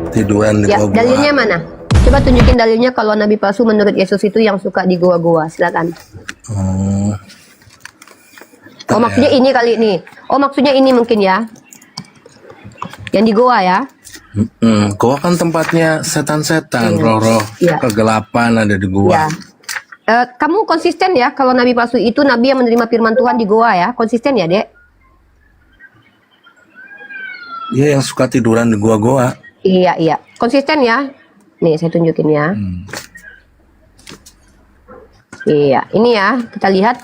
tiduran di Ya, gua-gua. dalilnya mana? Coba tunjukin dalilnya kalau nabi palsu menurut Yesus itu yang suka di goa-goa. Silakan. Oh, Oh, maksudnya ini kali ini. Oh, maksudnya ini mungkin ya. Yang di goa ya. gua kan tempatnya setan-setan, Iya. roh-roh Iya. kegelapan ada di Ya. gua. Kamu konsisten ya kalau nabi palsu itu nabi yang menerima firman Tuhan di goa ya. Konsisten ya, Dek? Dia yang suka tiduran di gua-gua. Iya, iya. Konsisten ya. Nih, saya tunjukin ya. Iya, ini ya. Kita lihat.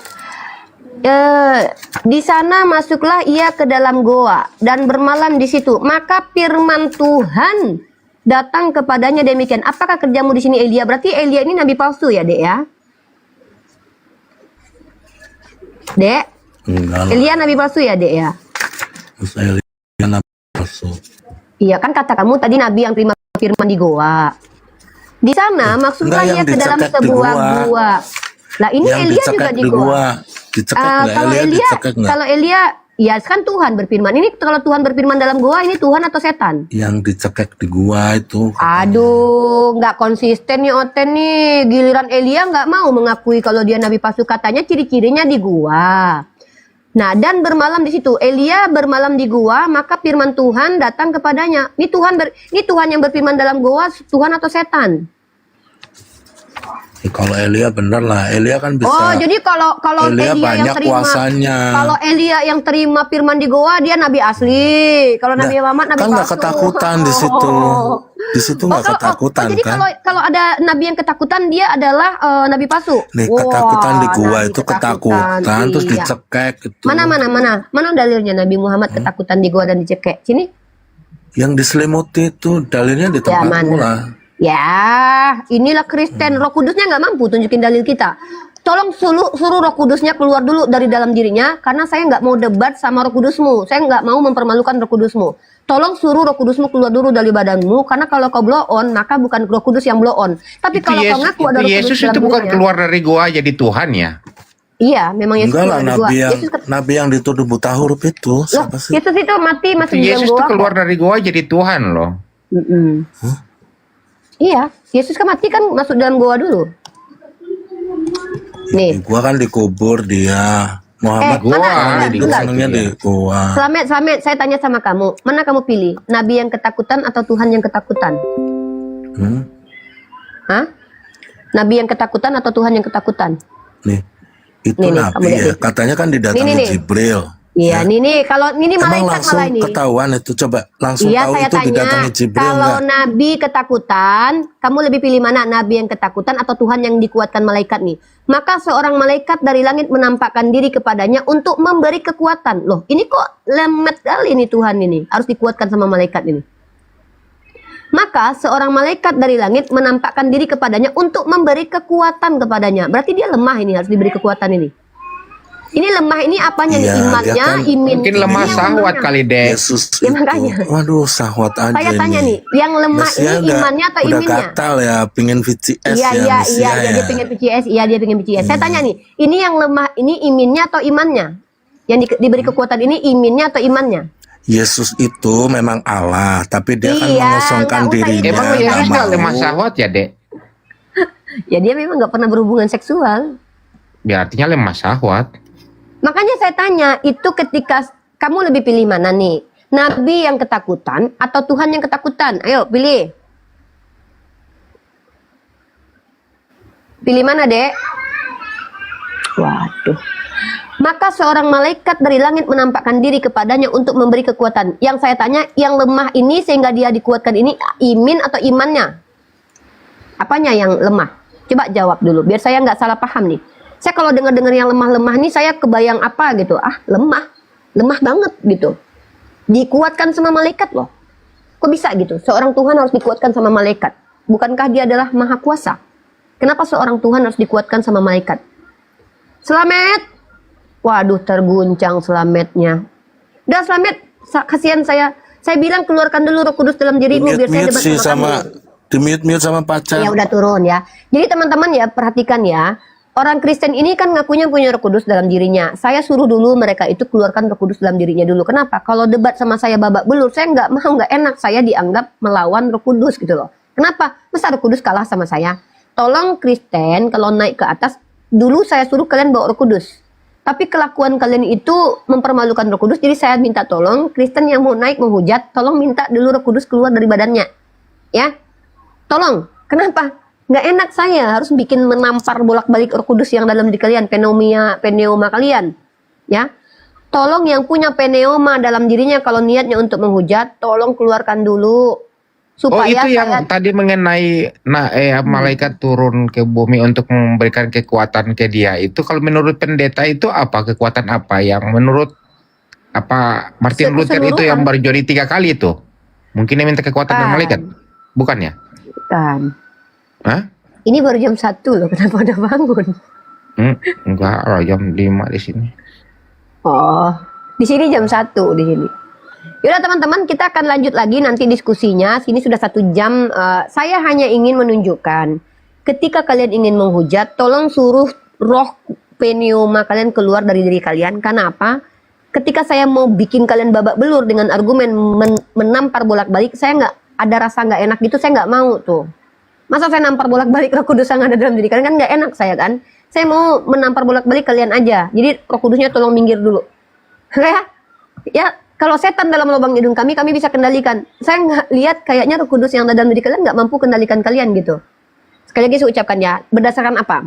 Di sana masuklah ia ke dalam goa dan bermalam di situ. Maka firman Tuhan datang kepadanya demikian. Apakah kerjamu di sini Elia? Berarti Elia ini nabi palsu ya, Dek ya? Dek? Enggak lah. Elia nabi palsu ya, Dek ya? Terus Elia nabi palsu. Iya, kan kata kamu tadi nabi yang terima firman di goa. Di sana maksudnya Enggak, ia yang ke dalam dicekek di sebuah gua. gua. Lah ini Yang Elia juga dicekek di di gua. gua. Dicekek nggak? Kalau Elia Elia, dicekek nggak? kalau Elia, ya kan Tuhan berfirman. Ini kalau Tuhan berfirman dalam gua, ini Tuhan atau setan? Yang dicekek di gua itu. Aduh, nggak konsisten nih Oten nih. Giliran Elia nggak mau mengakui kalau dia nabi palsu. Katanya ciri-cirinya di gua. Nah, dan bermalam di situ. Elia bermalam di gua, maka firman Tuhan datang kepadanya. Ini Tuhan yang berfirman dalam gua, Tuhan atau setan? Kalau Elia bener lah. Elia kan bisa. Oh, jadi kalau Elia Elia banyak yang terima, kuasanya. kalau Elia yang terima firman di goa, dia nabi asli. Kalau Nabi Muhammad nabi kan nggak palsu. ketakutan di situ. Di situ nggak ketakutan jadi kan? kalau ada nabi yang ketakutan, dia adalah nabi palsu. Nih Wah, ketakutan di gua nabi itu ketakutan terus iya. dicekek gitu. Mana dalilnya Nabi Muhammad ketakutan di gua dan dicekek? Sini. Yang diselimuti itu dalilnya di tempat mana? gua lah. Ya, inilah Kristen. Roh Kudusnya nggak mampu tunjukin dalil kita. Tolong suruh Roh Kudusnya keluar dulu dari dalam dirinya, karena saya nggak mau debat sama Roh Kudusmu. Saya nggak mau mempermalukan Roh Kudusmu. Tolong suruh Roh Kudusmu keluar dulu dari badanmu, karena kalau kau blow on, maka bukan Roh Kudus yang blow on. Tapi kalau kau ngaku ada Roh Kudus Yesus dalam itu bukan dirinya, keluar dari gua jadi Tuhan ya. iya, memang Yesus Enggak lah, keluar dari gua. nabi yang dituduh buta huruf itu Loh, siapa sih? Yesus itu mati masuk di dalam Yesus gua. itu keluar dari gua jadi Tuhan loh. Iya, Yesus kan mati kan masuk dalam gua dulu. Nih. Gua kan dikubur dia. Muhammad gua mana? di Bentar. senangnya di gua. Slamet, saya tanya sama kamu, mana kamu pilih? Nabi yang ketakutan atau Tuhan yang ketakutan? Hah? Nabi yang ketakutan atau Tuhan yang ketakutan? Nih, itu Nih, kamu nabi lihat ya. nih. Katanya kan didatangi Nih. Jibril. Iya, nih kalau ini Emang malaikat langsung malah ini. ketahuan itu, coba langsung Iya, tahu saya itu tanya, didatangi Jibril kalau enggak? Nabi ketakutan, kamu lebih pilih mana? Nabi yang ketakutan atau Tuhan yang dikuatkan malaikat nih? Maka seorang malaikat dari langit menampakkan diri kepadanya untuk memberi kekuatan. Loh, ini kok lemet kali ini Tuhan ini. Harus dikuatkan sama malaikat ini. Maka seorang malaikat dari langit menampakkan diri kepadanya untuk memberi kekuatan kepadanya. Berarti dia lemah ini, harus diberi kekuatan ini. Ini lemah ini apanya nih? Iya, Imannya, dia kan Mungkin lemah ini yang syahwat lemahnya. kali deh. Yesus Ya, itu, makanya. waduh syahwat aja Saya tanya ini. nih, yang lemah Mesia ini imannya atau udah iminnya? gatal ya, pingin VCS Iya, ya, iya, Mesia iya, ya. dia pengen PCS, iya dia pengen PCS. Saya tanya nih, ini yang lemah ini iminnya atau imannya? Yang diberi kekuatan ini iminnya atau imannya? Yesus itu memang Allah, tapi dia kan Iya, mengosongkan nggak usah dirinya. Emang Nggak Yesus nggak mau. lemah syahwat ya dek? Ya dia memang nggak pernah berhubungan seksual. Ya artinya lemah syahwat. Makanya saya tanya, itu ketika kamu lebih pilih mana nih? Nabi yang ketakutan atau Tuhan yang ketakutan? Ayo pilih. Pilih mana, Dek? Waduh. Maka seorang malaikat dari langit menampakkan diri kepadanya untuk memberi kekuatan. Yang saya tanya, yang lemah ini sehingga dia dikuatkan ini imin atau imannya? Apanya yang lemah? Coba jawab dulu, biar saya nggak salah paham nih. Saya kalau dengar-dengar yang lemah-lemah nih, saya kebayang apa gitu. Ah, lemah banget gitu. Dikuatkan sama malaikat loh. Kok bisa gitu? Seorang Tuhan harus dikuatkan sama malaikat. Bukankah dia adalah maha kuasa? Kenapa seorang Tuhan harus dikuatkan sama malaikat? Slamet! Waduh, terguncang Slametnya. Udah Slamet, kasihan saya. Saya bilang keluarkan dulu Roh Kudus dalam dirimu biar saya debat sama kamu. Di mute sama pacar. Ya udah turun ya. Jadi teman-teman ya perhatikan ya. Orang Kristen ini kan ngakunya punya Roh Kudus dalam dirinya. Saya suruh dulu mereka itu keluarkan Roh Kudus dalam dirinya dulu. Kenapa? Kalau debat sama saya babak belur, saya nggak mau, nggak enak. Saya dianggap melawan Roh Kudus gitu loh. Kenapa? Masa Roh Kudus kalah sama saya? Tolong Kristen kalau naik ke atas, dulu saya suruh kalian bawa Roh Kudus. Tapi kelakuan kalian itu mempermalukan Roh Kudus. Jadi saya minta tolong Kristen yang mau naik menghujat, tolong minta dulu Roh Kudus keluar dari badannya. Ya, tolong. Kenapa? Nggak enak saya harus bikin menampar bolak-balik Roh Kudus yang dalam diri kalian, pneuma kalian. Ya, tolong yang punya pneuma dalam dirinya kalau niatnya untuk menghujat, tolong keluarkan dulu. Supaya itu yang saya tadi mengenai malaikat turun ke bumi untuk memberikan kekuatan ke dia. Itu kalau menurut pendeta itu apa kekuatan apa yang menurut Martin Luther itu yang berjodi 3 kali itu? Mungkin dia minta kekuatan dari malaikat, bukannya? kan. Hah? Ini baru jam 1 loh, kenapa udah bangun? Enggak, jam 5 di sini. Oh, di sini jam 1 di sini. Yaudah teman-teman, kita akan lanjut lagi nanti diskusinya. Sini sudah 1 jam. Saya hanya ingin menunjukkan, ketika kalian ingin menghujat, tolong suruh roh pneuma kalian keluar dari diri kalian. Karena apa? Ketika saya mau bikin kalian babak belur dengan argumen menampar bolak-balik, saya nggak ada rasa nggak enak gitu. Saya nggak mau tuh. Masa saya nampar bolak-balik Roh Kudus yang ada dalam diri kalian, kan nggak enak saya kan. Saya mau menampar bolak-balik kalian aja. Jadi Roh Kudusnya tolong minggir dulu. Ya, kalau setan dalam lubang hidung kami bisa kendalikan. Saya nggak lihat kayaknya Roh Kudus yang ada dalam diri kalian nggak mampu kendalikan kalian gitu. Sekali lagi saya ucapkan ya, berdasarkan apa?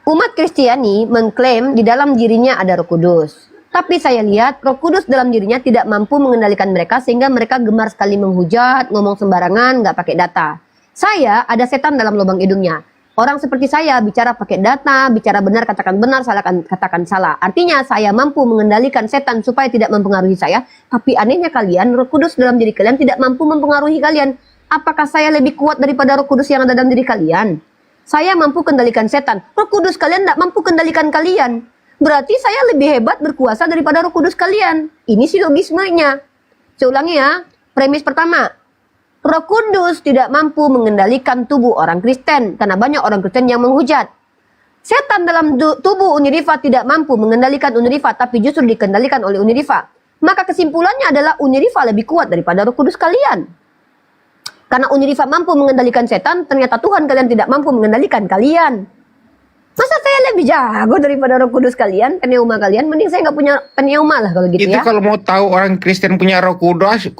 Umat Kristiani mengklaim di dalam dirinya ada Roh Kudus. Tapi saya lihat Roh Kudus dalam dirinya tidak mampu mengendalikan mereka sehingga mereka gemar sekali menghujat, ngomong sembarangan, nggak pakai data. Saya ada setan dalam lubang hidungnya. Orang seperti saya bicara pakai data, bicara benar katakan benar, salah katakan salah. Artinya saya mampu mengendalikan setan supaya tidak mempengaruhi saya. Tapi anehnya kalian, Roh Kudus dalam diri kalian tidak mampu mempengaruhi kalian. Apakah saya lebih kuat daripada Roh Kudus yang ada dalam diri kalian? Saya mampu kendalikan setan. Roh Kudus kalian tidak mampu kendalikan kalian. Berarti saya lebih hebat berkuasa daripada Roh Kudus kalian. Ini silogismenya. Saya ulangi ya. Premis pertama. Roh Kudus tidak mampu mengendalikan tubuh orang Kristen karena banyak orang Kristen yang menghujat. Setan dalam tubuh Uniriva tidak mampu mengendalikan Uniriva tapi justru dikendalikan oleh Uniriva. Maka kesimpulannya adalah Uniriva lebih kuat daripada Roh Kudus kalian. Karena Uniriva mampu mengendalikan setan, ternyata Tuhan kalian tidak mampu mengendalikan kalian. Masa saya lebih jago daripada Roh Kudus kalian, pneuma kalian? Mending saya nggak punya pneuma lah kalau gitu Itu ya. kalau mau tahu orang Kristen punya Roh Kudus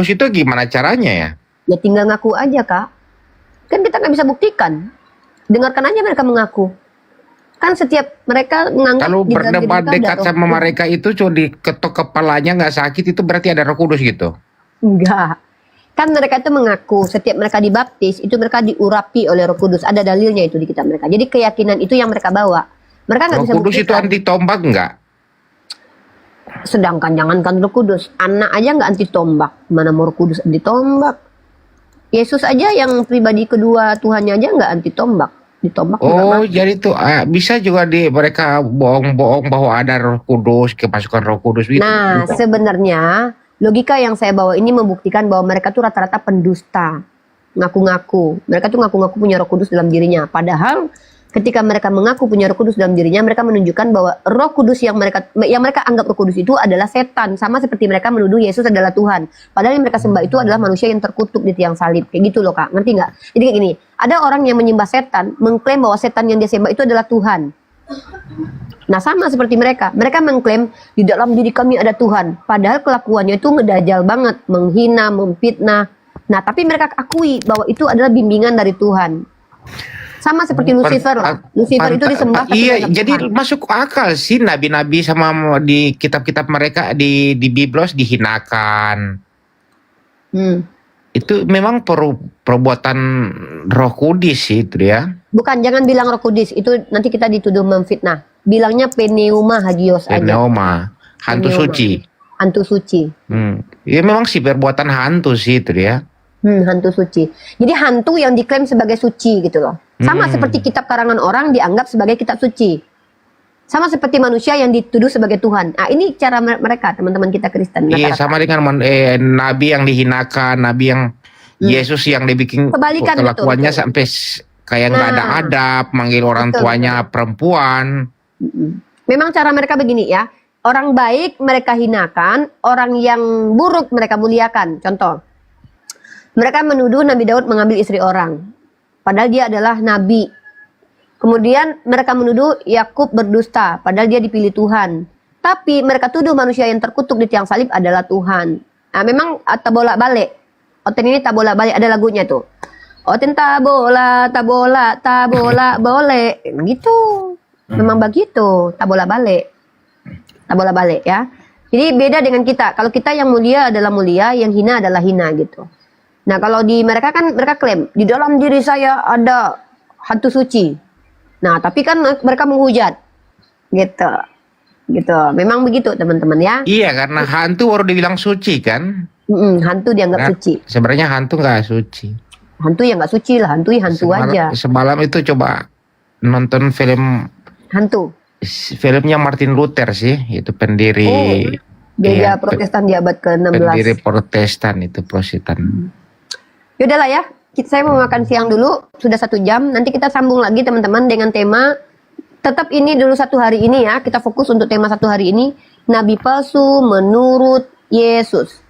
itu gimana caranya ya? Ya tinggal ngaku aja kak. Kan kita nggak bisa buktikan. Dengarkan aja mereka mengaku. Kan setiap mereka menganggap Kalau di dalam diri berdebat mereka ada dekat Roh sama Kudus. mereka itu cuma diketok kepalanya nggak sakit itu berarti ada Roh Kudus gitu. Enggak. Kan mereka itu mengaku setiap mereka dibaptis itu mereka diurapi oleh Roh Kudus. Ada dalilnya itu di kitab mereka. Jadi keyakinan itu yang mereka bawa. Mereka nggak Roh bisa Kudus itu buktikan. anti tombak nggak? Sedangkan jangankan Roh Kudus, anak aja nggak anti tombak. Mana mau Roh Kudus anti tombak? Yesus aja yang pribadi kedua Tuhannya aja nggak anti tombak. Ditombak juga Oh, mati. jadi tuh bisa juga mereka bohong-bohong bahwa ada Roh Kudus, kemasukan Roh Kudus gitu. Nah, sebenarnya logika yang saya bawa ini membuktikan bahwa mereka tuh rata-rata pendusta. Ngaku-ngaku. Mereka tuh ngaku-ngaku punya Roh Kudus dalam dirinya. Padahal ketika mereka mengaku punya Roh Kudus dalam dirinya, mereka menunjukkan bahwa Roh Kudus yang mereka anggap Roh Kudus itu adalah setan. Sama seperti mereka menuduh Yesus adalah Tuhan. Padahal yang mereka sembah itu adalah manusia yang terkutuk di tiang salib. Kayak gitu loh kak, ngerti nggak? Jadi kayak gini, ada orang yang menyembah setan, mengklaim bahwa setan yang dia sembah itu adalah Tuhan. Nah sama seperti mereka mengklaim di dalam diri kami ada Tuhan. Padahal kelakuannya itu ngedajal banget, menghina, memfitnah. Nah tapi mereka akui bahwa itu adalah bimbingan dari Tuhan. Sama seperti Lucifer lah. Lucifer itu disembah tapi Iya, dianggap jadi Tuhan. masuk akal sih nabi-nabi sama di kitab-kitab mereka di Biblos dihinakan. Itu memang perbuatan Roh Kudus sih itu ya. Bukan, jangan bilang Roh Kudus, itu nanti kita dituduh memfitnah. Bilangnya pneuma hagios aja. Pneuma, hantu Pneuma. suci. Hantu suci. Ya memang sih perbuatan hantu sih itu ya. Hantu suci. Jadi hantu yang diklaim sebagai suci gitu loh. Sama seperti kitab karangan orang dianggap sebagai kitab suci. Sama seperti manusia yang dituduh sebagai Tuhan. Nah ini cara mereka, teman-teman kita Kristen. Iya, rata-rata. sama dengan nabi yang dihinakan, nabi yang Yesus yang dibikin Kebalikan, kelakuannya betul. sampai kayak nggak ada Nah, adab, manggil orang betul, tuanya perempuan. memang cara mereka begini ya. Orang baik mereka hinakan, orang yang buruk mereka muliakan. Contoh, mereka menuduh Nabi Daud mengambil istri orang, padahal dia adalah nabi. Kemudian mereka menuduh Yakub berdusta, padahal dia dipilih Tuhan. Tapi mereka tuduh manusia yang terkutuk di tiang salib adalah Tuhan. Nah, memang tak bolak-balik. Oten ini tak bolak-balik, ada lagunya tuh. Oten tak bola, boleh. Begitu. Memang begitu, tak bolak-balik. Tak bolak-balik ya. Jadi beda dengan kita. Kalau kita yang mulia adalah mulia, yang hina adalah hina gitu. Nah, kalau di mereka kan mereka klaim di dalam diri saya ada hantu suci. Nah, tapi kan mereka menghujat. Gitu. Gitu. Memang begitu, teman-teman ya. Iya, karena hantu baru dibilang suci kan. Hantu dianggap Nah, suci. sebenarnya hantu nggak suci. Hantu ya nggak suci lah, hantu ya hantu aja. Semalam itu coba nonton filmnya Martin Luther sih, itu pendiri Gereja iya, Protestan di abad pendiri ke-16. Protestan itu Protestan. Yaudahlah ya, saya mau makan siang dulu, sudah 1 jam. Nanti kita sambung lagi teman-teman dengan tema. Tetap ini dulu 1 hari ini ya, kita fokus untuk tema 1 hari ini. Nabi palsu menurut Yesus.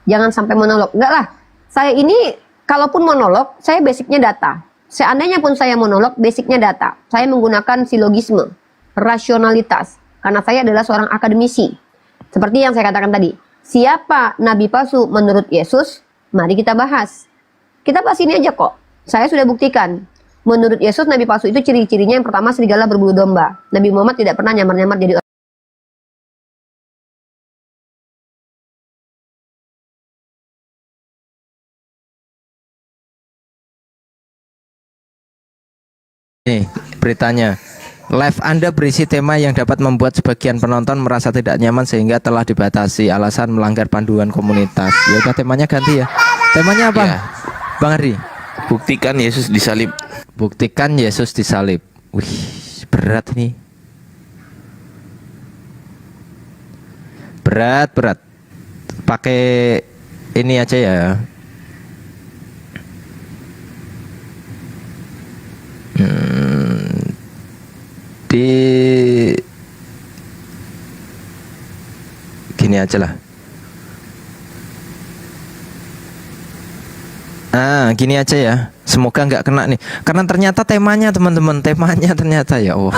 Jangan sampai monolog. Enggak lah, saya ini kalaupun monolog, saya basicnya data. Seandainya pun saya monolog, basicnya data. Saya menggunakan silogisme, rasionalitas. Karena saya adalah seorang akademisi. Seperti yang saya katakan tadi. Siapa Nabi palsu menurut Yesus? Mari kita bahas. Kita bahas ini aja kok. Saya sudah buktikan. Menurut Yesus, Nabi palsu itu ciri-cirinya yang pertama serigala berbulu domba. Nabi Muhammad tidak pernah nyamar-nyamar jadi orang. Nih, beritanya. Live Anda berisi tema yang dapat membuat sebagian penonton merasa tidak nyaman sehingga telah dibatasi alasan melanggar panduan komunitas. Ya udah temanya ganti ya. Temanya apa? Ya. Bang Ardi. Buktikan Yesus disalib. Buktikan Yesus disalib. Wih, berat nih. Berat. Pakai ini aja ya. Di gini aja lah. Gini aja ya. Semoga nggak kena nih. Karena ternyata temanya teman-teman, temanya ternyata ya Allah.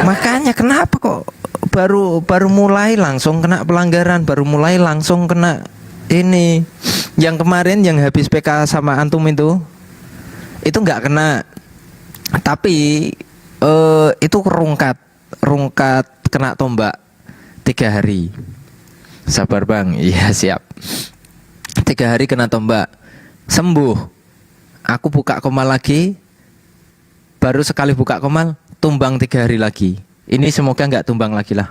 Makanya kenapa kok baru mulai langsung kena pelanggaran, baru mulai langsung kena ini. Yang kemarin yang habis PK sama antum itu nggak kena. Tapi itu rungkat kena tombak 3 hari. Sabar bang, iya siap. 3 hari kena tombak, sembuh. Aku buka komal lagi, baru sekali buka komal, tumbang 3 hari lagi. Ini semoga nggak tumbang lagi lah.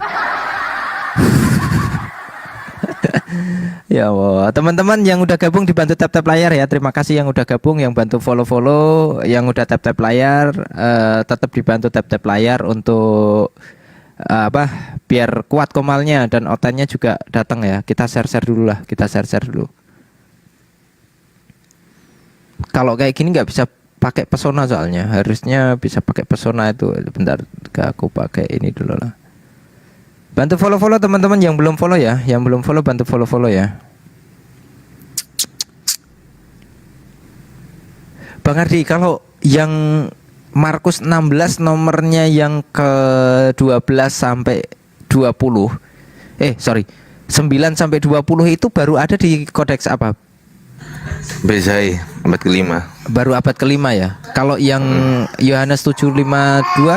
Ya Allah, teman-teman yang udah gabung dibantu tap-tap layar ya. Terima kasih yang udah gabung, yang bantu follow-follow, yang udah tap-tap layar, tetap dibantu tap-tap layar untuk biar kuat komalnya dan otannya juga datang ya. Kita share-share dulu lah, kita share-share dulu. Kalau kayak gini nggak bisa pakai pesona soalnya, harusnya bisa pakai pesona itu. Bentar, aku pakai ini dulu lah. Bantu follow-follow teman-teman yang belum follow ya. Yang belum follow bantu follow-follow ya. Bang Ardi, kalau yang Markus 16 nomornya yang ke 12 sampai 20 9 sampai 20 itu baru ada di kodeks apa? Bezai abad ke-5. Baru abad ke-5 ya. Kalau yang Yohanes 7:52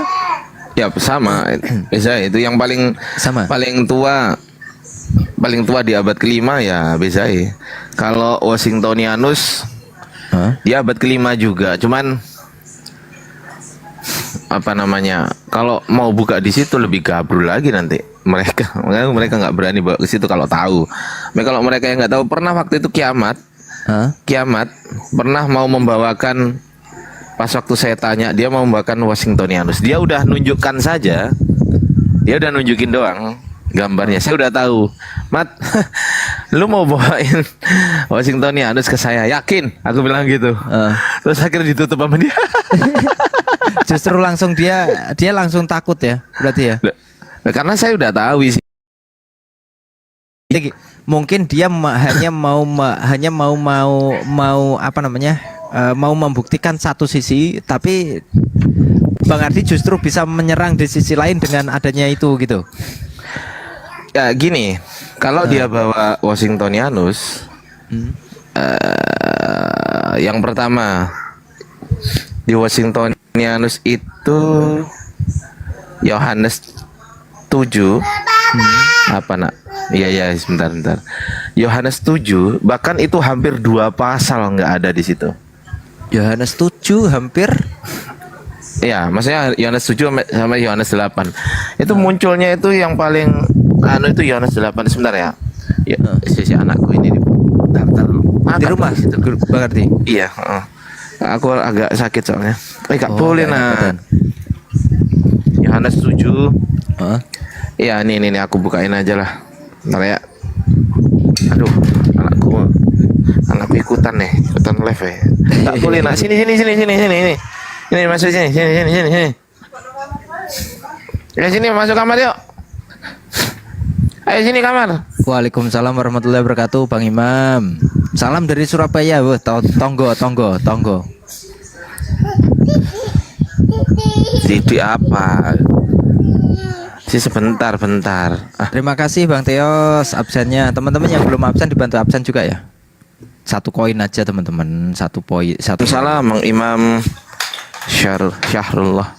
Ya sama. Bezai itu yang paling sama. paling tua di abad ke-5 ya Bezai. Kalau Washingtonianus dia abad ke-5 juga. Cuman kalau mau buka di situ lebih gabrul lagi nanti mereka nggak berani bawa ke situ kalau tahu. Kalau mereka yang nggak tahu, pernah waktu itu kiamat pernah mau membawakan, pas waktu saya tanya dia mau membawakan Washingtonianus, dia udah nunjukkan saja, dia udah nunjukin doang gambarnya, saya udah tahu Mat, lu mau bawain Washingtonianus ke saya? Yakin? Aku bilang gitu. Terus akhirnya ditutup sama dia. Justru langsung dia langsung takut ya, berarti ya. Karena saya udah tahu sih. Jadi, mungkin dia hanya mau apa namanya? Mau membuktikan satu sisi, tapi Bang Ardi justru bisa menyerang di sisi lain dengan adanya itu gitu. Ya gini, kalau dia bawa Washingtonianus, yang pertama di Washingtonianus itu Yohanes 7, apa nak? Iya sebentar. Yohanes 7, bahkan itu hampir 2 pasal nggak ada di situ. Yohanes 7 hampir. Ya, maksudnya Yohanes 7 sama Yohanes 8. Itu munculnya itu yang paling itu Yohanes 8 sebentar ya. Ya, sisi anakku ini daftar Di rumah itu. Bang Ardi. Iya, aku agak sakit soalnya. Gak Oh, boleh nggak nah. enakan. Yohanes 7. Heeh. Iya, ini aku bukain aja lah. Bentar ya. Aduh, anakku ikutan live ya. Gak boleh nak. Sini. Ini masuk sini. Ya sini masuk kamar yuk. Ayo sini kamar. Waalaikumsalam warahmatullahi wabarakatuh, Bang Imam. Salam dari Surabaya, wah, tonggo. Jadi apa? Si sebentar. Terima kasih Bang Teos absennya. Teman-teman yang belum absen dibantu absen juga ya. 1 koin aja teman-teman. 1 poin. 1 Salam Bang Imam Syahrullah.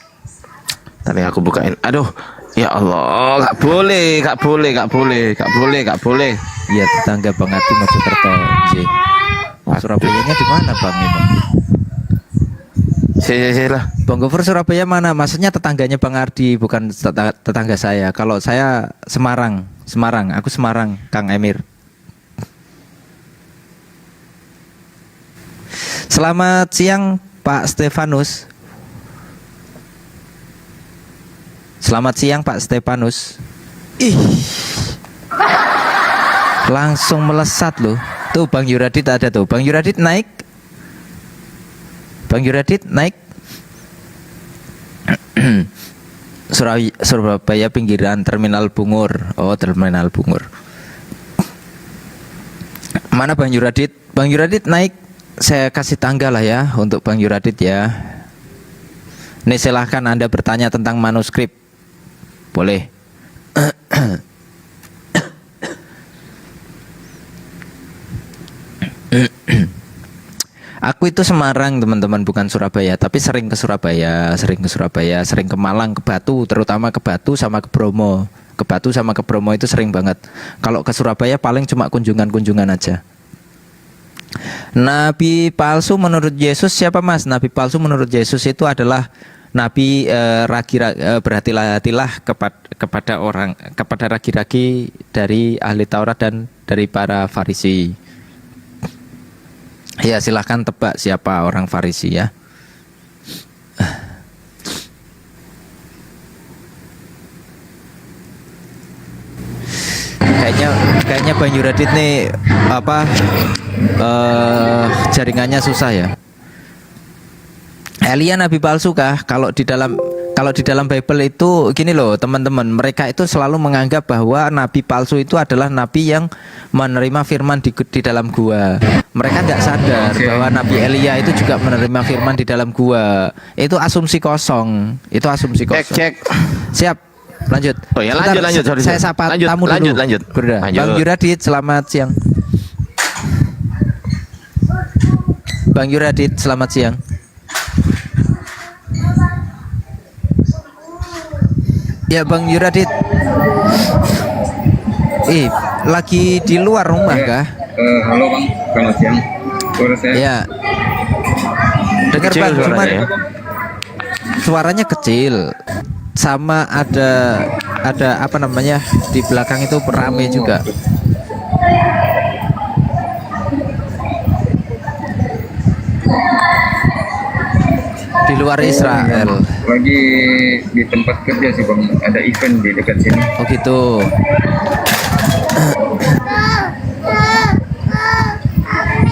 Tadi aku bukain. Aduh, ya Allah, gak boleh. Iya, tetangga Bang Ardi Mojokerto. Surabayanya di mana Bang Imam? Sini lah. Bang Gofur Surabaya mana? Maksudnya tetangganya Bang Ardi, bukan tetangga saya. Kalau saya Semarang. Aku Semarang, Kang Emir. Selamat siang Pak Stefanus. Selamat siang Pak Stefanus. Ih, langsung melesat loh. Tuh Bang Yuradit ada tuh. Bang Yuradit naik. Surabaya pinggiran Terminal Bungur. Oh, Terminal Bungur. Mana Bang Yuradit? Bang Yuradit naik. Saya kasih tangga lah ya untuk Bang Yuradit ya. Nih silahkan Anda bertanya tentang manuskrip. Boleh. Aku itu Semarang teman-teman, bukan Surabaya, tapi sering ke Surabaya, sering ke Malang, ke Batu, terutama ke Batu sama ke Bromo. Ke Batu sama ke Bromo itu sering banget. Kalau ke Surabaya paling cuma kunjungan-kunjungan aja. Nabi palsu menurut Yesus siapa Mas? Nabi palsu menurut Yesus itu adalah Nabi berhati-hatilah kepada ragi-ragi dari ahli Taurat dan dari para Farisi. Ya silahkan tebak siapa orang Farisi ya. Kayaknya Bang Yuradit nih jaringannya susah ya. Elia nabi palsu kah? Kalau di dalam Bible itu gini loh teman-teman, mereka itu selalu menganggap bahwa nabi palsu itu adalah nabi yang menerima firman di dalam gua. Mereka nggak sadar bahwa Nabi Elia itu juga menerima firman di dalam gua. Itu asumsi kosong. Cek. Siap. Lanjut. Oh ya, Bentar, lanjut. Sorry. Saya sapa tamu dulu. Lanjut. Bang Yuradit, selamat siang. Bang Yuradit, selamat siang. Ya Bang Yuradit. Lagi di luar rumah kah? Halo Bang, selamat siang. Suara saya. Ya. Dengar Kecil Bang, cuman suaranya ya. suaranya kecil. Sama ada apa namanya di belakang itu rame juga. Di luar Israel. Lagi di tempat kerja sih Bang, ada event di dekat sini. Oh gitu.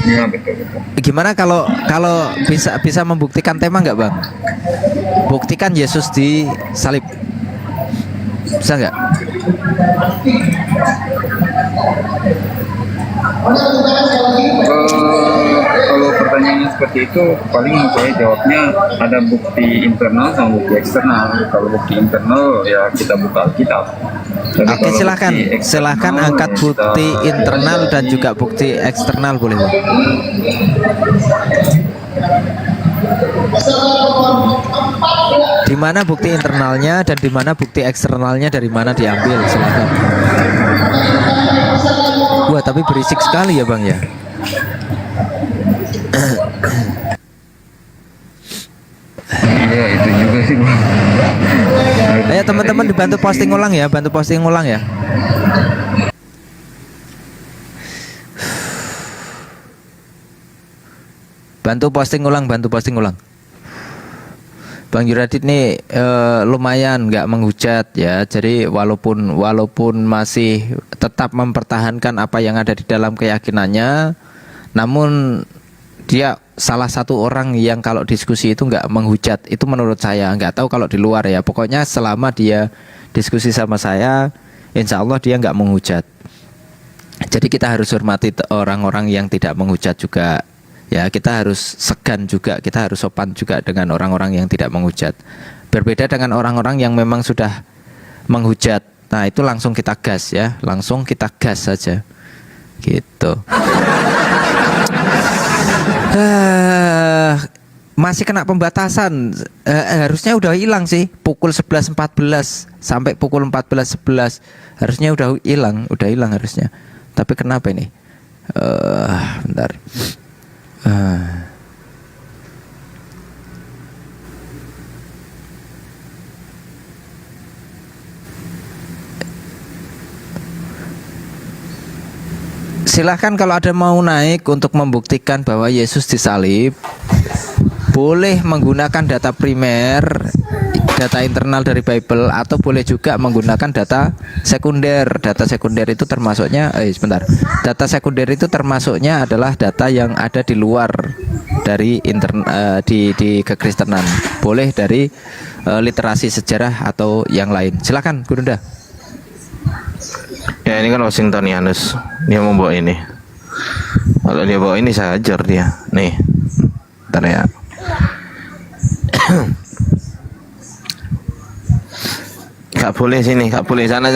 Ya, betul betul. Gimana kalau kalau bisa membuktikan tema nggak bang? Buktikan Yesus disalib, bisa nggak? Kalau pertanyaannya seperti itu, paling saya jawabnya ada bukti internal sama bukti eksternal. Kalau bukti internal ya kita buka Alkitab. Tapi Oke, kalau silahkan bukti eksternal, silahkan angkat bukti kita- internal dan juga bukti eksternal boleh bang. Di mana bukti internalnya dan di mana bukti eksternalnya, dari mana diambil, silahkan. Wah, tapi berisik sekali ya bang ya. Iya itu juga sih bang. Ayo teman-teman dibantu posting ulang ya, bantu posting ulang ya. Bantu posting ulang, bantu posting ulang. Bang Yuradit nih lumayan nggak menghujat ya. Jadi walaupun masih tetap mempertahankan apa yang ada di dalam keyakinannya, namun dia salah satu orang yang kalau diskusi itu nggak menghujat. Itu menurut saya, nggak tahu kalau di luar ya. Pokoknya selama dia diskusi sama saya, insya Allah dia nggak menghujat. Jadi kita harus hormati orang-orang yang tidak menghujat juga. Ya, kita harus segan juga, kita harus sopan juga dengan orang-orang yang tidak menghujat. Berbeda dengan orang-orang yang memang sudah menghujat. Nah, itu langsung kita gas ya, langsung kita gas saja. Gitu. Masih kena pembatasan. Harusnya udah hilang sih, pukul 11.14 sampai pukul 14.11. Harusnya udah hilang harusnya. Tapi kenapa ini? Bentar. Silahkan kalau ada mau naik untuk membuktikan bahwa Yesus disalib, boleh menggunakan data primer, data internal dari Bible, atau boleh juga menggunakan data sekunder. Data sekunder itu termasuknya, data sekunder itu termasuknya adalah data yang ada di luar dari di kekristenan. Boleh dari literasi sejarah atau yang lain. Silakan, Gurunda. Ya ini kan Washingtonianus, dia mau bawa ini. Kalau dia bawa ini saya ajar dia. Nih, bentar ya. Gak boleh sini, gak boleh sana.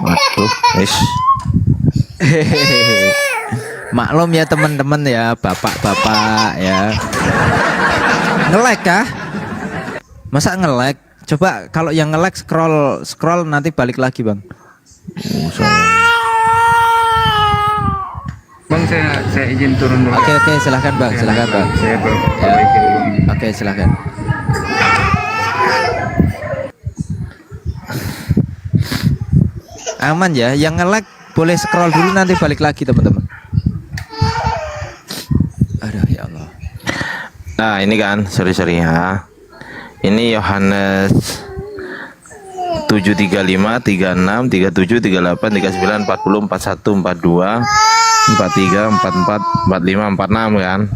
Waduh, wis. Maklum ya teman-teman ya, bapak-bapak ya. Nge-lag kah? Masa nge-lag? Coba kalau yang nge-lag scroll nanti balik lagi, Bang. Bang saya izin turun dulu. Oke, silahkan Bang, silahkan Bang. Saya Ya. perbaiki dulu. Oke, silahkan. Aman ya, yang nge-lag boleh scroll dulu nanti balik lagi teman-teman. Aduh ya Allah. Nah ini kan, sorry ya. Ini Yohanes 7:35, 36, 37, 38, 39, 40, 41, 42, 43, 44, 45, 46 kan?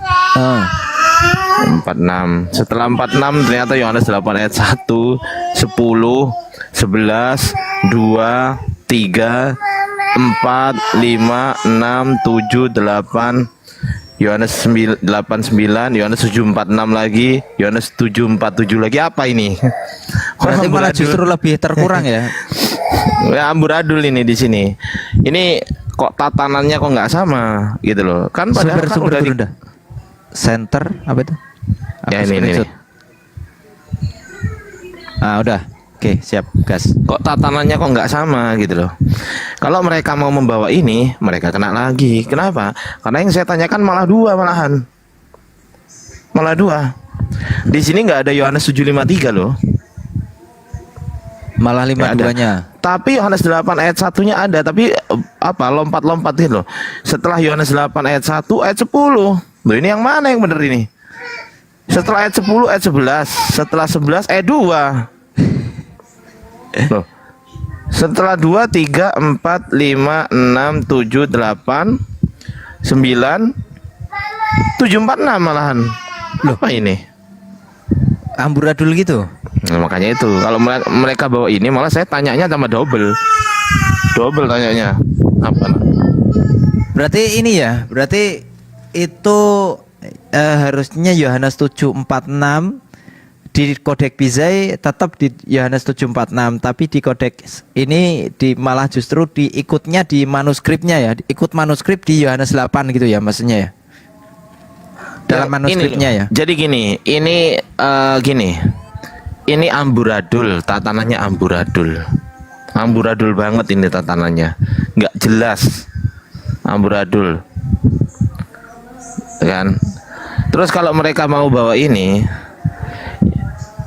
46. Setelah 46 ternyata Yohanes 8 ayat 1, 10, 11, 2, 3, 4, 5, 6, 7, 8, Yohanes 89, Yohanes 746 lagi, Yohanes 747 lagi, apa ini? Berarti malah justru lebih terkurang ya. Ya amburadul ini di sini. Ini kok tatanannya kok nggak sama gitu loh. Kan padahal kan udah Gurunda. Center apa itu? Ya, Aku ini. screenshot. Ah udah. Oke, siap, gas. Kok tatanannya kok nggak sama gitu loh. Kalau mereka mau membawa ini, mereka kena lagi. Kenapa? Karena yang saya tanyakan malah dua malahan. Malah dua. Di sini nggak ada Yohanes 753 loh. Malah Nggak ada. 52-nya. Tapi Yohanes 8 ayat 1-nya ada, tapi apa lompat-lompat gitu loh. Setelah Yohanes 8 ayat 1, ayat 10. Loh ini yang mana yang benar ini? Setelah ayat 10, ayat 11. Setelah 11, ayat 2. Loh. Setelah 2, 3, 4, 5, 6, 7, 8, 9, 7, 4, 6 malahan. Loh. Apa ini? Amburadul gitu. Nah, makanya itu kalau mereka bawa ini malah saya tanyanya tambah double tanyanya apa. Berarti ini ya, berarti itu harusnya Yohanes 7:46 di kodeks Bizai tetap di Yohanes 7:46, tapi di kodeks ini malah justru diikutnya di manuskripnya ya, ikut manuskrip di Yohanes 8 gitu ya maksudnya ya. Dalam manuskripnya Ini, ya. jadi gini, ini ini amburadul, tatanannya amburadul banget ini tatanannya, nggak jelas, amburadul kan. Terus kalau mereka mau bawa ini,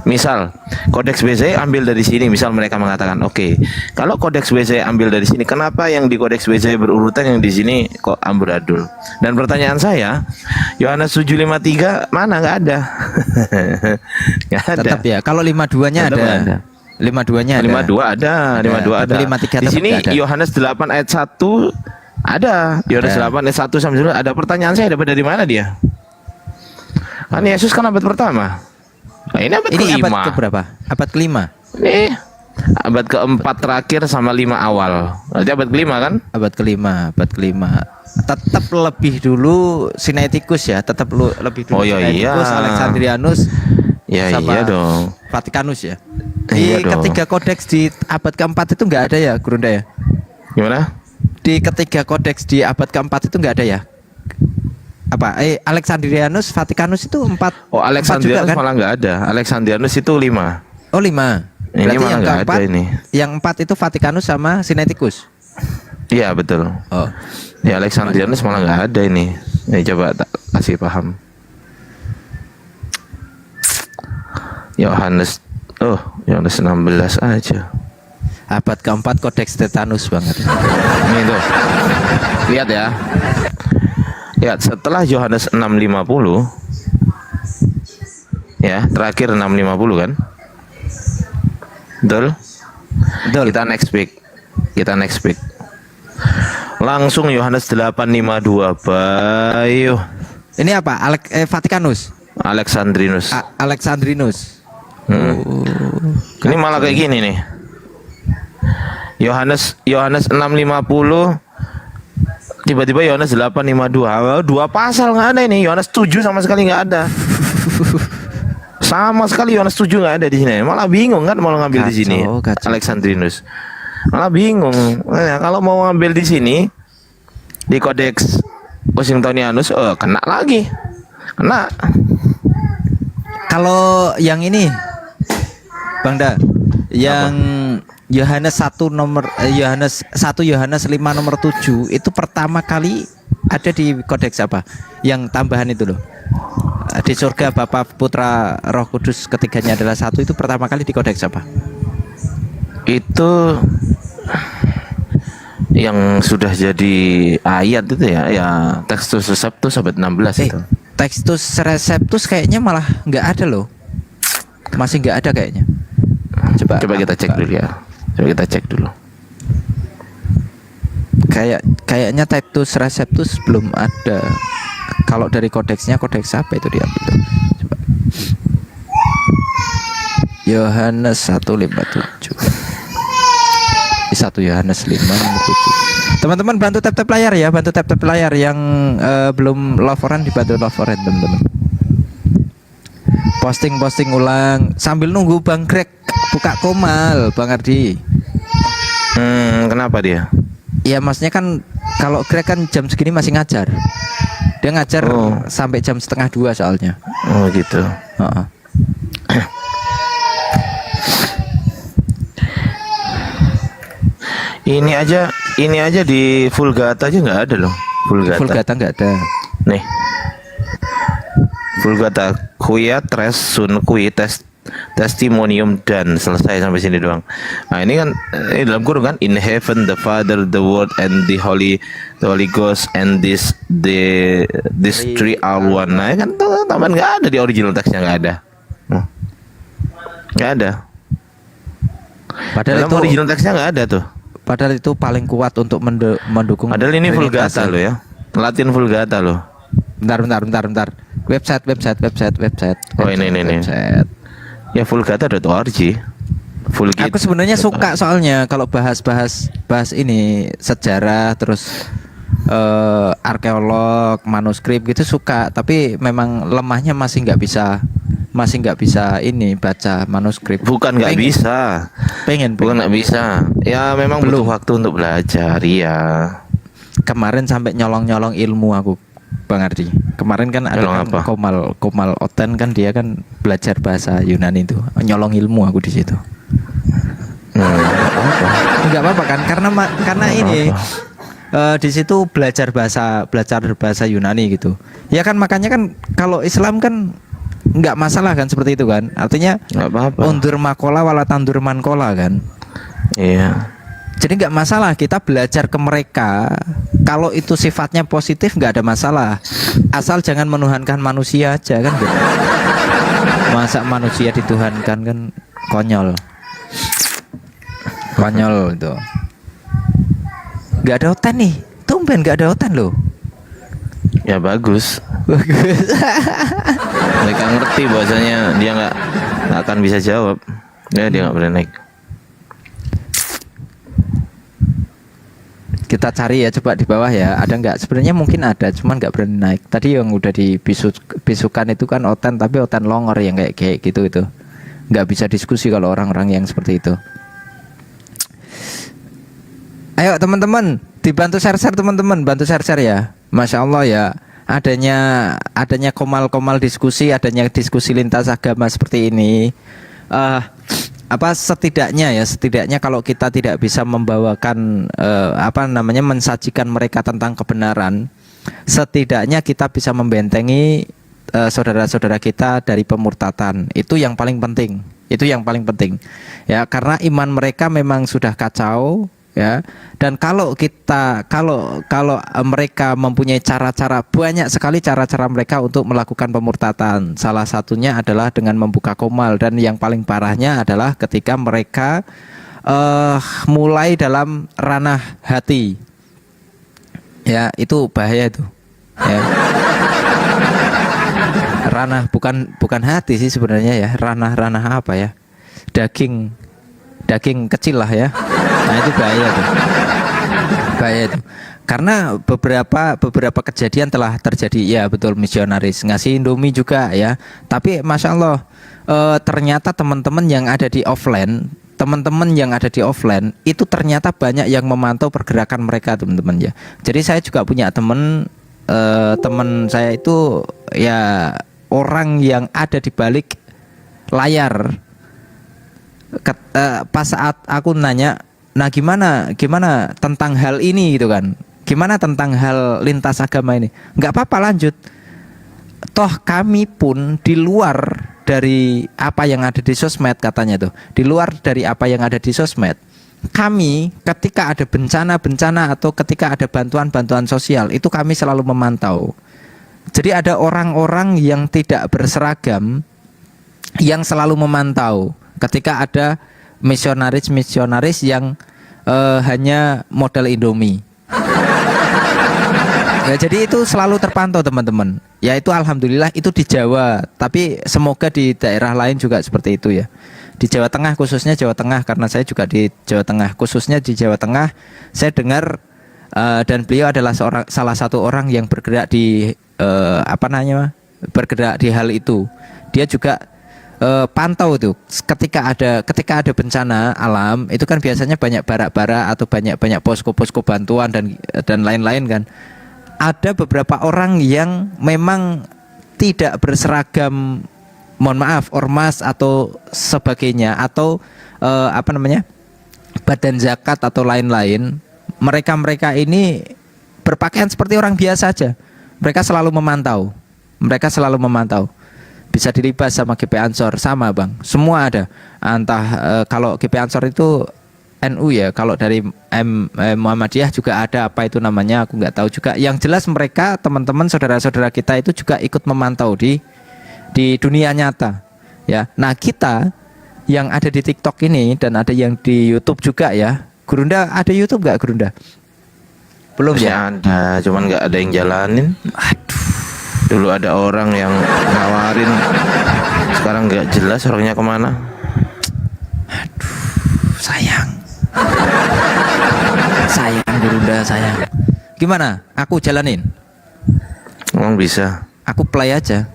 misal kodeks BC ambil dari sini, misal mereka mengatakan oke, kalau kodeks BC ambil dari sini, kenapa yang di kodeks BC berurutan, yang di sini kok amburadul? Dan pertanyaan saya, Yohanes 7:53 mana? Nggak ada. Nggak ada. Tetap ya. Kalau 52-nya Tetap ada. nggak ada. 52-nya ada. 52 ada, 52 ada. Tapi 53 Di tetap sini nggak ada. Yohanes 8 ayat 1 ada. Yohanes 8 ayat 1 sampai 9 ada. Pertanyaan saya, dapat dari mana dia? Kan Yesus kan abad pertama. Nah, ini abad Ini abad kelima. ke berapa? Abad kelima. Ini abad keempat terakhir sama 5 awal. Berarti abad kelima kan? Abad kelima. Tetap lebih dulu Sinaiticus ya, tetap lebih dulu Oh, iya, Sinaiticus, iya. Alexandrianus, Ya sama iya dong. Vatikanus ya. Iya Di dong. ketiga kodeks di abad keempat itu nggak ada ya, Gurunda ya? Gimana? Di ketiga kodeks di abad keempat itu nggak ada ya? Apa? Alexandrianus, Vatikanus itu empat. Oh, empat juga Alexandrianus kan? malah nggak ada. Alexandrianus itu 5. Oh 5. Ini Berarti malah yang nggak keempat, ada ini. yang 4 itu Vatikanus sama Sinaiticus. Iya betul. Oh. Ya Alexandrianus malah nggak ada ini. Ya, coba tak kasih paham. Yohanes, Yohanes 16 aja. Abad keempat kodeks tetanus banget. Ini tuh. Lihat ya. Lihat setelah Yohanes 6:50 ya, terakhir 6:50 kan? Betul? Betul. Kita next week. Langsung Yohanes 8:52 Bayu. Ini apa? Vatikanus. Alexandrinus. Alexandrinus. Ini malah kayak gini nih. Yohanes 6:50 tiba-tiba Yohanes 8:52. Dua pasal nggak ada ini. Yohanes 7 sama sekali nggak ada. Sama sekali Yohanes 7 nggak ada di sini. Malah bingung kan mau ngambil di sini. Kacau. Alexandrinus. Malah bingung. Nah, kalau mau ngambil di sini di kodeks Washingtonianus, kena lagi. Kena. Kalau yang ini, Bang Da, yang Yohanes 1 Yohanes 5 nomor 7 itu pertama kali ada di kodeks apa? Yang tambahan itu loh. Di surga Bapa, Putra, Roh Kudus ketiganya adalah satu, itu pertama kali di kodeks apa? Itu yang sudah jadi ayat itu ya Textus Receptus abad 16 itu. Textus Receptus kayaknya malah nggak ada loh. Masih nggak ada kayaknya. Coba kita cek dulu ya. Coba kita cek dulu. Kayaknya Textus Receptus belum ada. Kalau dari kodeksnya, kodeks apa itu diambil? Coba. Yohanes 1:57. 1 Yohanes 5:57. Teman-teman bantu tap-tap layar ya, bantu tap-tap layar yang belum laporan dibantu laporan teman-teman. Posting ulang sambil nunggu Bang Greg buka komal, Bang Ardi. Kenapa dia? Ya maksudnya kan kalau Greg kan jam segini masih ngajar. Dia ngajar sampai jam 1:30 soalnya. Oh gitu. Ini aja di Vulgata aja nggak ada loh. Vulgata nggak ada. Nih. Vulgata quia tres sun qui testimonium dan selesai sampai sini doang. Nah, ini kan dalam kurung kan in heaven the Father, the Word and the Holy Ghost and these three are one. Nah, kan tambahan nggak ada di original teksnya, nggak ada. Nggak ada. Padahal Dalam itu original teksnya nggak ada tuh. padahal itu paling kuat untuk mendukung. Padahal ini Trinitas Vulgata ya. loh ya. Latin Vulgata loh. Bentar. Website. Oh, ini. Website. Ya vulgata.org. Vulgit. Aku sebenarnya suka soalnya kalau bahas ini sejarah terus arkeolog, manuskrip gitu suka, tapi memang lemahnya masih nggak bisa ini baca manuskrip. Bukan nggak bisa. Bukan nggak bisa. Ya memang butuh waktu untuk belajar. Iya. Kemarin sampai nyolong ilmu aku, Bang Ardi. Kemarin kan ada Nyolong kan apa? Komal Oten kan dia kan belajar bahasa Yunani itu. Nyolong ilmu aku di situ. Apa? Enggak apa-apa kan karena ini di situ belajar bahasa Yunani gitu. Ya kan makanya kan kalau Islam kan nggak masalah kan seperti itu kan. Artinya Nggak apa-apa. undur makola wala tandur mankola kan. Iya. Jadi nggak masalah kita belajar ke mereka. Kalau itu sifatnya positif nggak ada masalah. Asal jangan menuhankan manusia aja kan gitu. Masa manusia dituhankan kan konyol. Konyol itu. Nggak ada otan nih. Tumben nggak ada otan loh. Ya bagus. Bagus. Mereka ngerti bahasanya dia nggak akan bisa jawab. Ya dia nggak boleh naik. Kita cari ya coba di bawah ya. Ada nggak? Sebenarnya mungkin ada, cuman nggak berani naik. Tadi yang udah dibisukan itu kan otan, tapi otan longor yang kayak gitu itu. Nggak bisa diskusi kalau orang-orang yang seperti itu. Ayo teman-teman, dibantu share-share teman-teman, bantu share-share ya. Masya Allah ya, adanya komal-komal diskusi, adanya diskusi lintas agama seperti ini. Setidaknya kalau kita tidak bisa membawakan mensajikan mereka tentang kebenaran, setidaknya kita bisa membentengi saudara-saudara kita dari pemurtatan. Itu yang paling penting. Ya, karena iman mereka memang sudah kacau. Ya, dan kalau mereka mempunyai banyak sekali cara-cara mereka untuk melakukan pemurtatan. Salah satunya adalah dengan membuka komal, dan yang paling parahnya adalah ketika mereka mulai dalam ranah hati. Ya, itu bahaya itu. Ya. Ranah bukan hati sih sebenarnya ya. Ranah apa ya? Daging kecil lah ya. Nah itu bahaya tuh. Karena beberapa kejadian telah terjadi. Ya betul, misionaris ngasih Indomie juga ya. Tapi masya Allah ternyata teman-teman yang ada di offline itu ternyata banyak yang memantau pergerakan mereka teman-teman ya. Jadi saya juga punya teman saya itu ya orang yang ada di balik layar. Pas saat aku nanya, nah gimana tentang hal ini gitu kan, gimana tentang hal lintas agama ini, nggak apa-apa lanjut, toh kami pun di luar dari apa yang ada di sosmed, katanya tuh, di luar dari apa yang ada di sosmed, kami ketika ada bencana atau ketika ada bantuan sosial itu kami selalu memantau. Jadi ada orang-orang yang tidak berseragam yang selalu memantau ketika ada misionaris yang hanya modal Indomie. Ya, jadi itu selalu terpantau teman-teman. Ya itu alhamdulillah itu di Jawa, tapi semoga di daerah lain juga seperti itu ya. Di Jawa Tengah, khususnya Jawa Tengah, karena saya juga di Jawa Tengah, khususnya di Jawa Tengah saya dengar dan beliau adalah salah satu orang yang bergerak di bergerak di hal itu. Dia juga pantau tuh ketika ada bencana alam itu kan biasanya banyak bara-bara atau banyak posko-posko bantuan dan lain-lain kan. Ada beberapa orang yang memang tidak berseragam, mohon maaf, ormas atau sebagainya, atau badan zakat atau lain-lain. Mereka ini berpakaian seperti orang biasa aja. Mereka selalu memantau. Bisa dilibas sama GP Ansor, sama bang, semua ada. Entah kalau GP Ansor itu NU ya, kalau dari Muhammadiyah juga ada, apa itu namanya aku nggak tahu juga. Yang jelas mereka teman-teman saudara-saudara kita itu juga ikut memantau di dunia nyata ya. Nah kita yang ada di TikTok ini dan ada yang di YouTube juga ya. Gurunda ada YouTube nggak Gurunda? Belum Masih ya? ada, cuman nggak ada yang jalanin. Aduh, Dulu ada orang yang nawarin, sekarang nggak jelas orangnya kemana. sayang. Sayang Gurunda, sayang. Gimana? Aku jalanin. Emang bisa? Aku play aja.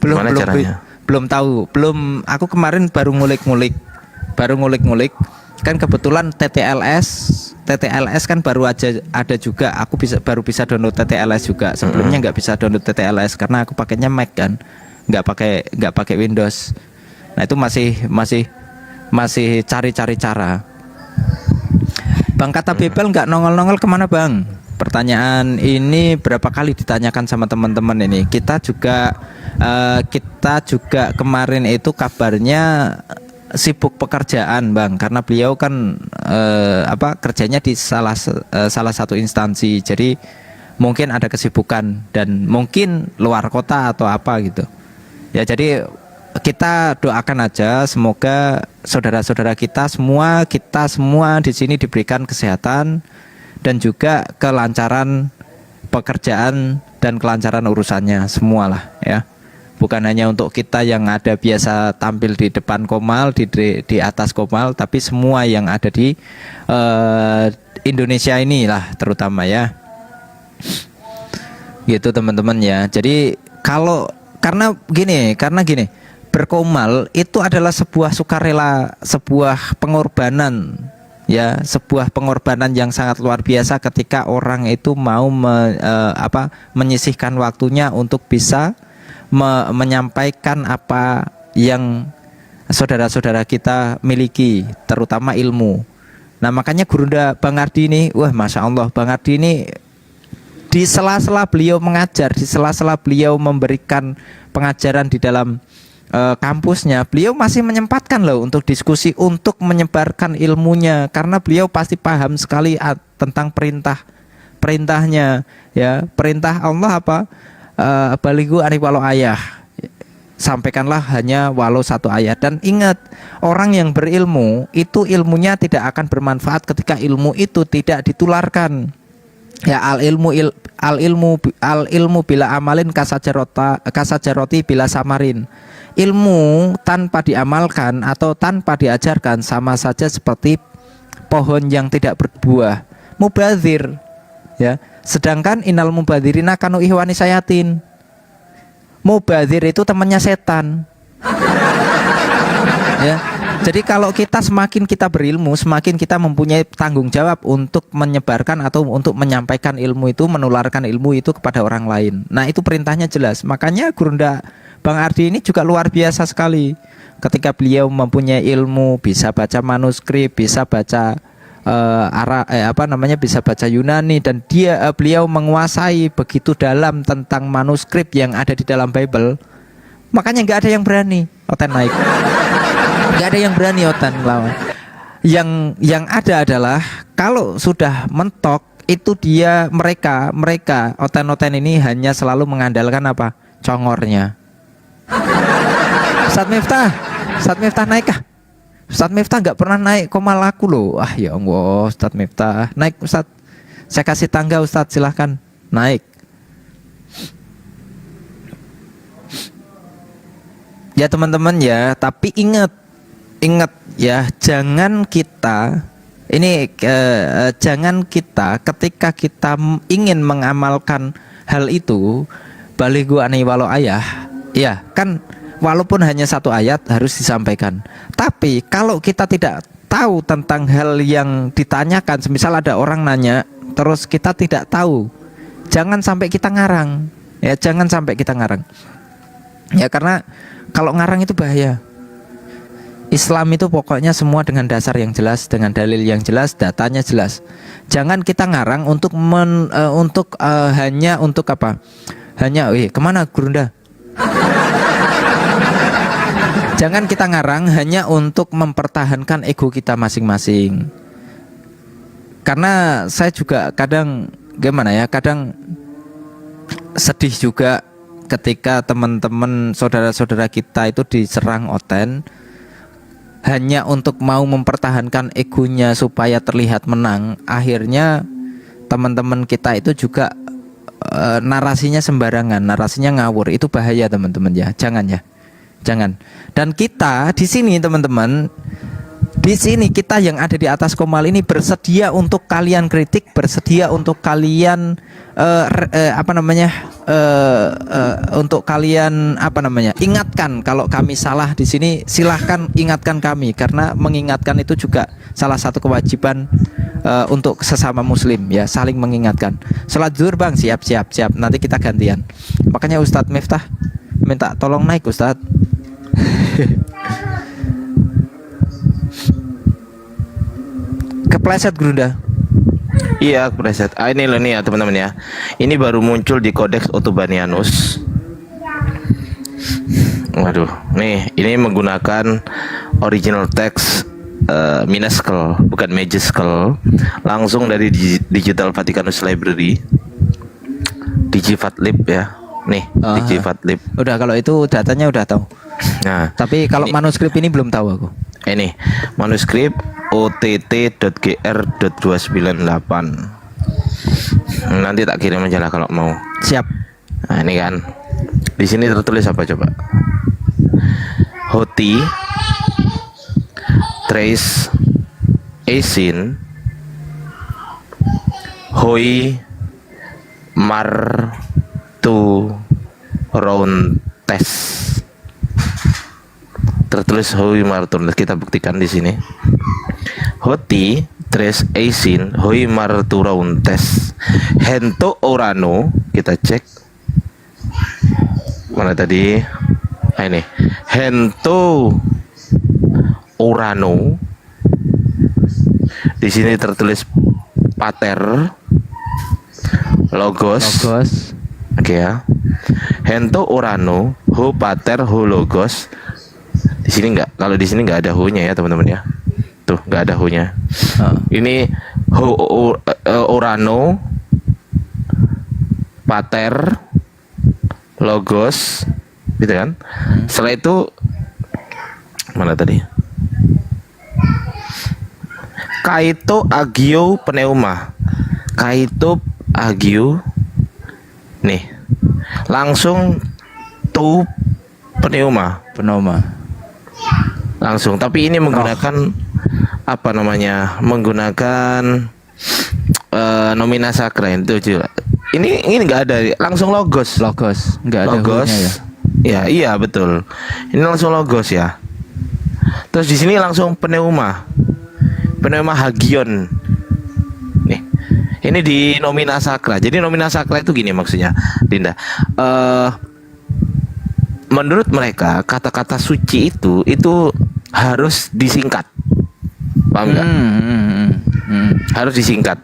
belum Gimana belum caranya? belum tahu. Belum, aku kemarin baru ngulik-ngulik. Kan kebetulan TTLS kan baru aja ada juga. Aku baru bisa download TTLS juga. Sebelumnya nggak bisa download TTLS karena aku pakainya Mac kan, nggak pakai Windows. Nah itu masih cari-cari cara. Bang Kata Bebel nggak nongol-nongol kemana bang? Pertanyaan ini berapa kali ditanyakan sama teman-teman ini. Kita juga kemarin itu kabarnya sibuk pekerjaan bang, karena beliau kan kerjanya di salah satu instansi, jadi mungkin ada kesibukan dan mungkin luar kota atau apa gitu ya. Jadi kita doakan aja semoga saudara-saudara kita semua di sini diberikan kesehatan dan juga kelancaran pekerjaan dan kelancaran urusannya semualah ya. Bukan hanya untuk kita yang ada biasa tampil di depan Komal, di atas Komal, tapi semua yang ada di Indonesia inilah terutama ya. Gitu teman-teman ya. Jadi karena gini, berkomal itu adalah sebuah sukarela, sebuah pengorbanan ya, sebuah pengorbanan yang sangat luar biasa ketika orang itu mau menyisihkan waktunya untuk bisa menyampaikan apa yang saudara-saudara kita miliki, terutama ilmu. Nah makanya Gurunda Bang Ardi ini, wah Masya Allah, Bang Ardi ini di sela-sela beliau mengajar, di sela-sela beliau memberikan pengajaran di dalam kampusnya, beliau masih menyempatkan loh untuk diskusi, untuk menyebarkan ilmunya, karena beliau pasti paham sekali tentang perintahnya ya. Perintah Allah apa? Balighu ani walau ayah, sampaikanlah hanya walau satu ayat. Dan ingat, orang yang berilmu itu ilmunya tidak akan bermanfaat ketika ilmu itu tidak ditularkan ya. Al ilmu bila amalin kasajaroti bila samarin. Ilmu tanpa diamalkan atau tanpa diajarkan sama saja seperti pohon yang tidak berbuah, mubadzir ya. Sedangkan innal mubadzirina kanu ihwani sayatin. Mubadzir itu temannya setan. Ya. Jadi kalau semakin kita berilmu, semakin kita mempunyai tanggung jawab untuk menyebarkan atau untuk menyampaikan ilmu itu, menularkan ilmu itu kepada orang lain. Nah, itu perintahnya jelas. Makanya Gurunda Bang Ardi ini juga luar biasa sekali. Ketika beliau mempunyai ilmu, bisa baca manuskrip, bisa baca bisa baca Yunani, dan beliau menguasai begitu dalam tentang manuskrip yang ada di dalam Bible. Makanya nggak ada yang berani Oten naik, nggak ada yang berani Oten lawan. Yang ada adalah kalau sudah mentok itu mereka Oten ini hanya selalu mengandalkan apa? Congornya. Ustadz Miftah naik kah? Ustadz Miftah nggak pernah naik Komal aku loh. Ah ya Allah, Ustadz Miftah naik Ustadz. Saya kasih tangga Ustadz, silahkan naik. Ya teman-teman ya, tapi ingat ya, jangan kita ketika kita ingin mengamalkan hal itu, balighu ani walau ayah, ya kan. Walaupun hanya satu ayat harus disampaikan. Tapi kalau kita tidak tahu tentang hal yang ditanyakan, semisal ada orang nanya, terus kita tidak tahu, jangan sampai kita ngarang. Ya, jangan sampai kita ngarang. Ya, karena kalau ngarang itu bahaya. Islam itu pokoknya semua dengan dasar yang jelas, dengan dalil yang jelas, datanya jelas. Jangan kita ngarang hanya untuk apa? Hanya, kemana Gurunda? Jangan kita ngarang hanya untuk mempertahankan ego kita masing-masing. Karena saya juga kadang sedih juga ketika teman-teman saudara-saudara kita itu diserang Oten hanya untuk mau mempertahankan egonya supaya terlihat menang, akhirnya teman-teman kita itu juga narasinya sembarangan, narasinya ngawur. Itu bahaya teman-teman ya. Jangan ya. Jangan. Dan kita di sini teman-teman, di sini kita yang ada di atas Komal ini bersedia untuk kalian kritik, bersedia untuk kalian untuk kalian ingatkan kalau kami salah di sini. Silahkan ingatkan kami, karena mengingatkan itu juga salah satu kewajiban untuk sesama muslim ya, saling mengingatkan. Salat zuhur bang, siap. Nanti kita gantian. Makanya Ustadz Miftah minta tolong naik Ustadz. Kepleset Grunda. Iya, preset. Ini loh nih ya teman-teman ya. Ini baru muncul di Codex Otobanianus. Waduh, nih ini menggunakan original text minuscule, bukan majuscule, langsung dari Digital Vaticanus Library, Digivatlib ya. Nih, Digivatlib. Udah, kalau itu datanya udah tahu. Nah, Tapi kalau ini- manuskrip ini belum tahu aku. ini manuskrip ott.gr.298. Nanti tak kirim aja lah kalau mau. Siap. Nah, ini kan. Di sini tertulis apa coba? Hoti Trace Esin Hoi Martu Rountes. Tertulis Hoi Martu. Kita buktikan di sini. Hoti Trace Esin Hoi Martu Rountes Hento Orano. Kita cek. Mana tadi? Nah, ini Hento Orano. Di sini tertulis Pater Logos. Oke ya. Hento Orano Ho Pater Ho Logos. Di sini enggak. Kalau di sini enggak ada ho-nya ya teman-teman ya. Tuh enggak ada ho-nya. Ini Orano Pater Logos, gitu kan? Setelah itu mana tadi? Kaito Agio Pneuma. Kaito Agio. Nih. Langsung tu Pneuma. Langsung. Tapi ini menggunakan apa namanya? Menggunakan nomina sacra itu juga. Ini nggak ada, langsung logos. Nggak ada Logos. ho-nya ya. Iya, betul. Ini langsung logos ya. Terus di sini langsung pneuma. Pneuma hagion. Nih. Ini di nomina sacra. Jadi nomina sacra itu gini maksudnya, Dinda. Menurut mereka kata-kata suci itu harus disingkat. Paham nggak? Harus disingkat.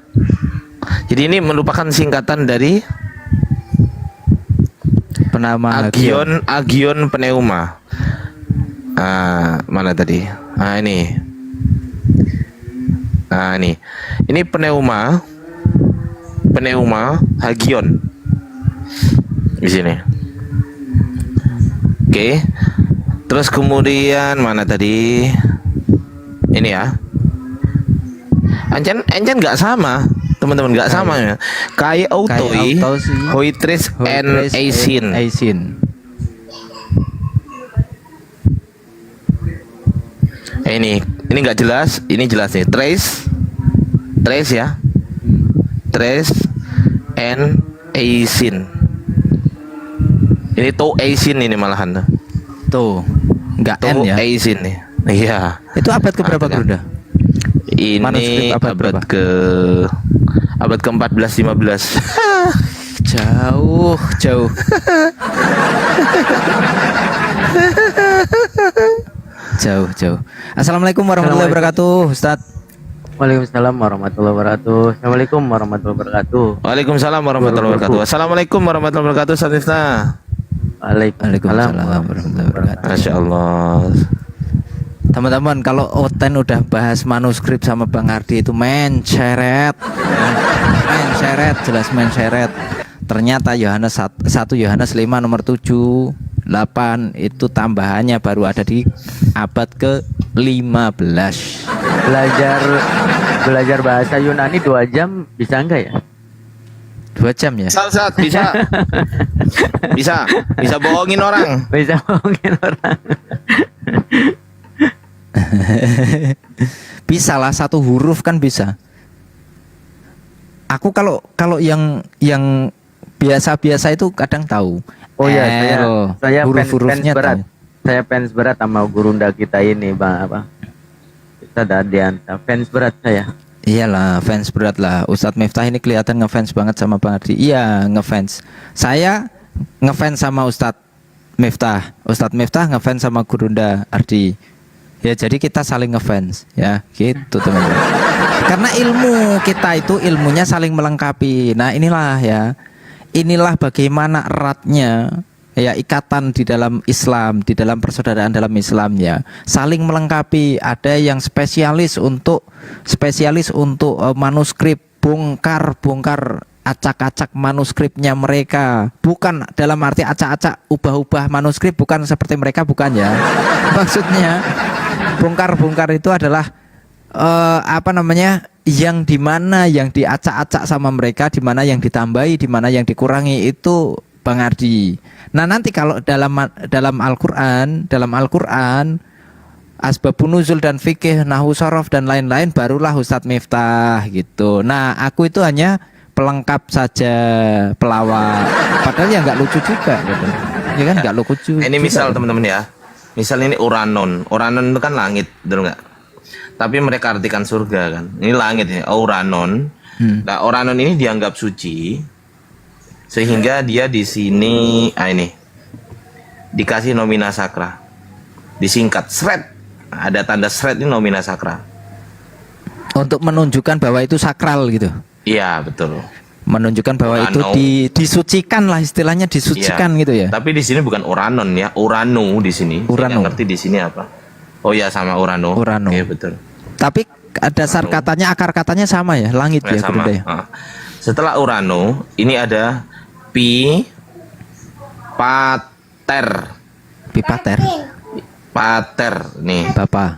Jadi ini merupakan singkatan dari Penama Agion Pneuma. Mana tadi? Ini. Ini Pneuma Hagion. Di sini. Oke. Terus kemudian mana tadi? Ini ya. Encen nggak sama, teman-teman, nggak sama ya. Kai autoi, hoitris and aisin. Ini nggak jelas, ini jelas nih. Trace ya. Trace and aisin. Ini to aisin ini malahan. Tuh, nggak To N ya. aisin nih. Iya. Itu abad keberapa Kan? Grunda? Ini Manuskrip abad berapa? abad ke-14 15. Jauh. Jauh. Assalamualaikum warahmatullahi wabarakatuh, Ustadz. Waalaikumsalam warahmatullahi wabarakatuh. Assalamualaikum warahmatullahi wabarakatuh. Waalaikumsalam warahmatullahi wabarakatuh. Assalamualaikum warahmatullahi wabarakatuh. Sanifna. Waalaikumsalam warahmatullahi wabarakatuh. Masya Allah. Teman-teman, kalau Oten udah bahas manuskrip sama Bang Ardi itu menceret, jelas menceret. Ternyata Yohanes 1 Yohanes 5 nomor 7 8 itu tambahannya baru ada di abad ke-8. 15. Belajar bahasa Yunani 2 jam bisa enggak ya? 2 jam ya? Saat bisa. Bisa bohongin orang. Bisa ngomongin orang. Bisa lah, 1 huruf kan bisa. Aku kalau yang biasa-biasa itu kadang tahu. Oh ya, saya huruf-hurufnya fans berat. tahu. Saya fans berat sama gurunda kita ini, Bang apa? Kita Dadianta, fans berat saya. Iyalah, fans berat lah. Ustadz Miftah ini kelihatan ngefans banget sama Bang Ardi. Iya, ngefans. Saya ngefans sama Ustadz Miftah. Ustadz Miftah ngefans sama Gurunda Ardi. Ya, jadi kita saling ngefans ya, gitu teman-teman. Karena ilmu kita itu ilmunya saling melengkapi. Nah, inilah ya. Inilah bagaimana eratnya ya ikatan di dalam Islam, di dalam persaudaraan dalam Islam ya. Saling melengkapi. Ada yang spesialis untuk manuskrip, bongkar acak-acak manuskripnya mereka. Bukan dalam arti acak-acak ubah-ubah manuskrip, bukan seperti mereka, bukan ya. Maksudnya bongkar itu adalah yang dimana yang diacak-acak sama mereka, dimana yang ditambahi, dimana yang dikurangi, itu Bang Ardi. Nah, nanti kalau dalam Al-Qur'an asbabun nuzul dan fikih, nahwu sorof dan lain-lain, barulah Ustadz Miftah gitu. Nah, aku itu hanya pelengkap saja, pelawak. Padahal ya nggak lucu juga gitu. Ya kan nggak lucu. Ini juga, misal kan? teman-teman ya. Misal ini Uranon. Uranon itu kan langit, betul nggak? Tapi mereka artikan surga kan. Ini langit ya, Uranon. Nah, Uranon ini dianggap suci sehingga dia di sini ini dikasih nomina sakra. Disingkat shred. Ada tanda shred ini nomina sakra. Untuk menunjukkan bahwa itu sakral gitu. Iya, betul. Menunjukkan bahwa itu Urano. disucikan lah, istilahnya disucikan Iya. gitu ya. Tapi di sini bukan Uranon ya, Urano di sini. Saya Urano. nggak ngerti di sini apa. Oh ya, sama Urano. Urano. Oke, betul. Tapi dasar katanya, akar katanya sama ya, langit ya, Sama. Bunda ya. Setelah Urano, ini ada Pater. Pipater, Nih. Bapak.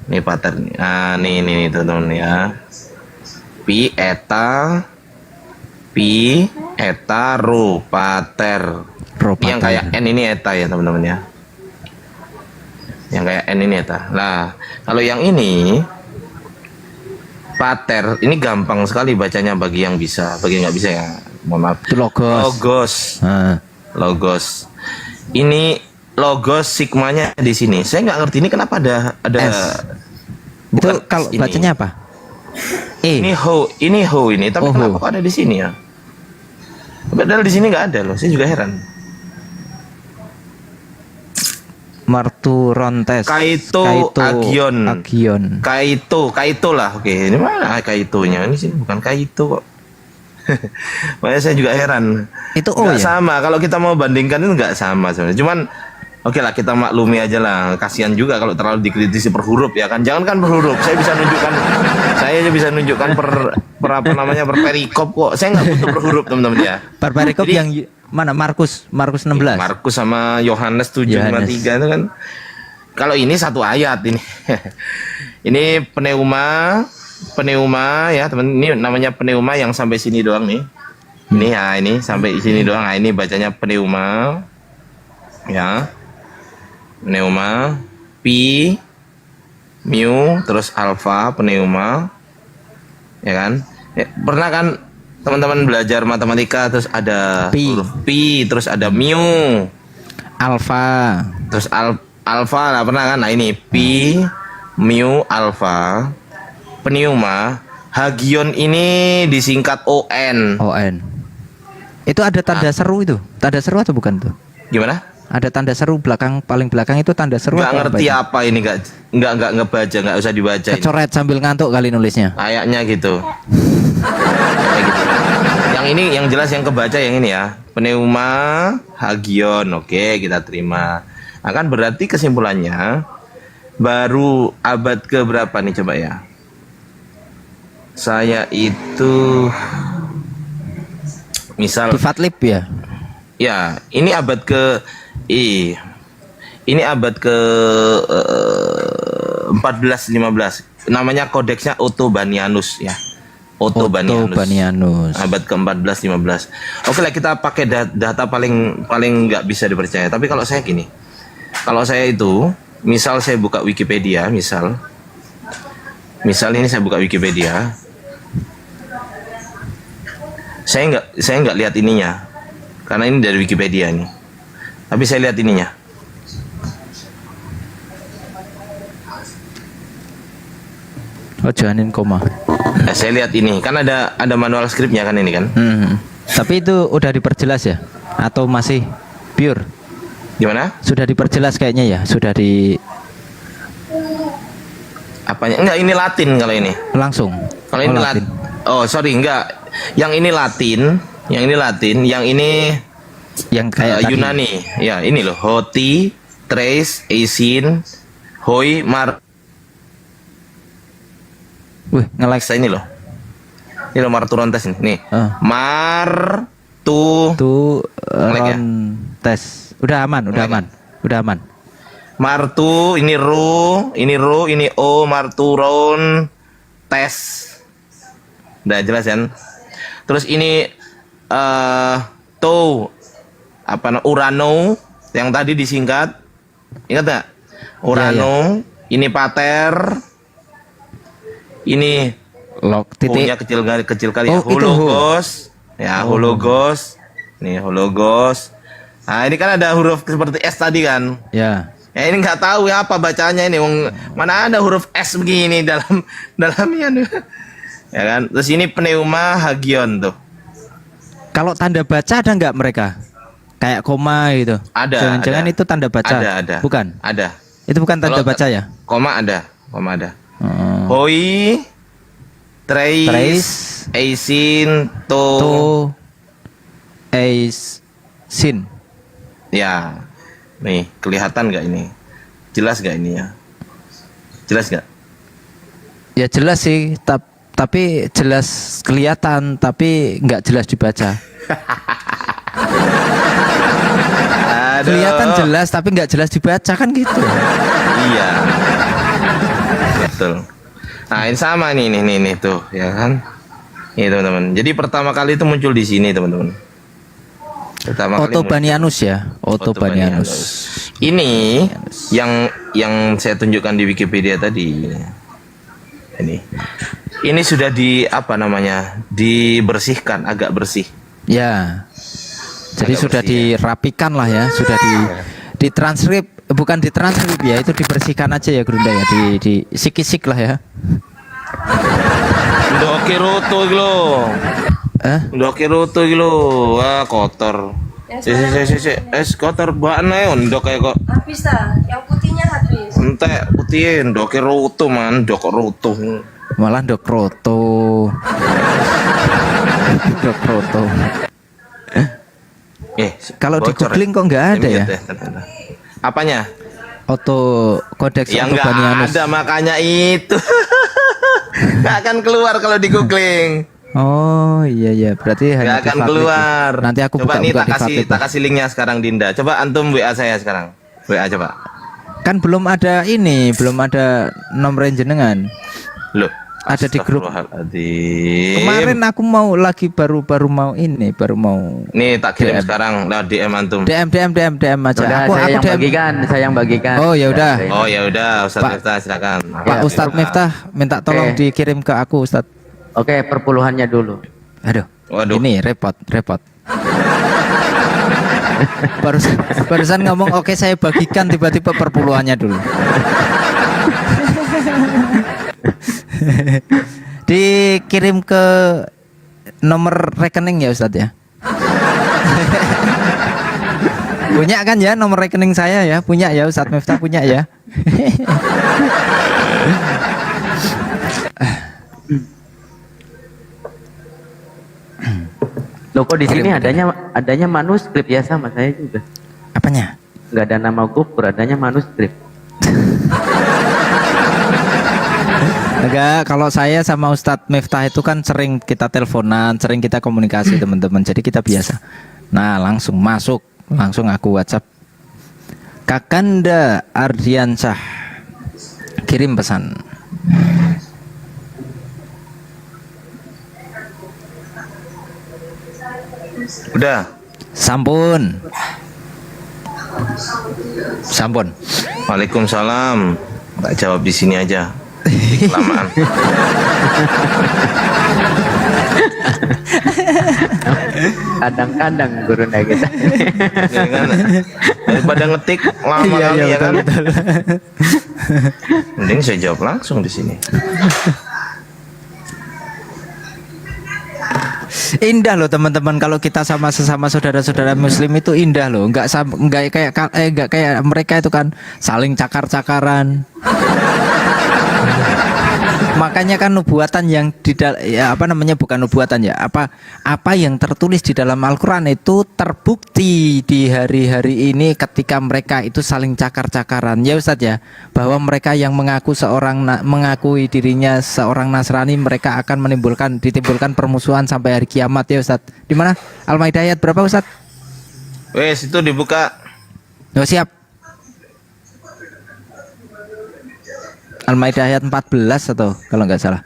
Nih Pater. Nah, nih teman-teman ya. Pi eta ro pater. Yang kayak N ini eta ya teman-teman ya. Yang kayak N ini eta. Nah, kalau yang ini pater ini gampang sekali bacanya bagi yang bisa, bagi yang nggak bisa ya. Mohon maaf. Itu logos. Logos. Ini logos sigmanya di sini. Saya nggak ngerti ini kenapa ada S. Itu bukan kalau ini. bacanya apa? Ini ho ini, tapi Oh, kenapa ho. kok ada di sini ya? Padahal di sini nggak ada loh. Saya juga heran. Marturontes. Kaito, Agion. Kaito lah. Oke, ini mana kaitonya? Ini sini bukan kaito kok. Makanya saya juga heran. Itu Nggak ya. sama. Kalau kita mau bandingkan itu nggak sama sebenarnya. Cuman oke lah, kita maklumi aja lah. Kasihan juga kalau terlalu dikritisi per huruf ya kan. Jangan kan per huruf. Saya aja bisa nunjukkan per per perikop kok. Saya nggak butuh per huruf teman-teman ya. Perikop Jadi- yang mana? Markus 16. Markus sama Yohanes 7:53 itu kan. Kalau ini satu ayat ini. Ini pneuma ya teman. Ini namanya pneuma yang sampai sini doang nih. Ini ya, ini sampai sini doang. Nah, ini bacanya pneuma. Ya. Pneuma, pi, mu, terus alfa, pneuma. Ya kan? Ya, pernah kan teman-teman belajar matematika terus ada Pi. huruf pi, terus ada mu, Alfa. terus alfa lah pernah kan? Nah, ini pi, mu, alfa, pneuma, hagion ini disingkat ON. ON. Itu ada tanda seru itu. Tanda seru atau bukan tuh? Gimana? Ada tanda seru paling belakang itu tanda seru. Nggak atau ngerti itu? apa ini, nggak ngebaca, nggak usah dibaca ini. Kecoret sambil ngantuk kali nulisnya. Kayaknya gitu. Kayak gitu. Yang ini yang jelas yang kebaca yang ini ya. Pneuma, hagion. Oke, kita terima. Akan berarti kesimpulannya baru abad ke berapa nih coba ya? Saya itu misal Di Fatlib ya. ya, ini abad ke ini abad ke 1415. Namanya kodeksnya Ottobanianus ya. Ottobanianus. Abad ke-14 15. Oke lah, kita pakai data paling nggak bisa dipercaya. Tapi kalau saya gini. Kalau saya itu, misal saya buka Wikipedia, misal ini saya buka Wikipedia. Saya nggak lihat ininya. Karena ini dari Wikipedia nih. Tapi saya lihat ininya. Oh, janin koma. Nah, saya lihat ini, kan ada manual skripnya kan ini kan. Tapi itu udah diperjelas ya? Atau masih pure? Gimana? Sudah diperjelas kayaknya ya? Sudah di Apanya? Enggak, ini Latin kalau ini. langsung. Kalau ini Latin. Oh, sorry, enggak. Yang ini Latin, yang ini Yang kayak tadi. Yunani. Ya, ini loh. Hoti, Thrace, Eisin, Hoi, Mar. Wih, nge-like. Saya ini loh. Ini loh Marturontes ini. Nih. Mar tu Tuh Nge-like ya? tes. Udah aman, udah Nge-like aman. Udah aman. Martu, ini ru, ini o, marturon, tes. Udah jelas kan? Terus ini to apa Urano yang tadi disingkat. Ingat gak? Urano, ini pater. Ini Log punya titik. kecil kali ya. Oh, itu Hologos. Ya, hologos. Nih, hologos. Nah, ini kan ada huruf seperti S tadi kan? Ya. Ya ini nggak tahu ya apa bacanya ini. Mana ada huruf S begini dalamnya. Ya kan? Terus ini pneuma hagion tuh. Kalau tanda baca ada nggak mereka? Kayak koma gitu. Ada. Jangan-jangan ada. itu tanda baca. Ada. Bukan. Ada. Itu bukan tanda Kalau baca ya? Koma ada. Hoi, Trace, Trace, Eisin, to, sin. Ya. Nih, kelihatan nggak ini? Jelas nggak ini ya? Jelas nggak? Ya jelas sih, tapi jelas kelihatan, tapi nggak jelas dibaca. Aduh. Kelihatan jelas, tapi nggak jelas dibaca kan gitu. Iya. Betul. Nah, ini sama nih tuh, ya kan? Ini teman-teman. Jadi pertama kali itu muncul di sini, teman-teman. Pertama kali Ottobanianus ya, Ottobanianus. Ini yang saya tunjukkan di Wikipedia tadi. Ini sudah dibersihkan, agak bersih. Ya. Jadi Agak sudah bersih, dirapikan lah ya, sudah ditranskrip, bukan ditranskrip ya, itu dibersihkan aja ya Grunda ya, di sikisik lah ya. Ndoke roto iki lho. Ndoke roto iki lho. Wah, kotor. Es kotor banget ndok kayak kok. Habis dah, yang putihnya habis. Entek putihin, ndoke roto man, ndok roto. Malah ndok roto. Ndok roto. Kalau di bocor googling kok nggak ada ya? Apanya? Kodeks Ya nggak Ottobanianus. ada, makanya itu. Nggak akan keluar kalau di googling. Oh iya, berarti Nggak hanya akan di Fatlik. keluar. Nanti aku coba nih buka-buka di Fatlik. tak kasih linknya sekarang Dinda. Coba antum WA saya sekarang. WA coba. Kan belum ada nomor jenengan. Loh. Ada di grup. Astagfirullahaladzim. Kemarin aku mau baru mau. Nih tak kirim DM. sekarang. Nah, DM antum. DM aja. Udah, Aku DM. saya yang bagikan. Oh, ya udah. Oh ya udah, Ustaz Pak. Miftah silakan. Pak Ustadz Miftah minta tolong Oke. dikirim ke aku Ustadz. Oke, perpuluhannya dulu. Aduh. Waduh. Ini repot. Barusan ngomong oke saya bagikan, tiba-tiba perpuluhannya dulu. Dikirim ke nomor rekening ya Ustadz ya. Punya kan ya nomor rekening saya ya? Punya ya Ustadz Miftah, punya ya. Loh, kok di sini adanya manuskrip ya, sama saya juga. Apanya? Nggak ada nama Gofur, adanya manuskrip. Enggak, kalau saya sama Ustadz Miftah itu kan sering kita teleponan, sering kita komunikasi teman-teman. Jadi kita biasa. Nah, langsung masuk, langsung aku WhatsApp. Kakanda Ardiansyah. Kirim pesan. Udah. Sampun. Sampun. Waalaikumsalam. Tak jawab di sini aja. Kelamaan. Kadang-kadang gurunda kita. Ya kan? Daripada ngetik lama kali ya kan. Mending saya jawab langsung di sini. Indah loh teman-teman, kalau kita sama sesama saudara-saudara muslim itu indah loh, nggak kayak mereka itu kan saling cakar-cakaran. Makanya kan nubuatan yang bukan nubuatan ya, apa yang tertulis di dalam Al-Qur'an itu terbukti di hari-hari ini ketika mereka itu saling cakar-cakaran ya Ustadz ya, bahwa mereka yang mengakui dirinya seorang Nasrani, mereka akan ditimbulkan permusuhan sampai hari kiamat ya Ustadz. Di mana? Al-Maidah ayat berapa Ustadz? Wes itu dibuka. Oh, siap. Al-Maidah ayat 14 atau kalau nggak salah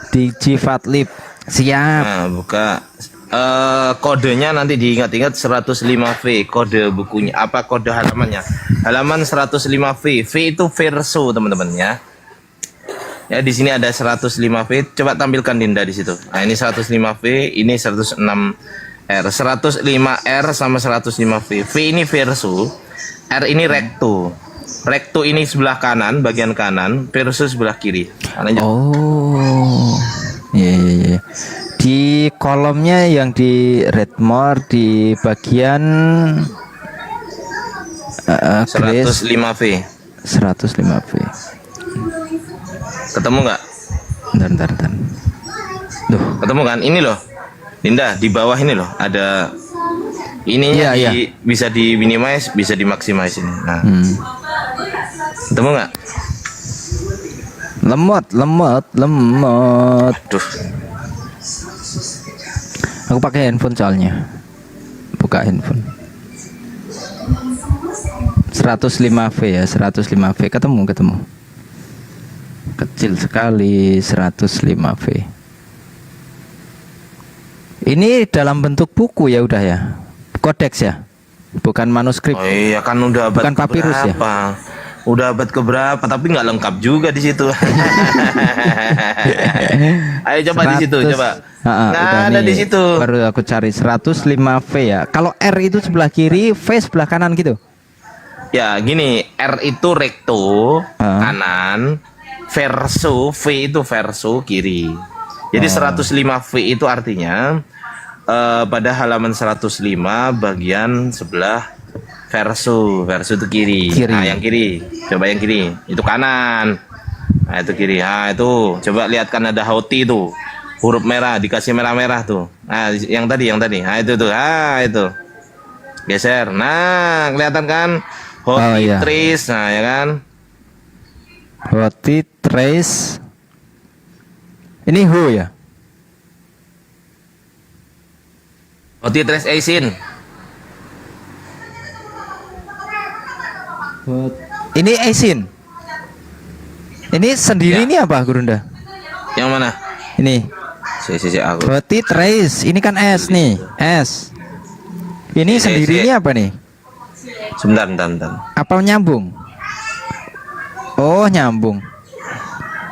di Jifatlib. Siap. Nah, buka. Kodenya nanti diingat-ingat 105V kode bukunya, apa kode halamannya, halaman 105V. V itu verso teman-teman ya. Ya di sini ada 105V. Coba tampilkan Dinda di situ. Nah ini 105V, ini 106R, 105R sama 105V. V ini verso, R ini recto. Recto ini sebelah kanan, bagian kanan, versus sebelah kiri. Ananya. Oh, iya. Di kolomnya yang di Redmore di bagian 105V. 105V. Ketemu nggak? Bentar. Duh. Ketemu kan? Ini loh, Dinda di bawah ini loh ada ininya. Iya. Bisa di minimize, bisa dimaksimis ini. Nah. Ketemu nggak? Lemot. Aduh. Aku pakai handphone soalnya. Buka handphone. 105V ya, 105V ketemu. Kecil sekali 105V. Ini dalam bentuk buku ya udah ya. Kodeks ya. Bukan manuskrip. Oh iya kan udah abad Bukan papirus ya? keberapa? Udah abad keberapa tapi nggak lengkap juga di situ. Ayo coba di situ coba. Nggak ada di situ. Baru aku cari 105V ya. Kalau R itu sebelah kiri, V sebelah kanan gitu. Ya gini, R itu recto kanan, verso V itu verso kiri. Jadi 105V itu artinya pada halaman 105 bagian sebelah verso itu kiri. Nah yang kiri, coba yang kiri itu kanan. Nah itu kiri. Nah itu coba lihat kan ada hoti itu huruf merah dikasih merah tuh. Nah yang tadi. Nah itu tuh. Ah itu geser. Nah kelihatan kan hoti trace. Nah ya kan hoti trace. Ini ho ya. hoti trace asin. Ini asin. Ini sendiri ini apa Gurunda? Yang mana? Ini. Si aku. Hoti trace. Ini kan S nih. S. Ini sendiri ini apa nih? Sebentar. Apa nyambung? Oh nyambung.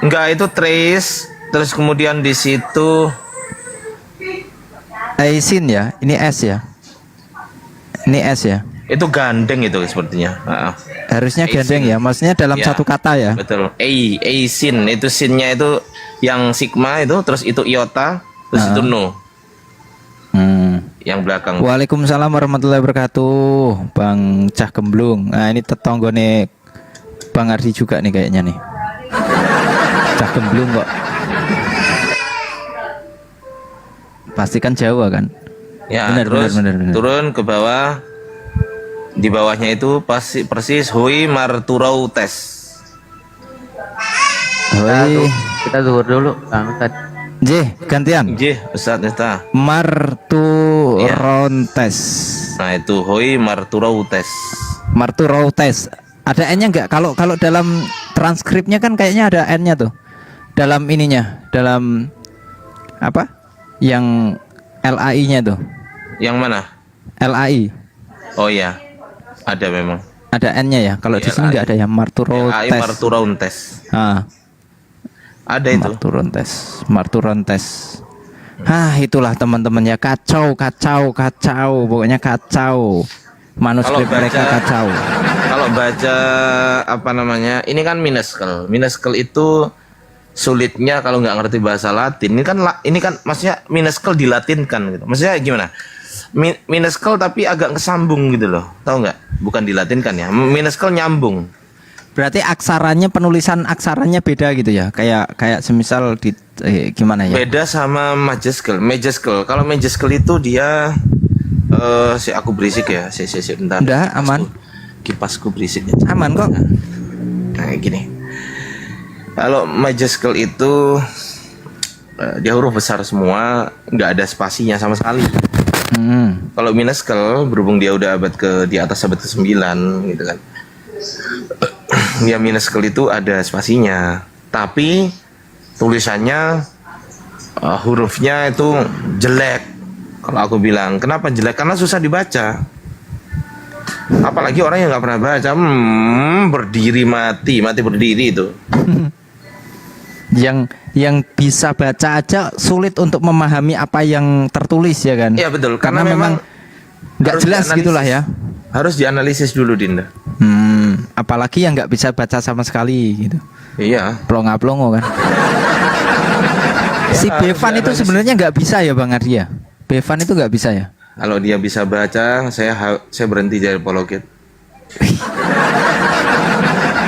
Enggak, itu trace. Terus kemudian di situ Asin ya. Ini S ya. Ini S ya. itu gandeng itu sepertinya. Harusnya Asin. gandeng ya. Maksudnya dalam Ya, satu kata ya. Betul. Sin itu sinnya itu yang sigma itu, terus itu iota, terus itu no yang belakang. Waalaikumsalam warahmatullahi wabarakatuh. Bang Cah Gemblung. Nah ini tetonggone Bang Ardi juga nih kayaknya nih. Cah Gemblung kok. Pasti kan Jawa kan? Ya, Benar, terus benar. turun ke bawah. Di bawahnya itu persis hui marturau tes. Hoi. Kita zuhur dulu, Kang Ustad. J, gantian. J, Ustaz Nesta. Marturontes. Nah, itu hui marturau tes. Marturontes. Ada N-nya enggak? Kalau dalam transkripnya kan kayaknya ada N-nya tuh. Dalam ininya, dalam apa? Yang LAI-nya tuh. Yang mana? LAI. Oh iya, ada memang. Ada N-nya ya. Kalau di sini LAI. nggak ada ya, Marturo LAI tes. Marturontes. Ah, Ada itu. Marturontes. Itulah teman-teman ya, kacau. Pokoknya kacau. Manuskrip Kalau mereka baca- kacau. Kalau baca apa namanya, ini kan minuskel. Minuskel itu sulitnya kalau nggak ngerti bahasa Latin. Ini kan maksudnya minuskel dilatinkan gitu. Maksudnya gimana? Minuskel tapi agak kesambung gitu loh. Tahu nggak? Bukan dilatinkan ya. Minuskel nyambung. Berarti aksaranya, penulisan aksaranya beda gitu ya. Kayak semisal di gimana ya? Beda sama majeskel. Kalau majeskel itu dia aku berisik ya. Bentar. Udah, aman. Kipasku berisik. Aman kok. Nah, gini. Kalau majeskel itu dia huruf besar semua, nggak ada spasinya sama sekali. Kalau minuskel, berhubung dia udah di atas abad ke-9 gitu kan. Dia minuskel itu ada spasinya, tapi tulisannya hurufnya itu jelek. Kalau aku bilang, kenapa jelek? Karena susah dibaca. Apalagi orang yang nggak pernah baca, berdiri mati berdiri itu. Yang bisa baca aja sulit untuk memahami apa yang tertulis ya kan? Iya betul, Karena memang nggak harus jelas dianalisis. gitulah ya. Harus dianalisis dulu, Dinda. Apalagi yang nggak bisa baca sama sekali gitu. Iya. Plonga-plongo kan. Si harus Bevan itu dianalisis. sebenarnya nggak bisa ya Bang Ardi ya? Bevan itu nggak bisa ya? Kalau dia bisa baca, saya berhenti jadi apologet.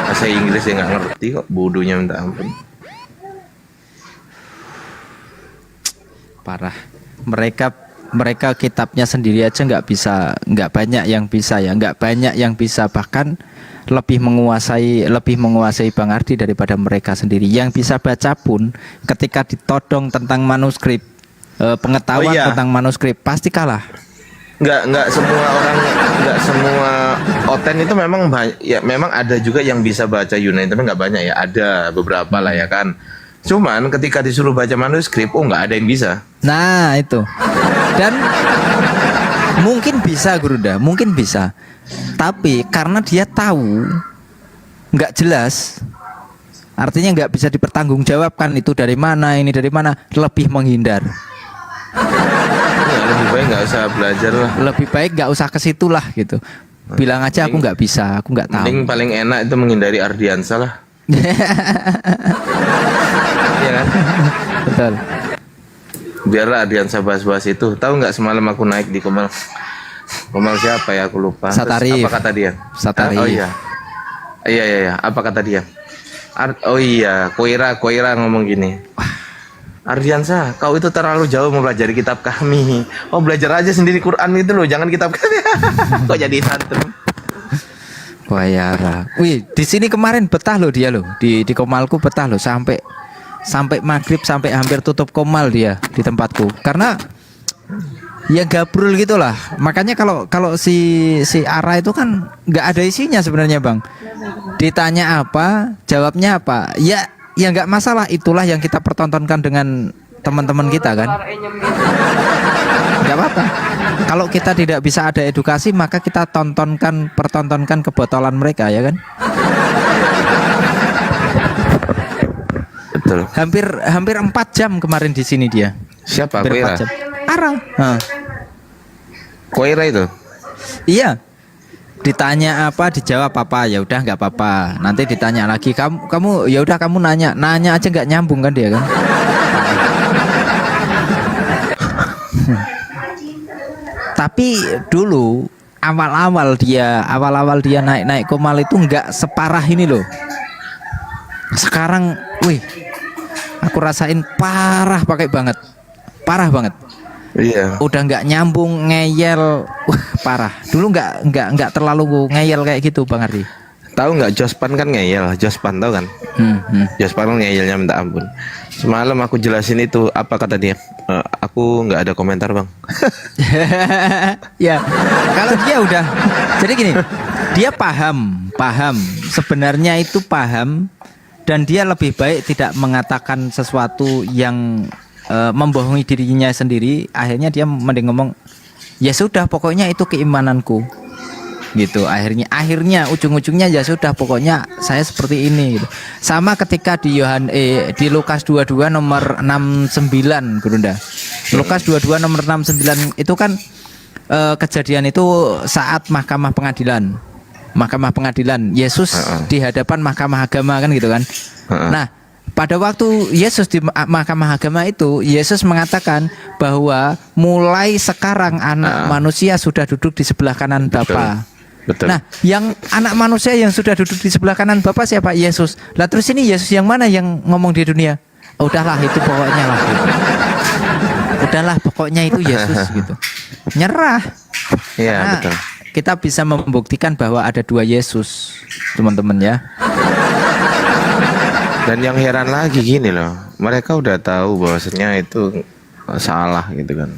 Bahasa Inggris saya nggak ngerti kok, bodohnya minta ampun. Parah. Mereka kitabnya sendiri aja nggak banyak yang bisa ya, nggak banyak yang bisa, bahkan lebih menguasai Bang Ardi daripada mereka sendiri. Yang bisa baca pun ketika ditodong tentang manuskrip, pengetahuan Oh, iya. tentang manuskrip pasti kalah. Nggak semua oten itu memang ya memang ada juga yang bisa baca Yunani, tapi nggak banyak ya, ada beberapa lah ya kan. Cuman ketika disuruh baca manuskrip, nggak ada yang bisa. Nah itu. Dan mungkin bisa Guruda, mungkin bisa. Tapi karena dia tahu nggak jelas, artinya nggak bisa dipertanggungjawabkan itu dari mana, ini dari mana, lebih menghindar. Ya, lebih baik nggak usah belajar lah. Lebih baik nggak usah ke situ lah gitu. Bilang aja aku nggak bisa, aku nggak tahu. Mending paling enak itu menghindari Ardiansa lah. Iya kan? Betul. Biarlah Ardiansa bahas-bahas itu. Tahu nggak semalam aku naik di Komal siapa ya, aku lupa. Terus Satarif. apa kata dia? Satarif. Oh iya. Iya. Apa kata dia? Oh iya, Koira ngomong gini. Ardiansa, kau itu terlalu jauh mempelajari kitab kami. Oh, belajar aja sendiri Quran itu loh, jangan kitab kami. Kok jadi santri? Wayara. Wih, di sini kemarin betah loh dia loh. Di Komalku betah loh sampai maghrib, sampai hampir tutup Komal dia di tempatku. Karena ya gabrul gitulah. Makanya kalau si Ara itu kan nggak ada isinya sebenarnya Bang. Ditanya apa, jawabnya apa. Ya nggak masalah, itulah yang kita pertontonkan dengan teman-teman kita kan. Nggak apa-apa. Kalau kita tidak bisa ada edukasi, maka kita pertontonkan kebotolan mereka ya kan. Betul. Hampir 4 jam kemarin di sini dia. Siapa? Hampir Koira? 4 jam. Ara. Koira itu? Iya. Ditanya apa, dijawab apa, ya udah nggak apa-apa. Nanti ditanya lagi, kamu ya udah kamu nanya aja nggak nyambung kan dia kan. Tapi dulu awal-awal dia naik Komal itu nggak separah ini loh. Sekarang, wih, aku rasain parah banget. Iya. Udah nggak nyambung, ngeyel, parah. Dulu nggak terlalu ngeyel kayak gitu Bang Ardi. Tahu nggak Jospan kan ngeyel, Jospan tahu kan? Jospan kan ngeyelnya minta ampun. Semalam aku jelasin itu, apa kata dia? Aku nggak ada komentar bang. Ya, kalau dia udah, jadi gini, dia paham, sebenarnya itu paham dan dia lebih baik tidak mengatakan sesuatu yang membohongi dirinya sendiri. Akhirnya dia mending ngomong, ya sudah pokoknya itu keimananku gitu. Akhirnya ujung-ujungnya ya sudah pokoknya saya seperti ini gitu. Sama ketika di Lukas 22 nomor 69 Gurunda. Lukas 22 nomor 69 itu kan kejadian itu saat mahkamah pengadilan Yesus di hadapan mahkamah agama kan gitu kan. Nah, pada waktu Yesus di mahkamah agama itu, Yesus mengatakan bahwa mulai sekarang anak manusia sudah duduk di sebelah kanan Bapa. Betul. Nah, yang anak manusia yang sudah duduk di sebelah kanan Bapa siapa? Yesus. Lah terus ini Yesus yang mana yang ngomong di dunia? Oh, udahlah itu pokoknya lah. Gitu. Udahlah pokoknya itu Yesus gitu. Nyerah. Iya, Karena betul. kita bisa membuktikan bahwa ada dua Yesus, teman-teman ya. Dan yang heran lagi gini loh, mereka udah tahu bahwasanya itu salah gitu kan.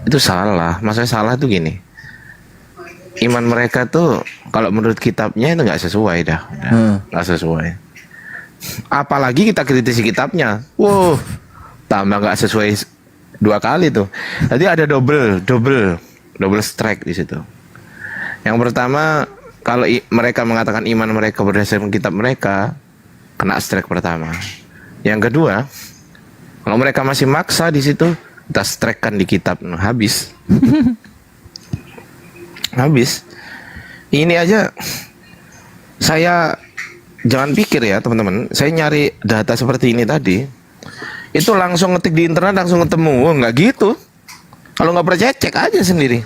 Itu salah. Maksudnya salah tuh gini. Iman mereka tuh kalau menurut kitabnya itu nggak sesuai dah, nggak sesuai. Apalagi kita kritisi kitabnya, tambah nggak sesuai 2 kali tuh. Tadi ada double strike di situ. Yang pertama, kalau mereka mengatakan iman mereka berdasarkan kitab mereka, kena strike pertama. Yang kedua, kalau mereka masih maksa di situ, kita strike kan di kitab, habis. Habis. Ini aja saya jangan pikir ya teman-teman. Saya nyari data seperti ini tadi, itu langsung ngetik di internet langsung ketemu. Nggak gitu. Kalau nggak percaya cek aja sendiri.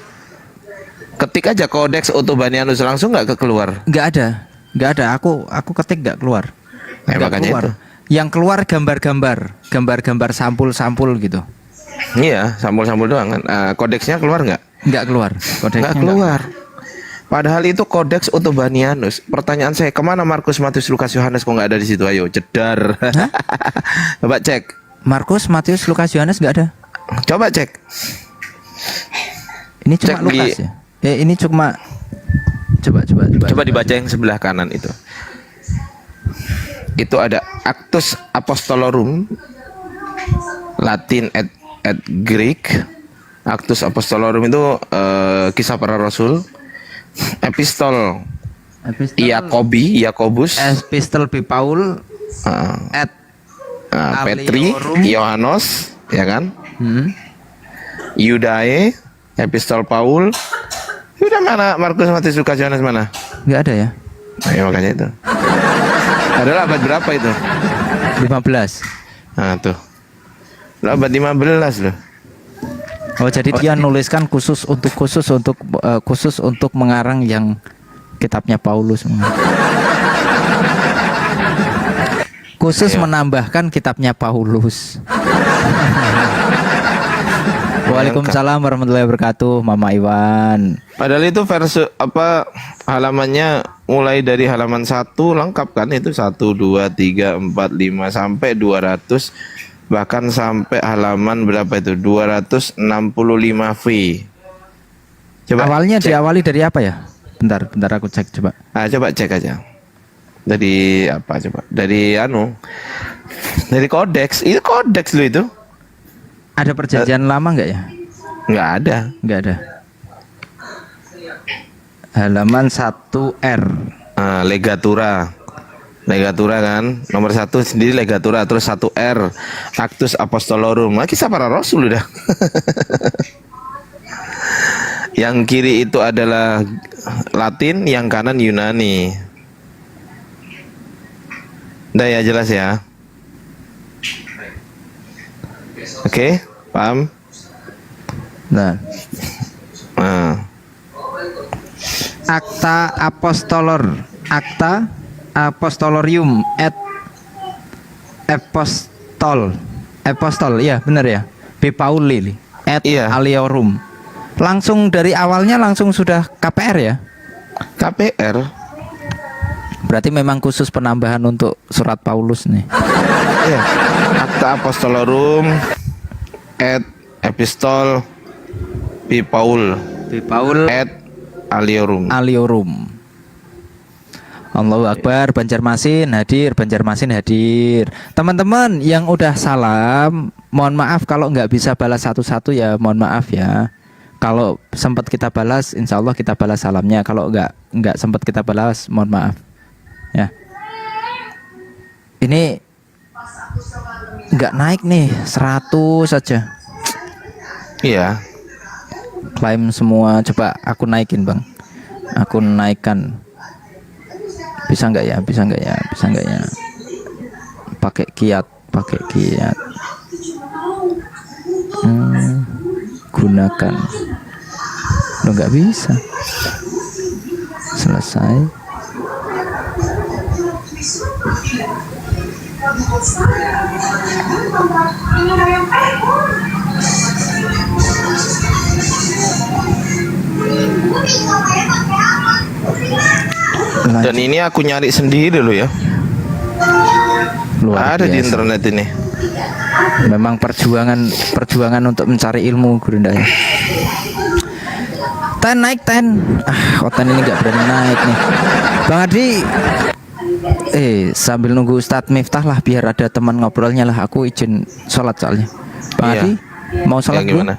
Ketik aja Codex Otobanianus langsung nggak keluar. Nggak ada. Aku ketik nggak keluar. Nah, Nggak makanya keluar. itu. Yang keluar gambar-gambar sampul-sampul gitu. Iya, sampul-sampul doang kan. Kodeksnya keluar nggak? Nggak keluar. Kodeksnya Nggak keluar. Padahal itu Codex Otobanianus. Pertanyaan saya, kemana Markus, Matius, Lukas, Yohanes kok nggak ada di situ? Ayo, jedar. Coba cek. Markus, Matius, Lukas, Yohanes nggak ada. Coba cek. Ini cuma Cek Lukas di- ya. Ini cuma coba Dibaca yang sebelah kanan itu. Itu ada Actus Apostolorum, Latin et Greek. Actus Apostolorum itu kisah para rasul. Epistol Yakobus, Epistol B. Paul at Petri, Aliorum. Yohanes, ya kan? Yudae, Epistol Paul. Udah mana Markus, Matius, Lukas, Yohanes mana? nggak ada ya. Nah, ya makanya itu. Adalah abad berapa itu? 15. Nah tuh. Lah abad 15 loh. Oh jadi dia nuliskan khusus untuk mengarang yang kitabnya Paulus. Khusus Ayo. menambahkan kitabnya Paulus. Waalaikumsalam warahmatullahi wabarakatuh, Mama Iwan. Padahal itu versi halamannya mulai dari halaman 1 lengkap kan, itu 1 2 3 4 5 sampai 200, bahkan sampai halaman berapa itu 265V. Coba Awalnya cek. diawali dari apa ya? Bentar aku cek coba. Coba cek aja. Dari apa coba? Dari dari kodeks. Itu kodeks lo itu. Ada perjanjian lama nggak ya? Nggak ada. Nggak ada. Halaman 1R. Legatura kan, nomor 1 sendiri legatura, terus 1R Actus Apostolorum. Kisah para rasul udah. Yang kiri itu adalah Latin, yang kanan Yunani. Udah ya, jelas ya. Oke, paham? Nah, Nah, Akta Apostolorium et Epostol, ya benar ya. B. Pauli et Iya. Aliorum. Langsung dari awalnya langsung sudah KPR ya. KPR. Berarti memang khusus penambahan untuk surat Paulus nih. Iya. Acta Apostolorum et Epistol P. Paul B. Paul et Aliorum. Aliorum. Allahu Akbar, Banjarmasin hadir, Banjarmasin hadir. Teman-teman yang udah salam, mohon maaf kalau nggak bisa balas satu-satu ya, mohon maaf ya. Kalau sempat kita balas, insya Allah kita balas salamnya. Kalau nggak sempat kita balas, mohon maaf ya. Ini nggak naik nih, 100 saja. Iya. Klaim semua, coba aku naikin bang, aku naikkan. Bisa nggak ya? Bisa nggak ya? Bisa nggak ya? Pakai kiat, pakai kiat. Gunakan. Lo nggak bisa. Selesai. Dan ini aku nyari sendiri loh ya. Luar Ada di biasa. internet ini. Memang perjuangan untuk mencari ilmu Gurunda ya. Ten naik ten. Ten ini nggak berani naik nih. Bang Adi, sambil nunggu Ustadz Miftah lah biar ada teman ngobrolnya lah. Aku izin sholat soalnya. Bang Iya. Adi, mau sholat Ya, dulu? gimana?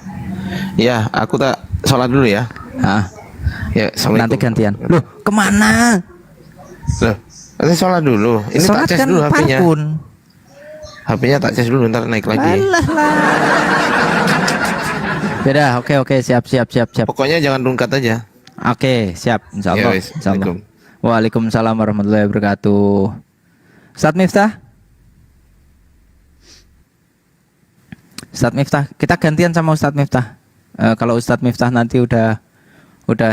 Ya, aku tak sholat dulu ya. Ya, Nanti assalamualaikum. gantian. Loh, kemana? Loh, nanti sholat dulu. Ini Sholat tak cas kan dulu HP-nya. parpun. HP-nya tak cas dulu, ntar naik lagi. Alah lah. Beda, oke, siap. Pokoknya jangan rungkat aja. Oke, siap. Insyaallah. Ya, wis. Insyaallah. Waalaikumsalam warahmatullahi wabarakatuh. Ustadz Miftah. Ustadz Miftah, kita gantian sama Ustadz Miftah. Kalau Ustadz Miftah nanti udah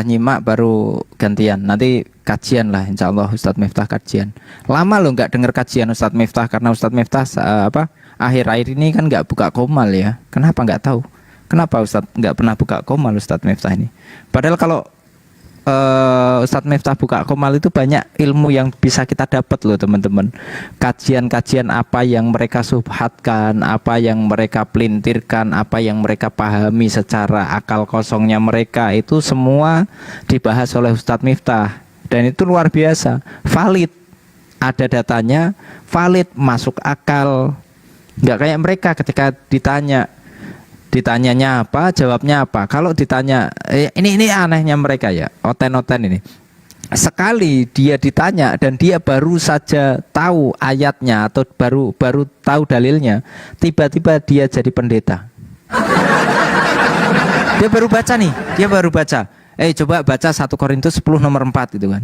nyimak baru gantian. Nanti kajian lah, insya Allah Ustadz Miftah kajian. Lama loh nggak denger kajian Ustadz Miftah karena Ustadz Miftah akhir-akhir ini kan nggak buka komal ya. Kenapa nggak tahu? Kenapa Ustadz nggak pernah buka komal Ustadz Miftah ini? Padahal kalau Ustadz Miftah buka komal itu banyak ilmu yang bisa kita dapat loh teman-teman. Kajian-kajian apa yang mereka subhatkan, apa yang mereka pelintirkan, apa yang mereka pahami secara akal kosongnya mereka, itu semua dibahas oleh Ustadz Miftah. Dan itu luar biasa, valid, ada datanya, valid, masuk akal. Nggak kayak mereka ketika ditanyanya apa, jawabnya apa. Kalau ditanya, ini anehnya mereka ya, oten-oten ini. Sekali dia ditanya dan dia baru saja tahu ayatnya atau baru tahu dalilnya, tiba-tiba dia jadi pendeta. Dia baru baca. Coba baca 1 Korintus 10 nomor 4 gitu kan.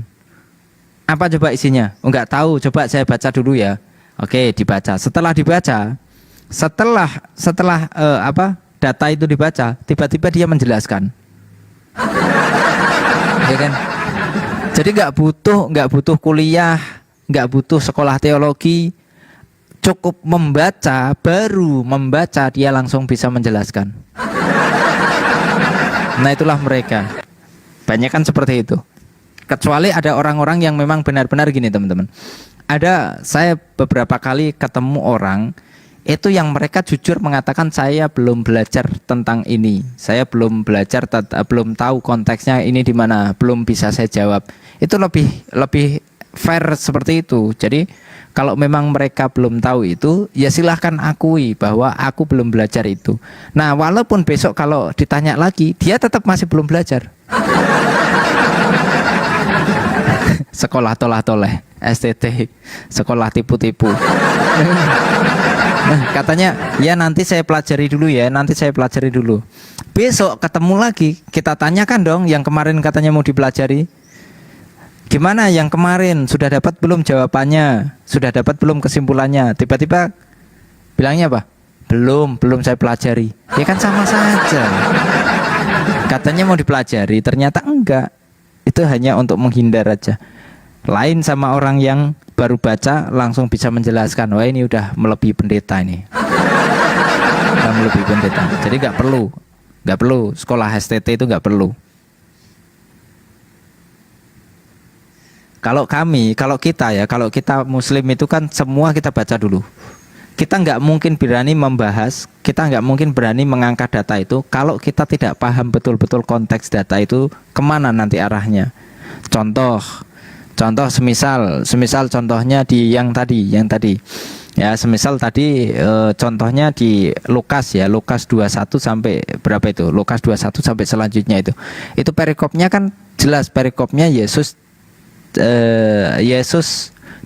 Apa coba isinya? Enggak tahu, coba saya baca dulu ya. Oke, dibaca. Setelah dibaca, setelah data itu dibaca, tiba-tiba dia menjelaskan. Ya kan? Jadi nggak butuh kuliah, nggak butuh sekolah teologi, cukup baru membaca dia langsung bisa menjelaskan. Nah itulah mereka. Banyak kan seperti itu. Kecuali ada orang-orang yang memang benar-benar gini teman-teman. Saya beberapa kali ketemu orang itu yang mereka jujur mengatakan saya belum belajar tentang ini, saya belum belajar, belum tahu konteksnya ini di mana, belum bisa saya jawab. Itu lebih fair seperti itu. Jadi kalau memang mereka belum tahu itu, ya silahkan akui bahwa aku belum belajar itu. Nah walaupun besok kalau ditanya lagi, dia tetap masih belum belajar. Sekolah toleh-toleh, STT, sekolah tipu-tipu. Nah, katanya ya nanti saya pelajari dulu. Besok ketemu lagi, kita tanyakan dong yang kemarin katanya mau dipelajari. Gimana yang kemarin, sudah dapat belum jawabannya? Sudah dapat belum kesimpulannya? Tiba-tiba bilangnya apa? Belum saya pelajari. Ya kan sama saja. Katanya mau dipelajari, ternyata enggak. Itu hanya untuk menghindar aja. Lain sama orang yang baru baca langsung bisa menjelaskan, wah ini udah melebihi pendeta ini. Udah melebihi pendeta. Jadi nggak perlu sekolah STT itu nggak perlu. Kalau kita Muslim itu kan semua kita baca dulu. Kita nggak mungkin berani membahas, kita nggak mungkin berani mengangkat data itu kalau kita tidak Contoh semisal contohnya di yang tadi. Ya, semisal tadi contohnya di Lukas ya, Lukas 21 sampai berapa itu? Lukas 21 sampai selanjutnya itu. Itu perikopnya kan jelas, perikopnya Yesus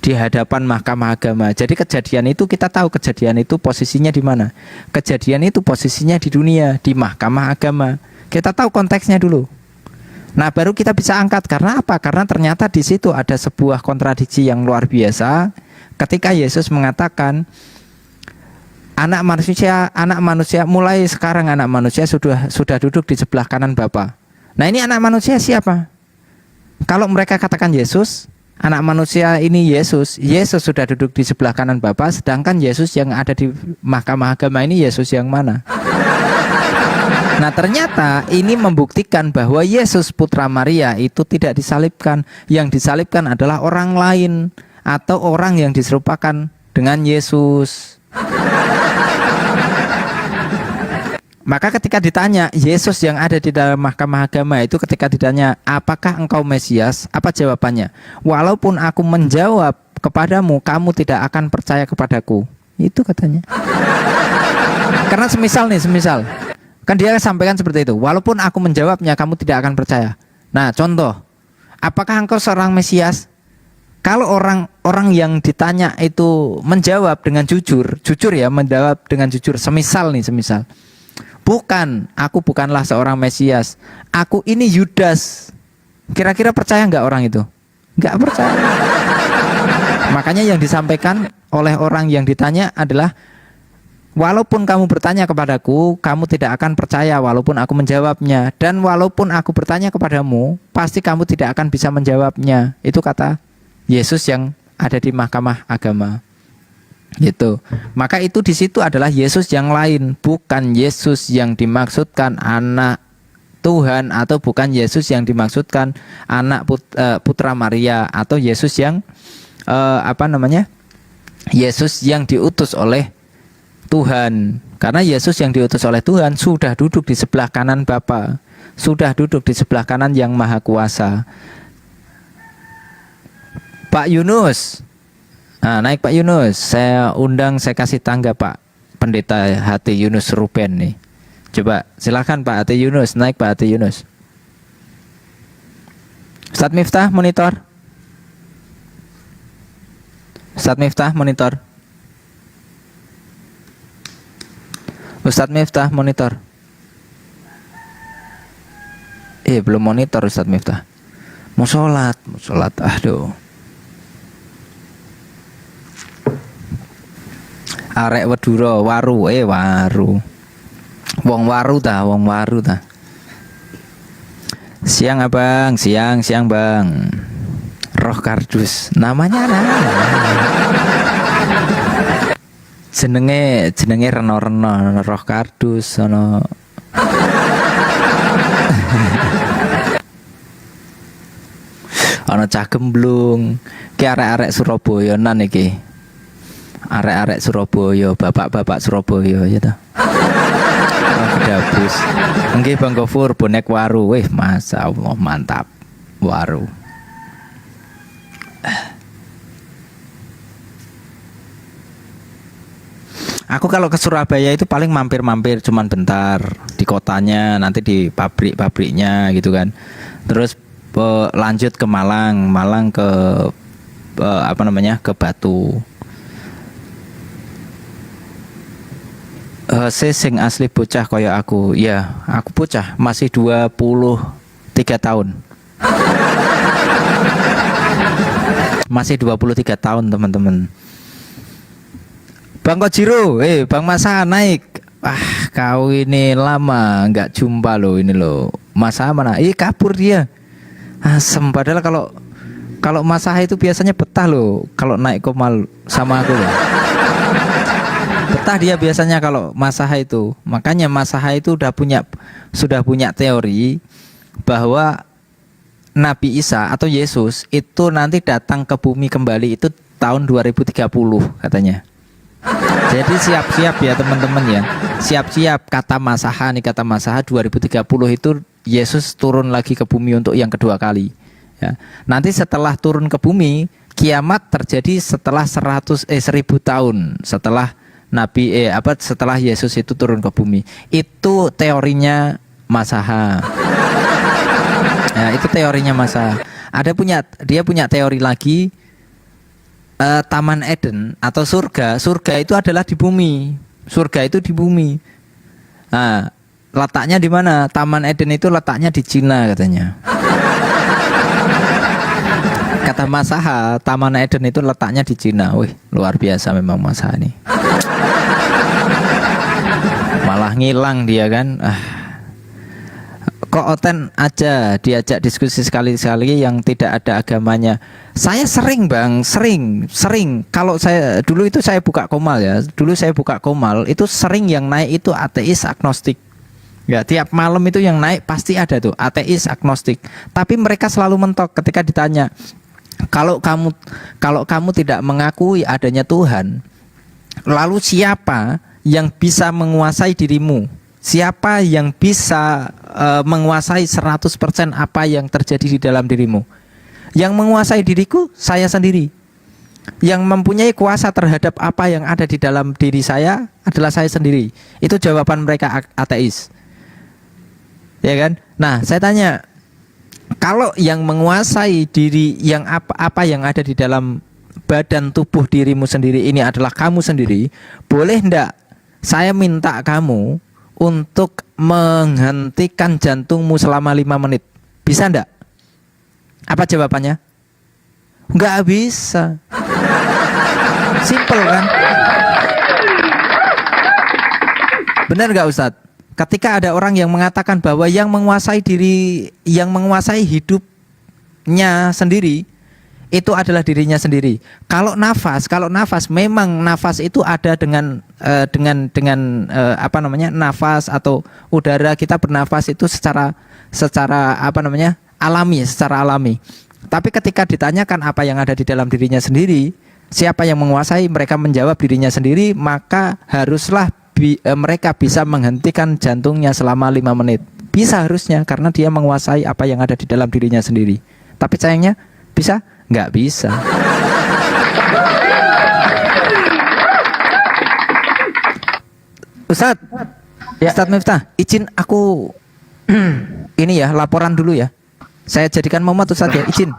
di hadapan mahkamah agama. Jadi kejadian itu kita tahu kejadian itu posisinya di mana. Kejadian itu posisinya di dunia, di mahkamah agama. Kita tahu konteksnya dulu. Nah, baru kita bisa angkat. Karena apa? Karena ternyata di situ ada sebuah kontradiksi yang luar biasa ketika Yesus mengatakan anak manusia mulai sekarang anak manusia sudah duduk di sebelah kanan Bapa. Nah, ini anak manusia siapa? Kalau mereka katakan Yesus, anak manusia ini Yesus sudah duduk di sebelah kanan Bapa, sedangkan Yesus yang ada di mahkamah agama ini Yesus yang mana? Nah, ternyata ini membuktikan bahwa Yesus putra Maria itu tidak disalibkan. Yang disalibkan adalah orang lain atau orang yang diserupakan dengan Yesus. Maka ketika ditanya Yesus yang ada di dalam mahkamah agama itu, ketika ditanya apakah engkau Mesias, apa jawabannya? Walaupun aku menjawab kepadamu, kamu tidak akan percaya kepadaku. Itu katanya. Karena semisal kan dia sampaikan seperti itu. Walaupun aku menjawabnya, kamu tidak akan percaya. Nah, contoh, apakah engkau seorang Mesias? Kalau orang yang ditanya itu menjawab dengan jujur ya, menjawab dengan jujur. Semisal, bukan, aku bukanlah seorang Mesias. Aku ini Yudas. Kira-kira percaya nggak orang itu? Nggak percaya. Makanya yang disampaikan oleh orang yang ditanya adalah, walaupun kamu bertanya kepadaku, kamu tidak akan percaya walaupun aku menjawabnya. Dan walaupun aku bertanya kepadamu, pasti kamu tidak akan bisa menjawabnya. Itu kata Yesus yang ada di mahkamah agama. Gitu. Maka itu di situ adalah Yesus yang lain, bukan Yesus yang dimaksudkan anak Tuhan, atau bukan Yesus yang dimaksudkan anak putra Maria, atau Yesus yang Yesus yang diutus oleh Tuhan. Karena Yesus yang diutus oleh Tuhan sudah duduk di sebelah kanan Bapa, sudah duduk di sebelah kanan yang Maha Kuasa. Pak Yunus, nah, naik Pak Yunus, saya undang, saya kasih tangga Pak Pendeta Hati Yunus Ruben nih. Coba silakan Pak Hati Yunus, naik Pak Hati Yunus. Ustadz Miftah monitor. Ustadz Miftah monitor. Ustadz Miftah monitor. Belum monitor Ustadz Miftah. Mau sholat. Aduh. Arek Wedura waru. Wong waru ta. Siang abang, siang bang. Roh kardus. Namanya jenenge reno-reno, roh kardus ono. Ono cah gemblung. Ki arek-arek Surabaya nan iki. Arek-arek Surabaya, bapak-bapak Surabaya ya ta. Kedabus. Nggih Bang Gofur, bonek waru. Masyaallah mantap. Waru. Aku kalau ke Surabaya itu paling mampir-mampir cuman bentar di kotanya, nanti di pabrik-pabriknya gitu kan. Terus lanjut ke Malang ke ke Batu. Sing asli bocah kaya aku. Ya, aku bocah, masih 23 tahun. Masih 23 tahun, teman-teman. Bang Kojiro, Bang Masa naik. Kau ini lama nggak jumpa loh ini loh. Masa mana? Kabur dia. Asem, padahal kalau Masa itu biasanya betah loh kalau naik komal sama aku loh. Betah dia biasanya kalau Masaha itu. Makanya Masaha itu sudah punya teori bahwa Nabi Isa atau Yesus itu nanti datang ke bumi kembali itu tahun 2030 katanya. Jadi siap-siap ya teman-teman ya. Siap-siap kata Masaha 2030 itu Yesus turun lagi ke bumi untuk yang kedua kali. Ya. Nanti setelah turun ke bumi, kiamat terjadi setelah 1000 tahun setelah setelah Yesus itu turun ke bumi. Itu teorinya Masaha. Ya, itu teorinya Masaha. Dia punya teori lagi, Taman Eden atau surga. Surga itu adalah di bumi. Surga itu di bumi. Nah, letaknya di mana? Taman Eden itu letaknya di Cina katanya. Kata Masaha, Taman Eden itu letaknya di Cina. Wih, luar biasa memang Masaha ini. Malah ngilang dia kan. Kok Oten aja diajak diskusi sekali-sekali yang tidak ada agamanya. Saya sering bang, sering. Kalau dulu itu saya buka Komal ya. Dulu saya buka Komal itu sering yang naik itu ateis agnostik. Ya, tiap malam itu yang naik pasti ada tuh ateis agnostik. Tapi mereka selalu mentok ketika ditanya, kalau kamu tidak mengakui adanya Tuhan, lalu siapa yang bisa menguasai dirimu? Siapa yang bisa menguasai 100% apa yang terjadi di dalam dirimu? Yang menguasai diriku, saya sendiri. Yang mempunyai kuasa terhadap apa yang ada di dalam diri saya adalah saya sendiri. Itu jawaban mereka ateis. Ya kan? Nah, saya tanya, kalau yang menguasai diri yang apa yang ada di dalam badan tubuh dirimu sendiri ini adalah kamu sendiri, boleh ndak saya minta kamu untuk menghentikan jantungmu selama 5 menit? Bisa ndak? Apa jawabannya? Nggak bisa. Simple kan? Benar nggak Ustadz? Ketika ada orang yang mengatakan bahwa yang menguasai diri, yang menguasai hidupnya sendiri itu adalah dirinya sendiri. Kalau nafas memang nafas itu ada dengan nafas atau udara kita bernafas itu secara alami. Tapi ketika ditanyakan apa yang ada di dalam dirinya sendiri, siapa yang menguasai, mereka menjawab dirinya sendiri, maka haruslah mereka bisa menghentikan jantungnya selama 5 menit. Bisa harusnya karena dia menguasai apa yang ada di dalam dirinya sendiri. Tapi sayangnya bisa? Nggak bisa. Ustadz, Ustadz Miftah, izin aku ini ya laporan dulu ya. Saya jadikan momen Ustadz ya, izin.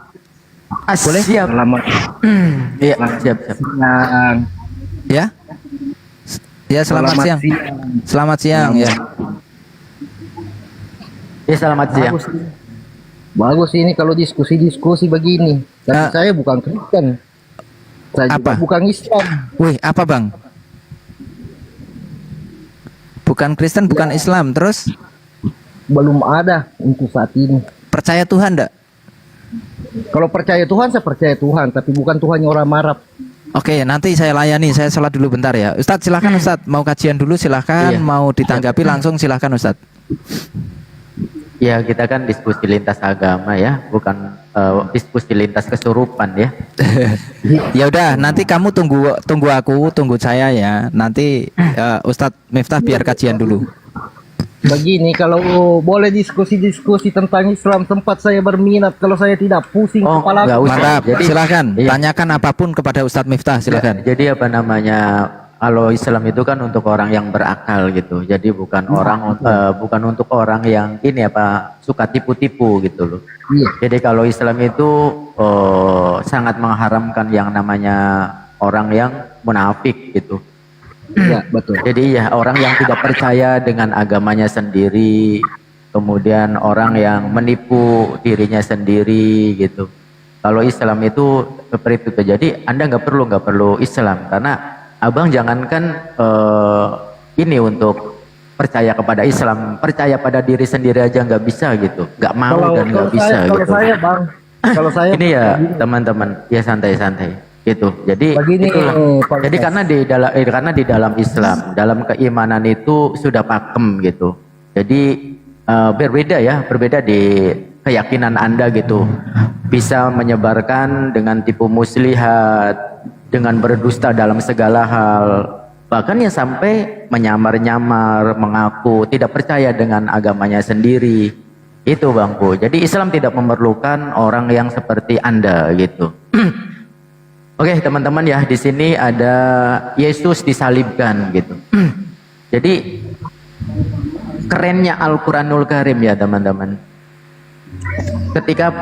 Boleh? Siap. Iya, siap. Ya. Ya, selamat siang. Selamat siang ya. Ya, selamat siang. Bagus ini kalau diskusi begini. Tapi saya bukan Kristen. Saya juga bukan Islam. Wih, apa bang? Bukan Kristen, bukan Islam. Terus? Belum ada untuk saat ini. Percaya Tuhan enggak? Kalau percaya Tuhan, saya percaya Tuhan. Tapi bukan Tuhannya orang Arab. Oke, nanti saya layani. Saya sholat dulu bentar ya. Ustadz silahkan Ustadz. Mau kajian dulu silahkan. Iya. Mau ditanggapi langsung silahkan Ustadz. Ya, kita kan diskusi lintas agama ya, bukan diskusi lintas kesurupan ya. Ya udah, nanti kamu tunggu aku, tunggu saya ya. Nanti Ustadz Miftah biar kajian dulu. Begini, kalau boleh diskusi tentang Islam, tempat saya berminat. Kalau saya tidak pusing kepala. Mantap, Jadi, silahkan iya. tanyakan apapun kepada Ustadz Miftah, silahkan. Jadi apa namanya? Kalau Islam itu kan untuk orang yang berakal gitu. Jadi bukan bukan untuk orang yang suka tipu-tipu gitu loh. Iya. Jadi kalau Islam itu sangat mengharamkan yang namanya orang yang munafik gitu. Iya, betul. Jadi ya orang yang tidak percaya dengan agamanya sendiri, kemudian orang yang menipu dirinya sendiri gitu. Kalau Islam itu seperti itu. Jadi Anda nggak perlu Islam, karena Abang jangankan ini untuk percaya kepada Islam, percaya pada diri sendiri aja nggak bisa gitu, nggak mau dan nggak bisa kalau gitu. saya bang, kalau saya Ini ya teman-teman ya santai-santai gitu. Jadi begini, jadi karena di dalam Islam, dalam keimanan itu sudah pakem gitu. Jadi berbeda di keyakinan Anda gitu. Bisa menyebarkan dengan tipu muslihat, dengan berdusta dalam segala hal, bahkan ya sampai menyamar-nyamar, mengaku tidak percaya dengan agamanya sendiri. Itu Bangku. Jadi Islam tidak memerlukan orang yang seperti Anda gitu. Oke, teman-teman ya, di sini ada Yesus disalibkan gitu. Jadi kerennya Al-Qur'anul Karim ya, teman-teman. Ketika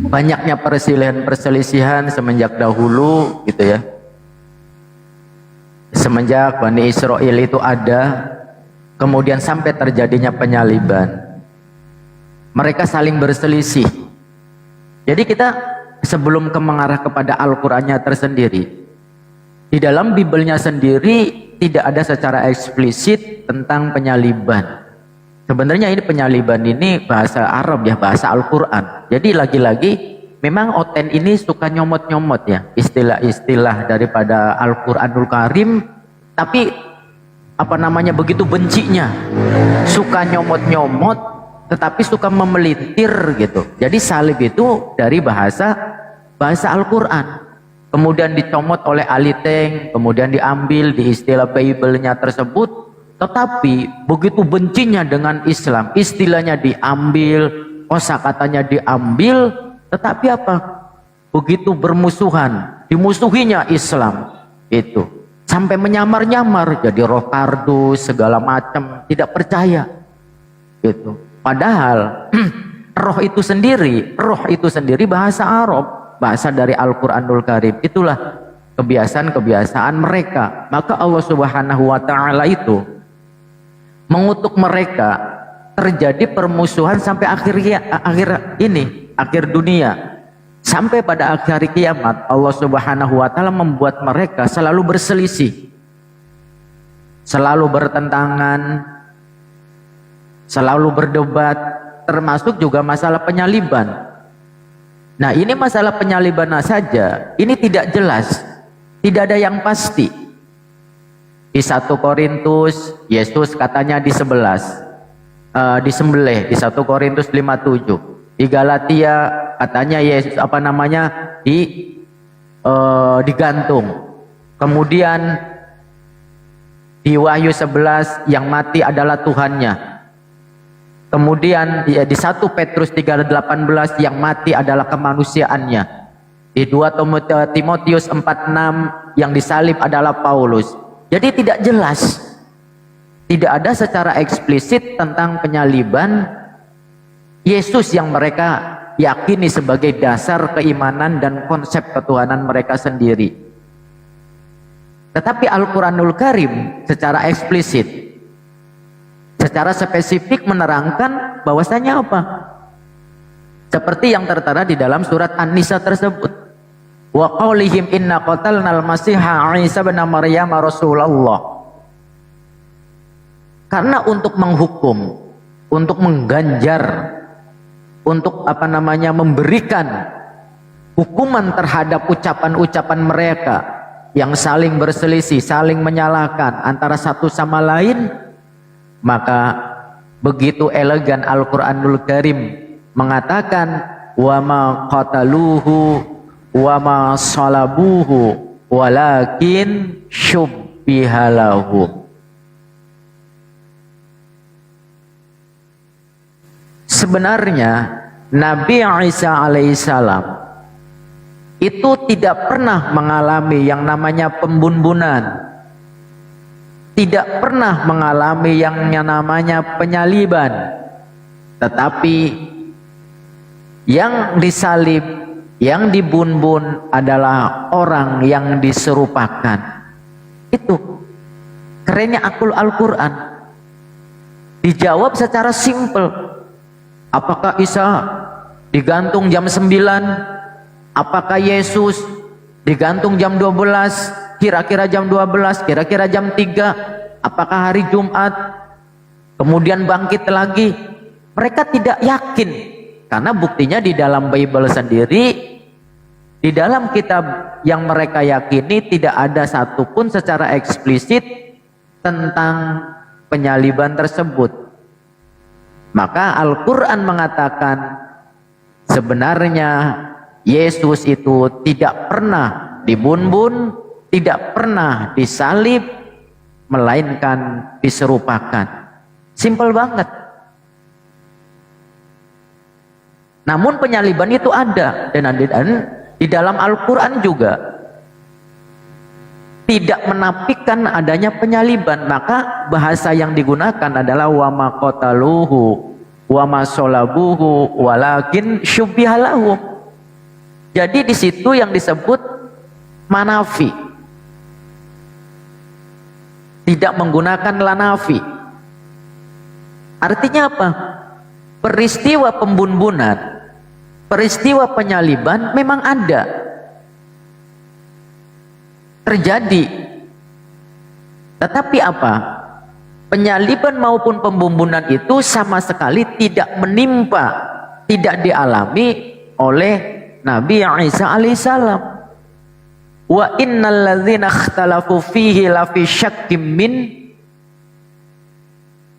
banyaknya perselisihan semenjak dahulu gitu ya. Semenjak Bani Israel itu ada, kemudian sampai terjadinya penyaliban. Mereka saling berselisih. Jadi kita sebelum mengarah kepada Al-Qur'annya tersendiri, di dalam Bibelnya sendiri tidak ada secara eksplisit tentang penyaliban. Sebenarnya ini penyaliban ini bahasa Arab ya, bahasa Al-Qur'an. Jadi lagi-lagi memang Oten ini suka nyomot-nyomot ya istilah-istilah daripada Al-Qur'anul Karim, tapi apa namanya begitu bencinya, suka nyomot-nyomot tetapi suka memelintir gitu. Jadi salib itu dari bahasa Al-Qur'an. Kemudian dicomot oleh ahli Teng, kemudian diambil di istilah Bible-nya tersebut, tetapi begitu bencinya dengan Islam, istilahnya diambil, kosakatanya diambil, tetapi apa? Begitu bermusuhan, dimusuhinya Islam itu. Sampai menyamar-nyamar jadi roh kardus segala macam, tidak percaya. Gitu. Padahal roh itu sendiri bahasa Arab, bahasa dari Al-Qur'anul Karim. Itulah kebiasaan-kebiasaan mereka. Maka Allah Subhanahu wa taala itu mengutuk mereka, terjadi permusuhan sampai akhir dunia. Sampai pada akhir kiamat Allah Subhanahu wa taala membuat mereka selalu berselisih, selalu bertentangan, selalu berdebat, termasuk juga masalah penyaliban. Nah, ini masalah penyaliban saja, ini tidak jelas, tidak ada yang pasti. Di 1 Korintus, Yesus katanya disembelih di 1 Korintus 5:7. Di Galatia katanya Yesus digantung. Kemudian di Wahyu 11 yang mati adalah Tuhannya. Kemudian di 1 Petrus 3:18 yang mati adalah kemanusiaannya. Di 2 Timotius 4:6 yang disalib adalah Paulus. Jadi tidak jelas, tidak ada secara eksplisit tentang penyaliban Yesus yang mereka yakini sebagai dasar keimanan dan konsep ketuhanan mereka sendiri. Tetapi Al-Qur'anul Karim secara eksplisit, secara spesifik menerangkan bahwasanya apa? Seperti yang tertera di dalam surat An-Nisa tersebut. Wa qaulihim inna qatalnal masiha Isa bin Maryam Rasulullah. Karena untuk menghukum, untuk mengganjar, untuk memberikan hukuman terhadap ucapan-ucapan mereka yang saling berselisih, saling menyalahkan antara satu sama lain, maka begitu elegan Al-Qur'anul Karim mengatakan wa ma qataluhu wa ma salabuhu walakin syubbiha lahum. Sebenarnya Nabi Isa alaihissalam itu tidak pernah mengalami yang namanya pembunbunan, tidak pernah mengalami yang namanya penyaliban, tetapi yang disalib, yang dibunbun adalah orang yang diserupakan. Itu kerennya Al-Qur'an. Dijawab secara simpel. Apakah Isa digantung jam 9? Apakah Yesus digantung jam 12? Kira-kira jam 12, kira-kira jam 3, apakah hari Jumat, kemudian bangkit lagi? Mereka tidak yakin, karena buktinya di dalam Bible sendiri, di dalam kitab yang mereka yakini tidak ada satupun secara eksplisit tentang penyaliban tersebut. Maka Al-Qur'an mengatakan sebenarnya Yesus itu tidak pernah dibunbun, tidak pernah disalib, melainkan diserupakan. Simpel banget. Namun penyaliban itu ada, dan di dalam Al-Quran juga tidak menafikan adanya penyaliban. Maka bahasa yang digunakan adalah wa ma qataluhu wa ma salabuhu walakin syubbihalahum. Jadi di situ yang disebut manafi, tidak menggunakan lanafi. Artinya apa? Peristiwa pembunbunan, peristiwa penyaliban memang ada, terjadi. Tetapi apa? Penyaliban maupun pembunbunan itu sama sekali tidak menimpa, tidak dialami oleh Nabi Isa alaihissalam. Wa innal ladzina ikhtalafu fihi lafi syakkim min.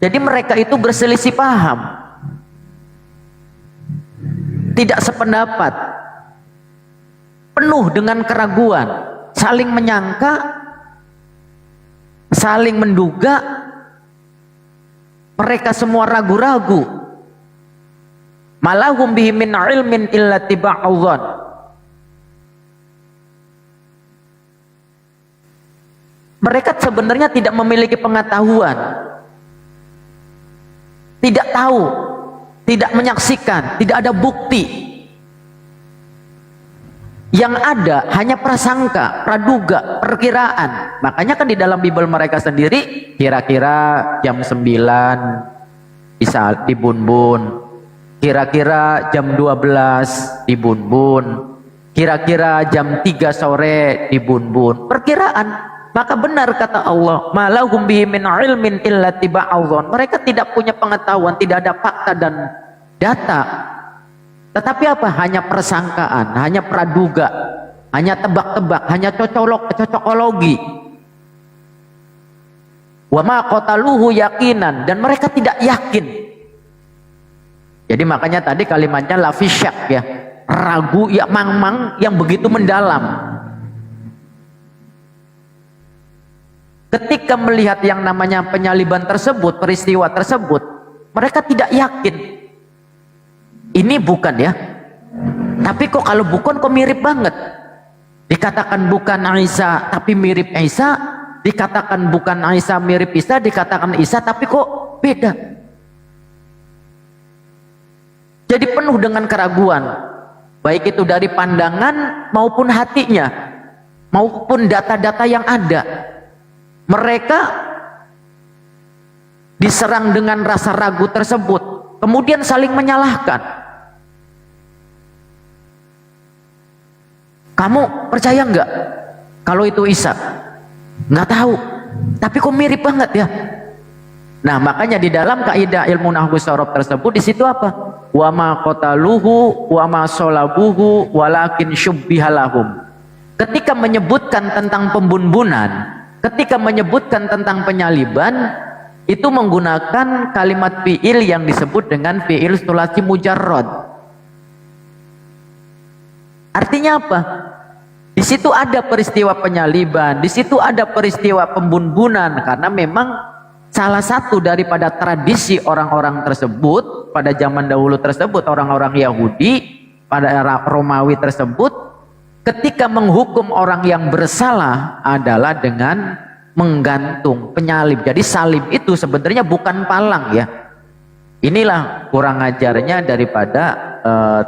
Jadi mereka itu berselisih paham, tidak sependapat, penuh dengan keraguan, saling menyangka, saling menduga, mereka semua ragu-ragu. Malahum bihi min ilmin illa tiba'udhan. Mereka sebenarnya tidak memiliki pengetahuan, tidak tahu, tidak menyaksikan, tidak ada bukti. Yang ada hanya prasangka, praduga, perkiraan. Makanya kan di dalam Bible mereka sendiri, kira-kira jam 9 bisa dibunbun, kira-kira jam 12 dibunbun, kira-kira jam 3 sore dibunbun. Perkiraan. Maka benar kata Allah, malahum bihi min ilmin illa tiba'udhan. Mereka tidak punya pengetahuan, tidak ada fakta dan data. Tetapi apa? Hanya persangkaan, hanya praduga, hanya tebak-tebak, hanya cocokologi. Wa ma qataluhu yaqinan, dan mereka tidak yakin. Jadi makanya tadi kalimatnya lafisyak ya, ragu ya, mang-mang yang begitu mendalam. Ketika melihat yang namanya penyaliban tersebut, peristiwa tersebut, mereka tidak yakin. Ini bukan ya. Tapi kok kalau bukan kok mirip banget. Dikatakan bukan Isa tapi mirip Isa, dikatakan bukan Isa mirip Isa, dikatakan Isa tapi kok beda. Jadi penuh dengan keraguan, baik itu dari pandangan maupun hatinya, maupun data-data yang ada. Mereka diserang dengan rasa ragu tersebut, kemudian saling menyalahkan. Kamu percaya nggak kalau itu Isa? Nggak tahu, tapi kok mirip banget ya. Nah makanya di dalam kaidah ilmu nahwu sorof tersebut, di situ apa? Wa ma qataluhu wa ma salabuhu walakin syubbihalahum. Ketika menyebutkan tentang pembunbunan, ketika menyebutkan tentang penyaliban, itu menggunakan kalimat fi'il yang disebut dengan fi'il sulasi mujarrad. Artinya apa? Di situ ada peristiwa penyaliban, di situ ada peristiwa pembunbunan, karena memang salah satu daripada tradisi orang-orang tersebut pada zaman dahulu tersebut, orang-orang Yahudi pada era Romawi tersebut, ketika menghukum orang yang bersalah adalah dengan menggantung, penyalib. Jadi salib itu sebenarnya bukan palang ya. Inilah kurang ajarnya daripada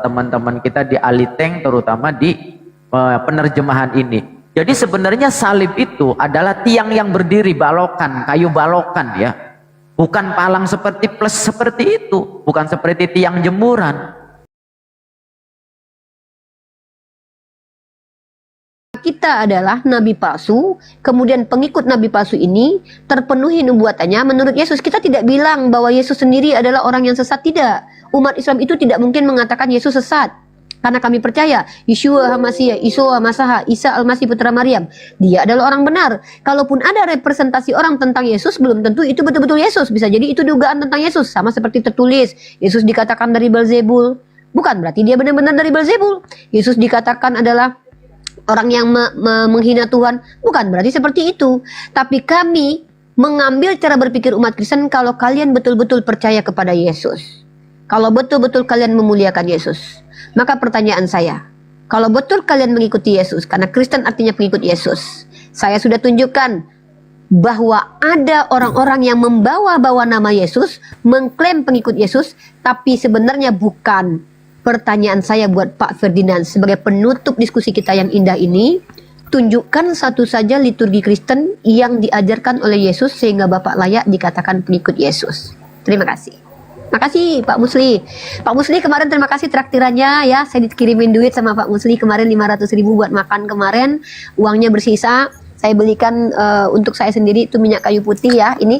teman-teman kita di Aliteng, terutama di penerjemahan ini. Jadi sebenarnya salib itu adalah tiang yang berdiri, balokan, kayu balokan ya. Bukan palang seperti plus seperti itu, bukan seperti tiang jemuran. Kita adalah nabi palsu, kemudian pengikut nabi palsu ini terpenuhi nubuatannya menurut Yesus. Kita tidak bilang bahwa Yesus sendiri adalah orang yang sesat, tidak. Umat Islam itu tidak mungkin mengatakan Yesus sesat, karena kami percaya Yeshua HaMashiach, Yeshua Masaha, Isa Al-Masih Putra Maryam, dia adalah orang benar. Kalaupun ada representasi orang tentang Yesus, belum tentu itu betul-betul Yesus. Bisa jadi itu dugaan tentang Yesus, sama seperti tertulis Yesus dikatakan dari Beelzebul, bukan berarti dia benar-benar dari Beelzebul. Yesus dikatakan adalah orang yang menghina Tuhan, bukan berarti seperti itu. Tapi kami mengambil cara berpikir umat Kristen, kalau kalian betul-betul percaya kepada Yesus, Kalau betul-betul kalian memuliakan Yesus, maka pertanyaan saya, kalau betul kalian mengikuti Yesus, karena Kristen artinya pengikut Yesus, saya sudah tunjukkan bahwa ada orang-orang yang membawa-bawa nama Yesus, mengklaim pengikut Yesus, tapi sebenarnya bukan. Pertanyaan saya buat Pak Ferdinand sebagai penutup diskusi kita yang indah ini, tunjukkan satu saja liturgi Kristen yang diajarkan oleh Yesus sehingga Bapak layak dikatakan pengikut Yesus. Terima kasih. Makasih Pak Musli. Pak Musli kemarin terima kasih traktirannya ya. Saya dikirimin duit sama Pak Musli kemarin 500.000 buat makan kemarin. Uangnya bersisa. Saya belikan untuk saya sendiri itu minyak kayu putih ya. Ini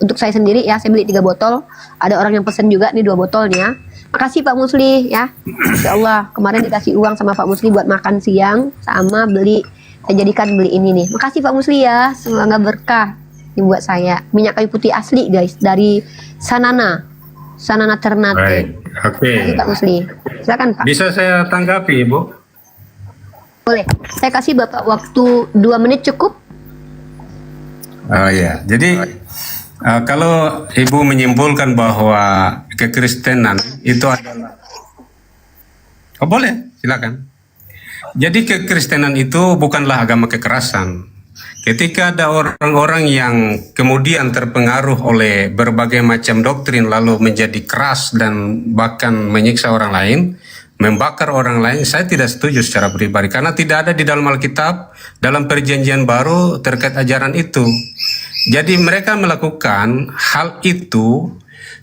untuk saya sendiri ya. Saya beli 3 botol. Ada orang yang pesen juga nih 2 botolnya. Makasih Pak Musli ya. Insya Allah kemarin dikasih uang sama Pak Musli buat makan siang sama beli. Saya jadikan beli ini nih. Makasih Pak Musli ya. Semoga berkah. Ini buat saya. Minyak kayu putih asli guys dari Sanana Ternate. Baik, oke. Makasih Pak Musli. Silakan Pak. Bisa saya tanggapi, Ibu? Boleh. Saya kasih Bapak waktu 2 menit cukup. Oh ya, jadi kalau Ibu menyimpulkan bahwa kekristenan itu adalah, oh boleh, silakan. Jadi kekristenan itu bukanlah agama kekerasan. Ketika ada orang-orang yang kemudian terpengaruh oleh berbagai macam doktrin lalu menjadi keras dan bahkan menyiksa orang lain, membakar orang lain, saya tidak setuju secara pribadi karena tidak ada di dalam Alkitab, dalam Perjanjian Baru terkait ajaran itu. Jadi mereka melakukan hal itu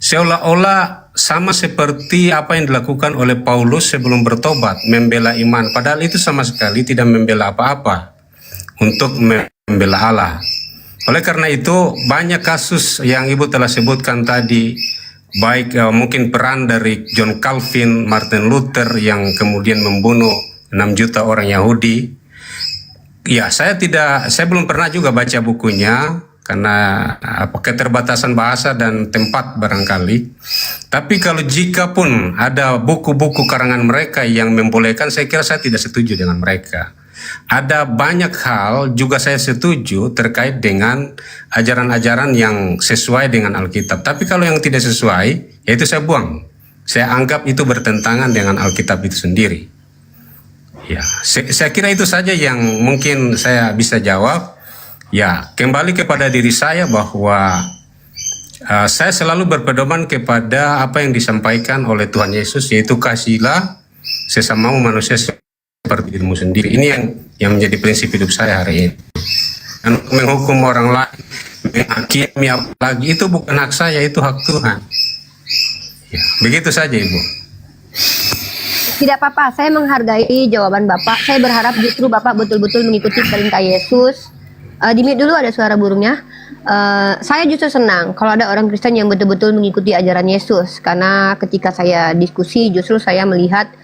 seolah-olah sama seperti apa yang dilakukan oleh Paulus sebelum bertobat, membela iman, padahal itu sama sekali tidak membela apa-apa untuk membela Allah. Oleh karena itu banyak kasus yang Ibu telah sebutkan tadi, baik mungkin peran dari John Calvin, Martin Luther yang kemudian membunuh 6 juta orang Yahudi. Ya, saya belum pernah juga baca bukunya karena keterbatasan bahasa dan tempat barangkali. Tapi kalau jika pun ada buku-buku karangan mereka yang membolehkan, saya kira saya tidak setuju dengan mereka. Ada banyak hal juga saya setuju terkait dengan ajaran-ajaran yang sesuai dengan Alkitab. Tapi kalau yang tidak sesuai, ya itu saya buang. Saya anggap itu bertentangan dengan Alkitab itu sendiri. Ya, saya kira itu saja yang mungkin saya bisa jawab. Ya, kembali kepada diri saya bahwa saya selalu berpedoman kepada apa yang disampaikan oleh Tuhan Yesus, yaitu kasihilah sesamamu manusia seperti dirimu sendiri. Ini yang menjadi prinsip hidup saya hari ini. Dan menghukum orang lain, menghakimi apalagi, itu bukan hak saya, itu hak Tuhan. Ya, begitu saja Ibu. Tidak apa-apa, saya menghargai jawaban Bapak. Saya berharap justru Bapak betul-betul mengikuti perintah Yesus. Di mute dulu ada suara burungnya. Saya justru senang kalau ada orang Kristen yang betul-betul mengikuti ajaran Yesus. Karena ketika saya diskusi justru saya melihat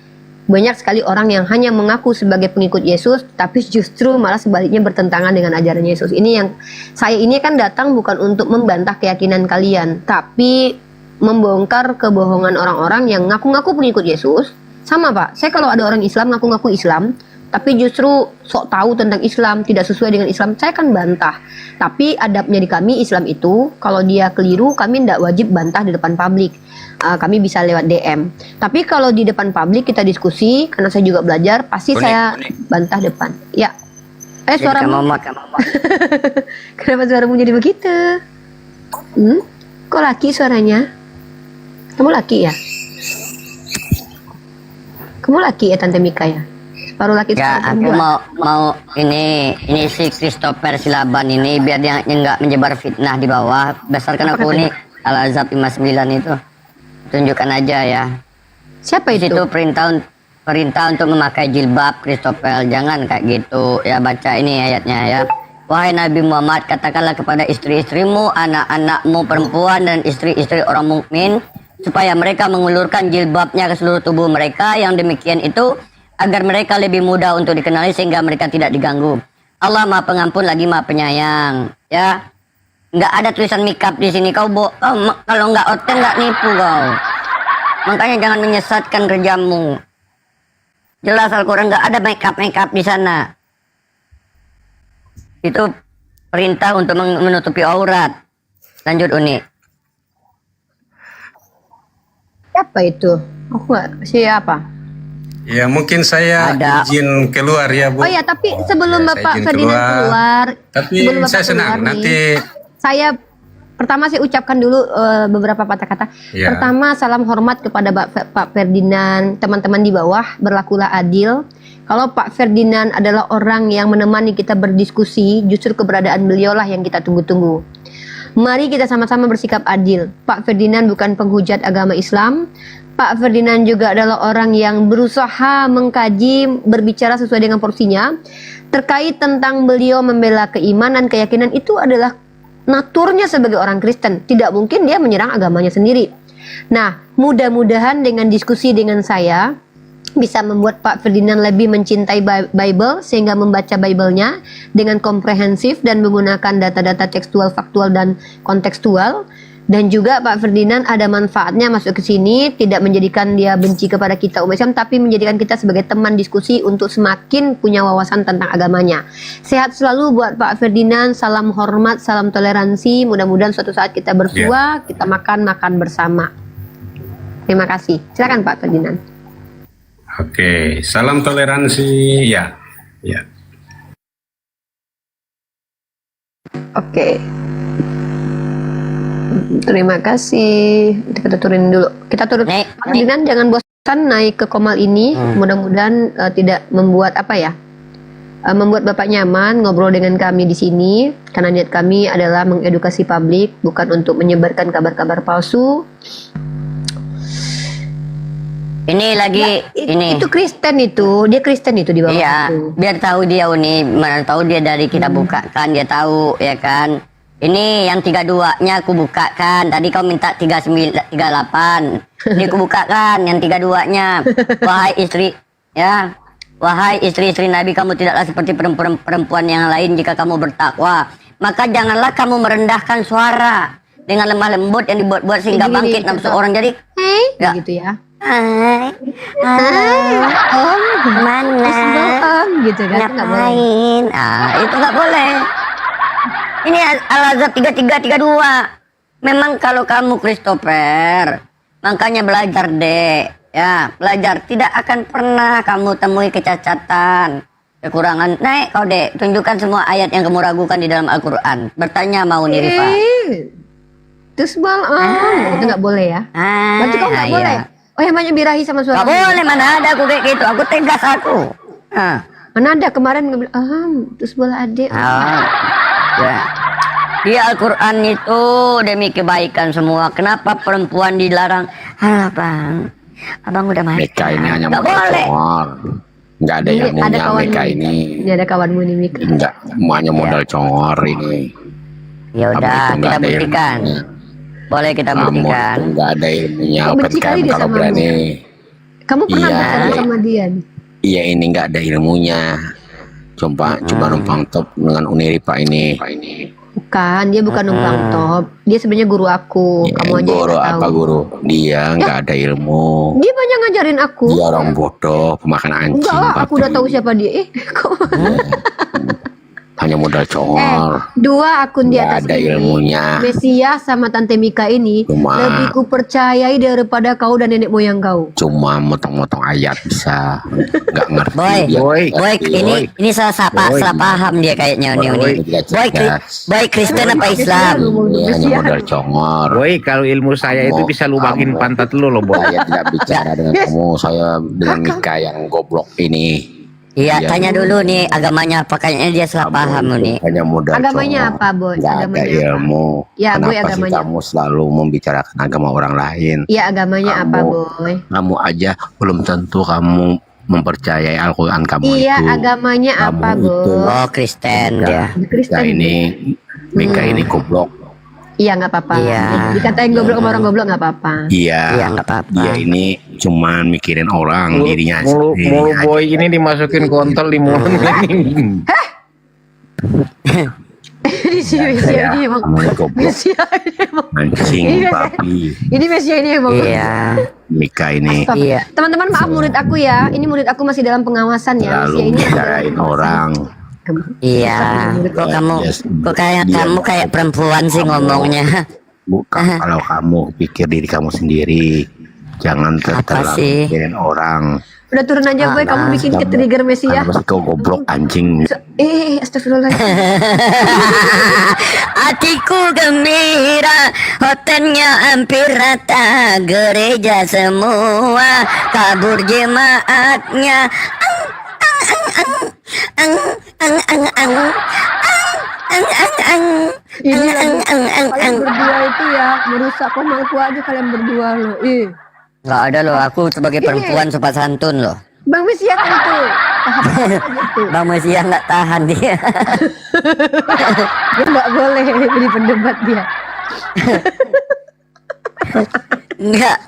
banyak sekali orang yang hanya mengaku sebagai pengikut Yesus, tapi justru malah sebaliknya bertentangan dengan ajaran Yesus. Ini yang saya ini kan datang bukan untuk membantah keyakinan kalian, tapi membongkar kebohongan orang-orang yang ngaku-ngaku pengikut Yesus. Sama Pak, saya kalau ada orang Islam ngaku-ngaku Islam, tapi justru sok tahu tentang Islam, tidak sesuai dengan Islam, saya kan bantah. Tapi adabnya di kami Islam itu, kalau dia keliru, kami tidak wajib bantah di depan publik. Kami bisa lewat DM. Tapi kalau di depan publik kita diskusi, karena saya juga belajar, pasti saya bantah depan. Ya. Suaramu. Kenapa suaramu jadi begitu? Kok laki suaranya? Kamu laki ya? Kamu laki ya Tante Mika ya? Separuh laki ya, aku mau ini si Christopher Silaban ini biar dia nggak menyebar fitnah di bawah. Berdasarkan aku nih Al-Azhar 59 itu. Tunjukkan aja ya. Siapa itu? Itu perintah untuk memakai jilbab Christopher. Jangan kayak gitu. Ya baca ini ayatnya ya. Wahai Nabi Muhammad, katakanlah kepada istri-istrimu, anak-anakmu perempuan dan istri-istri orang mukmin supaya mereka mengulurkan jilbabnya ke seluruh tubuh mereka. Yang demikian itu agar mereka lebih mudah untuk dikenali sehingga mereka tidak diganggu. Allah Maha Pengampun lagi Maha Penyayang. Ya. Nggak ada tulisan mikap di sini. Kau kalau nggak oten nggak nipu kau. Makanya jangan menyesatkan kerjamu. Jelas Al-Quran nggak ada makeup di sana. Itu perintah untuk menutupi aurat. Lanjut Uni. Siapa itu? Aku nggak siapa. Ya mungkin saya Ada. izin keluar ya Bu. Oh ya, tapi sebelum Ya, saya Bapak izin Ferdinand keluar, Tapi sebelum Bapak saya senang keluar nih, nanti saya pertama saya ucapkan dulu beberapa patah kata. Ya. Pertama, salam hormat kepada Pak Ferdinand, teman-teman di bawah, berlakulah adil. Kalau Pak Ferdinand adalah orang yang menemani kita berdiskusi, justru keberadaan beliau lah yang kita tunggu-tunggu. Mari kita sama-sama bersikap adil. Pak Ferdinand bukan penghujat agama Islam. Pak Ferdinand juga adalah orang yang berusaha mengkaji, berbicara sesuai dengan porsinya. Terkait tentang beliau membela keimanan, keyakinan, itu adalah naturnya sebagai orang Kristen. Tidak mungkin dia menyerang agamanya sendiri. Nah, mudah-mudahan dengan diskusi dengan saya bisa membuat Pak Ferdinand lebih mencintai Bible, sehingga membaca Bible-nya dengan komprehensif dan menggunakan data-data tekstual, faktual, dan kontekstual. Dan juga Pak Ferdinand ada manfaatnya masuk ke sini, tidak menjadikan dia benci kepada kita umat Islam, tapi menjadikan kita sebagai teman diskusi untuk semakin punya wawasan tentang agamanya. Sehat selalu buat Pak Ferdinand, salam hormat, salam toleransi. Mudah-mudahan suatu saat kita bersua, kita makan bersama. Terima kasih. Silakan Pak Ferdinand. Oke, salam toleransi ya. Ya. Oke. Terima kasih. Kita turunin dulu. Kita turun. Pak Ferdinand jangan bosan naik ke Komal ini. Mudah-mudahan tidak membuat membuat Bapak nyaman ngobrol dengan kami di sini. Karena niat kami adalah mengedukasi publik, bukan untuk menyebarkan kabar-kabar palsu. Ini lagi ini. Itu Kristen itu, dia Kristen itu di bawah Iya, itu. biar tahu dia Uni, mana tahu dia dari kita bukakan, dia tahu ya kan. Ini yang 32-nya aku bukakan. Tadi kau minta 39, 38. Ini aku bukakan yang 32-nya. Wahai istri, ya. Wahai istri-istri Nabi, kamu tidaklah seperti perempuan yang lain jika kamu bertakwa. Maka janganlah kamu merendahkan suara dengan lemah lembut yang dibuat-buat sehingga Gini, bangkit nafsu orang. Jadi, ya. Gitu ya. Hai, Om, mana? Om, gitu kan. Itu nggak boleh. Ngapain? Itu nggak boleh. Ini Al-Azhar 3332. Memang kalau kamu Christopher, makanya belajar deh. Ya, belajar. Tidak akan pernah kamu temui kecacatan, kekurangan. Nek, kau dek, tunjukkan semua ayat yang kamu ragukan di dalam Al-Quran. Bertanya mau nih, Rifa. Terus itu nggak boleh ya? Berarti kau nggak boleh. Oh, yang banyak birahi sama suara. Gak boleh, mana ada aku kayak gitu. Aku tegas aku. Mana ada kemarin nggak bilang, terus bola adik. Ya. Di Al-Quran itu demi kebaikan semua. Kenapa perempuan dilarang? Halo bang, abang udah makan. Mika ini hanya Nggak modal boleh. congor. Nggak ada yang punya Mika ini. Ini ada kawanmu nih Mika. Nggak, semuanya modal congor ini. Ya Kamu udah, itu nggak kita ada buktikan. ilmunya. Boleh kita Kamu buktikan. itu nggak ada ilmunya. Kok Open benci kali cam dia kalau sama berani. Kamu pernah Iya. pacaran sama dia nih? Iya ini nggak ada ilmunya. Coba numpang top dengan Uniripa ini. Bukan, dia bukan numpang top. Dia sebenarnya guru aku. Ya, Kamu aja yang guru nggak apa tahu. guru? Dia nggak ada ilmu. Dia banyak ngajarin aku. Dia orang bodoh, pemakan anjing. Enggak lah, aku udah babi. tahu siapa dia. Kok Hanya modal congor. dua akun di Nggak atas ada ini, ilmunya. Mesias sama Tante Mika ini Cuma- lebih kupercayai daripada kau dan nenek moyang kau. Cuma motong-motong ayat bisa. Nggak ngerti. Boy, dia. boy, ini salah paham dia kayaknya nih. Boy, Kristen apa Islam? Ini hanya modal congor. Boy, kalau ilmu saya itu bisa lubakin pantat lu loh, Boy. Saya tidak bicara dengan kamu. Saya dengan Mika yang goblok ini. Iya, tanya dulu nih agamanya apa, kayaknya dia salah paham nih. Hanya modal Agamanya congor. apa, Boy? Nggak ada Agamanya apa? ilmu. Ya, Boy, Kenapa sih agamanya. kamu selalu membicarakan agama orang lain? Iya, agamanya apa, Kamu- Boy? Kamu aja belum tentu kamu mempercayai Al-Quran kamu Iya, itu. agamanya apa, Boy? Oh, Kristen dia. Mika ini, Mika ini goblok. Iya, nggak apa-apa. Iya. Dikatain goblok sama orang goblok nggak apa-apa. Iya, nggak apa-apa. dia ini cuman mikirin orang dirinya Mulu sendiri aja. Boy ini dimasukin kontol di mulut ini. Ini si Mesia ini emang. Kamu goblok, Mesia ini emang. mancing Ini babi. Ini Mesia ini emang. Iya. Mika ini Stop. Iya. Teman-teman maaf murid aku ya. Ini murid aku masih dalam pengawasan ya. selalu Mesia ini bicarain orang. Iya. Kok kamu, kok kayak kamu kayak perempuan sih ngomongnya. Bukan kalau kamu pikir diri kamu sendiri. Jangan Apa terlalu sih? mikirin orang. Udah turun aja boy, kamu bikin ke trigger Messi ya. Karena pasti kau goblok anjing. Astagfirullah. Hatiku gembira, hotelnya hampir rata, gereja semua, kabur jemaatnya. Ini kalian berdua itu ya merusak pemangku aja kalian berdua loh. Nggak ada loh, aku sebagai perempuan sopan santun loh. Bang Messi ya kan itu. Bang Mesia nggak tahan dia. Dia nggak boleh jadi pendebat dia. Enggak.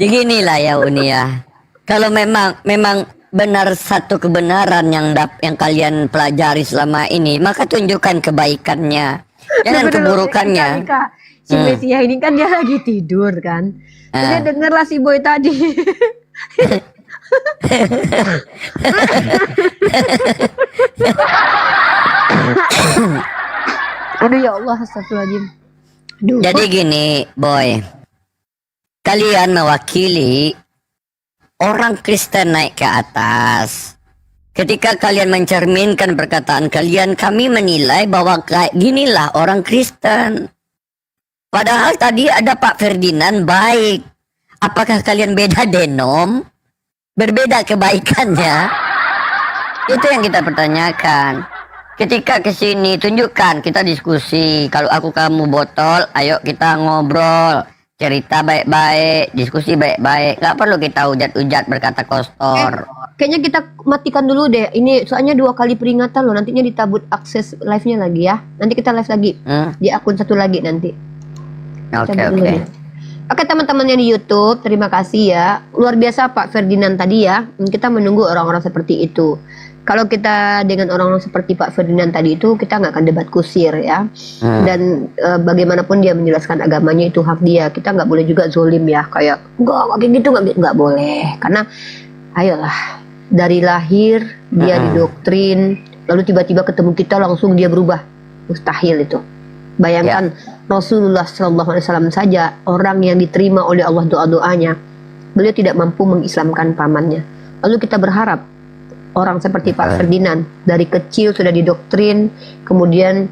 Jadi lah ya Uni ya. Kalau memang benar satu kebenaran yang kalian pelajari selama ini, maka tunjukkan kebaikannya, jangan keburukannya. Si Messi ini kan dia lagi tidur kan. Dia dengarlah si boy tadi. Aduh ya Allah, astagfirullahaladzim. Jadi gini, boy. Kalian mewakili orang Kristen naik ke atas. Ketika kalian mencerminkan perkataan kalian, kami menilai bahwa kayak ginilah orang Kristen. Padahal tadi ada Pak Ferdinand baik. Apakah kalian beda denom? Berbeda kebaikannya? Itu yang kita pertanyakan. Ketika kesini tunjukkan, kita diskusi. Kalau aku kamu botol, ayo kita ngobrol, cerita baik-baik, diskusi baik-baik. Gak perlu kita ujat-ujat berkata kotor. Kayaknya kita matikan dulu deh. Ini soalnya 2 kali peringatan loh. Nantinya ditabut akses live-nya lagi ya. Nanti kita live lagi di akun satu lagi nanti. Oke. Oke teman-teman yang di YouTube, terima kasih ya. Luar biasa Pak Ferdinand tadi ya. Kita menunggu orang-orang seperti itu. Kalau kita dengan orang-orang seperti Pak Ferdinand tadi itu, kita nggak akan debat kusir ya. Dan bagaimanapun dia menjelaskan agamanya itu hak dia. Kita nggak boleh juga zolim ya. Kayak kayak gitu nggak boleh. Karena ayolah, dari lahir dia didoktrin, lalu tiba-tiba ketemu kita langsung dia berubah. Mustahil itu. Bayangkan Rasulullah SAW saja, orang yang diterima oleh Allah doa-doanya, beliau tidak mampu mengislamkan pamannya. Lalu kita berharap orang seperti Pak Ferdinand dari kecil sudah didoktrin, kemudian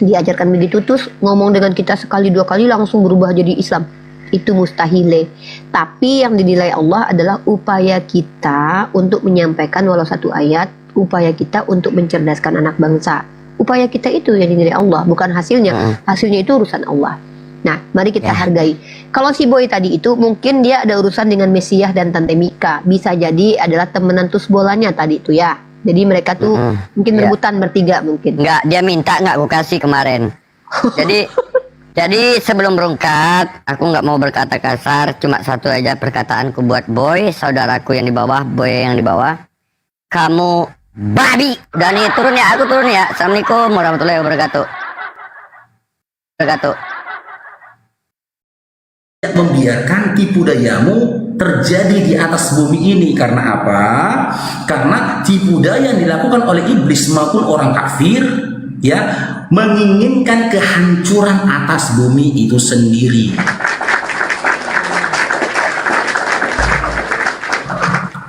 diajarkan begitu, terus ngomong dengan kita sekali 2 kali langsung berubah jadi Islam. Itu mustahil. Tapi yang dinilai Allah adalah upaya kita untuk menyampaikan walau 1 ayat, upaya kita untuk mencerdaskan anak bangsa. Upaya kita itu yang dinilai Allah, bukan hasilnya. Hasilnya itu urusan Allah. Nah, mari kita hargai. Kalau si boy tadi itu mungkin dia ada urusan dengan Mesiah dan Tante Mika. Bisa jadi adalah temenan tus bolanya tadi itu ya. Jadi mereka tuh mungkin rebutan bertiga mungkin. Enggak, dia minta nggak aku kasih kemarin. Jadi sebelum berangkat, aku nggak mau berkata kasar. Cuma satu aja perkataanku buat boy, saudaraku yang di bawah, boy yang di bawah. Kamu babi. Udah nih, turun ya, aku turun ya. Assalamualaikum warahmatullahi wabarakatuh. Membiarkan tipu dayamu terjadi di atas bumi ini. Karena apa? Karena tipu daya yang dilakukan oleh iblis maupun orang kafir ya, menginginkan kehancuran atas bumi itu sendiri.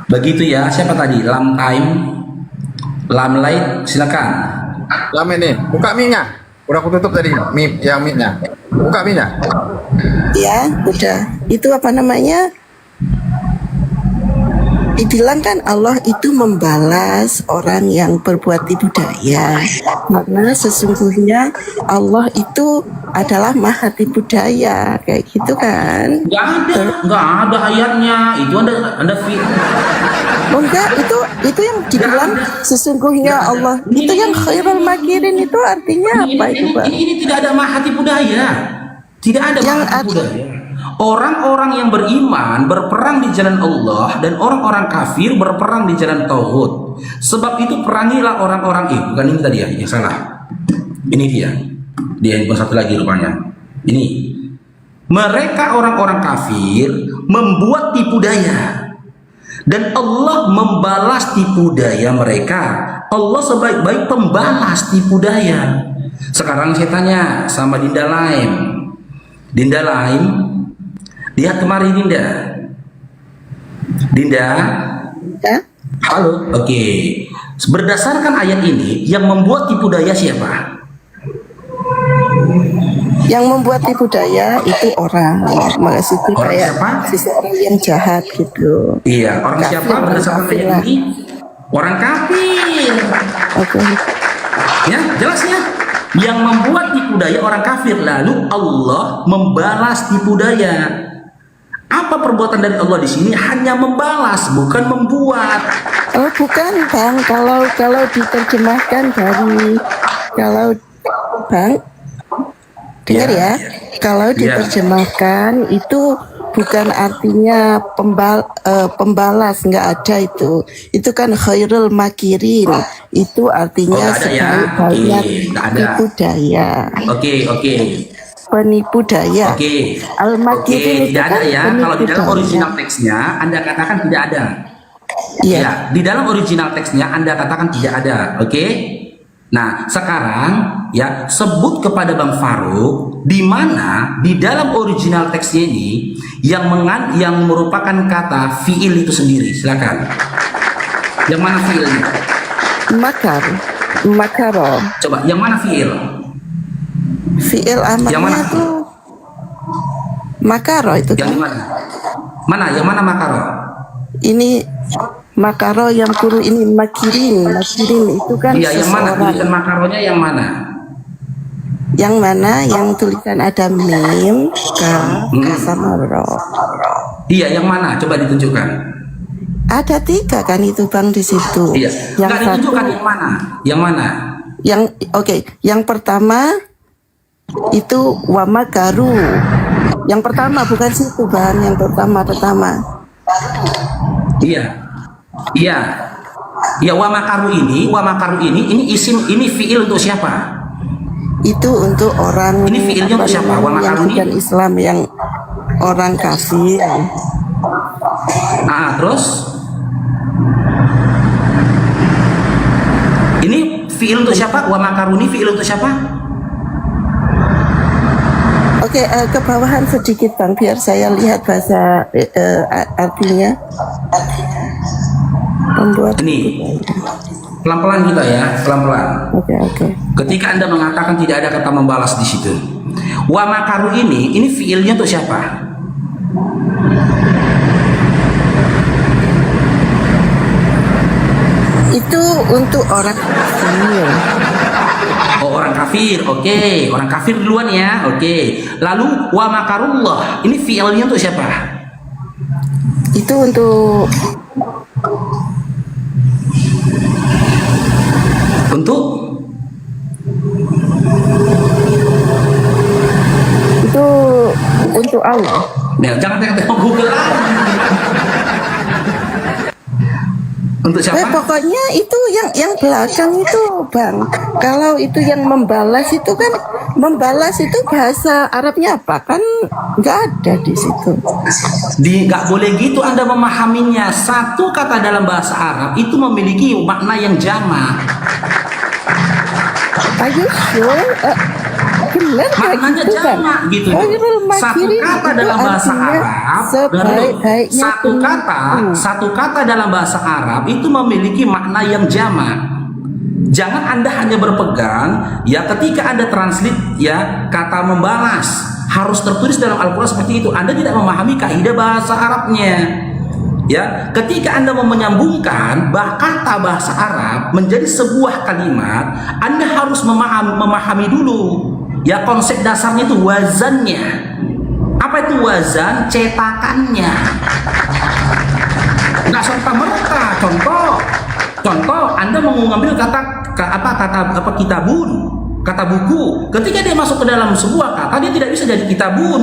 Begitu ya. Siapa tadi? Lamlight, silakan. Lam ini, buka mic-nya. Udah aku tutup tadi, mic-nya. Buka mic-nya. Ya, udah. Itu apa namanya? Dibilang kan Allah itu membalas orang yang berbuat tipu daya. Karena sesungguhnya Allah itu adalah maha tipu daya, kayak gitu kan? Nggak ada ayatnya. Itu anda Oh enggak, itu yang dibilang sesungguhnya Allah itu yang khairul makirin, itu artinya apa itu, Pak? Ini tidak ada maha tipu daya. Tidak ada maha tipu daya. Orang-orang yang beriman berperang di jalan Allah dan orang-orang kafir berperang di jalan tauhid. Sebab itu perangilah orang-orang bukan ini tadi ya, yang salah. Ini dia. Dia yang satu lagi rupanya. Ini. Mereka orang-orang kafir membuat tipu daya. Dan Allah membalas tipu daya mereka. Allah sebaik-baik pembalas tipu daya. Sekarang saya tanya sama Dinda Laim. Dinda Laim, lihat kemarin Dinda. Dinda. Ya. Halo. Oke. Berdasarkan ayat ini, yang membuat tipu daya siapa? Yang membuat tipu daya itu orang, maksudnya Orang kayak siapa? seseorang yang jahat gitu. Iya, orang Kafir, siapa orang berdasarkan kafir ayat lah. ini? Orang kafir. Oke. Ya, jelas ya. Yang membuat tipu daya orang kafir, lalu Allah membalas tipu daya. Apa perbuatan dari Allah di sini? Hanya membalas, bukan membuat. Oh bukan Bang, kalau diterjemahkan dari Bang, dengar ya, kalau diterjemahkan itu bukan artinya pembalas, nggak ada itu. Itu kan khairul makirin, itu artinya Oh, nggak ada ya? sebaik-baiknya Oke, nggak ada. tipu daya. Oke. Penipu daya. Oke. Al-makirin itu Tidak ada kan ya. Kalau di dalam penipu original daya. teksnya Anda katakan tidak ada. Iya. Ya, di dalam original teksnya Anda katakan tidak ada. Oke? Nah, sekarang ya sebut kepada Bang Farouk di mana di dalam original teksnya ini yang merupakan kata fiil itu sendiri. Silakan. Yang mana fiilnya? Makaro. Coba, yang mana fiil? Fiil Yang mana? amalnya tuh makaro itu Yang kan. mana? Mana? Yang mana makaro? Ini makaro yang kuru ini makirin itu kan Iya, yang mana? seseorang. Tulisan makaronya yang mana? Yang mana? Yang tulisan ada mim, kaf, sama ro. Iya, yang mana? Coba ditunjukkan. Ada 3 kan itu Bang di situ. Iya. Yang Nggak ditunjukkan yang mana? Yang mana? Yang oke, yang pertama itu wamakaru. Yang pertama bukan situ Bang, yang pertama. Iya. Ya, wa makaru ini isim, ini fiil untuk siapa? Itu untuk orang Ini fiilnya untuk siapa? Wa yang makaru ini? bukan Islam, yang orang kafir. Terus ini fiil untuk siapa? Wa makaru ini fiil untuk siapa? Oke, ke bawahan sedikit Bang, biar saya lihat bahasa artinya. Pembuat Ini pelan-pelan kita ya, pelan-pelan. Oke. Ketika Anda mengatakan tidak ada kata membalas di situ, wa makaru ini fiilnya untuk siapa? itu untuk orang kafir. Oh, orang kafir. Oke, orang kafir duluan ya. Oke. Lalu wa makarullah, ini fiilnya untuk siapa? Itu untuk untuk Allah. Nah, jangan tengok Google lagi. Untuk siapa? Pokoknya itu yang belakang itu Bang. Kalau itu yang membalas itu kan, membalas itu bahasa Arabnya apa? Kan nggak ada di situ. Nggak boleh gitu Anda memahaminya. Satu kata dalam bahasa Arab itu memiliki makna yang jamak. Ayo sure. Benar maknanya gitu, jamak gitu. Satu kata dalam bahasa Arab, satu kata dalam bahasa Arab itu memiliki makna yang jamak. Jangan Anda hanya berpegang ya ketika Anda translate ya kata membalas harus tertulis dalam Al-Quran seperti itu. Anda tidak memahami kaidah bahasa Arabnya. Ya, ketika Anda mau menyambungkan kata bahasa Arab menjadi sebuah kalimat, Anda harus memahami dulu ya konsep dasarnya itu wazannya. Apa itu wazan? Cetakannya. Nggak serta-merta. Contoh Anda mau mengambil kata kitabun, kata buku. Ketika dia masuk ke dalam sebuah kata, dia tidak bisa jadi kitabun.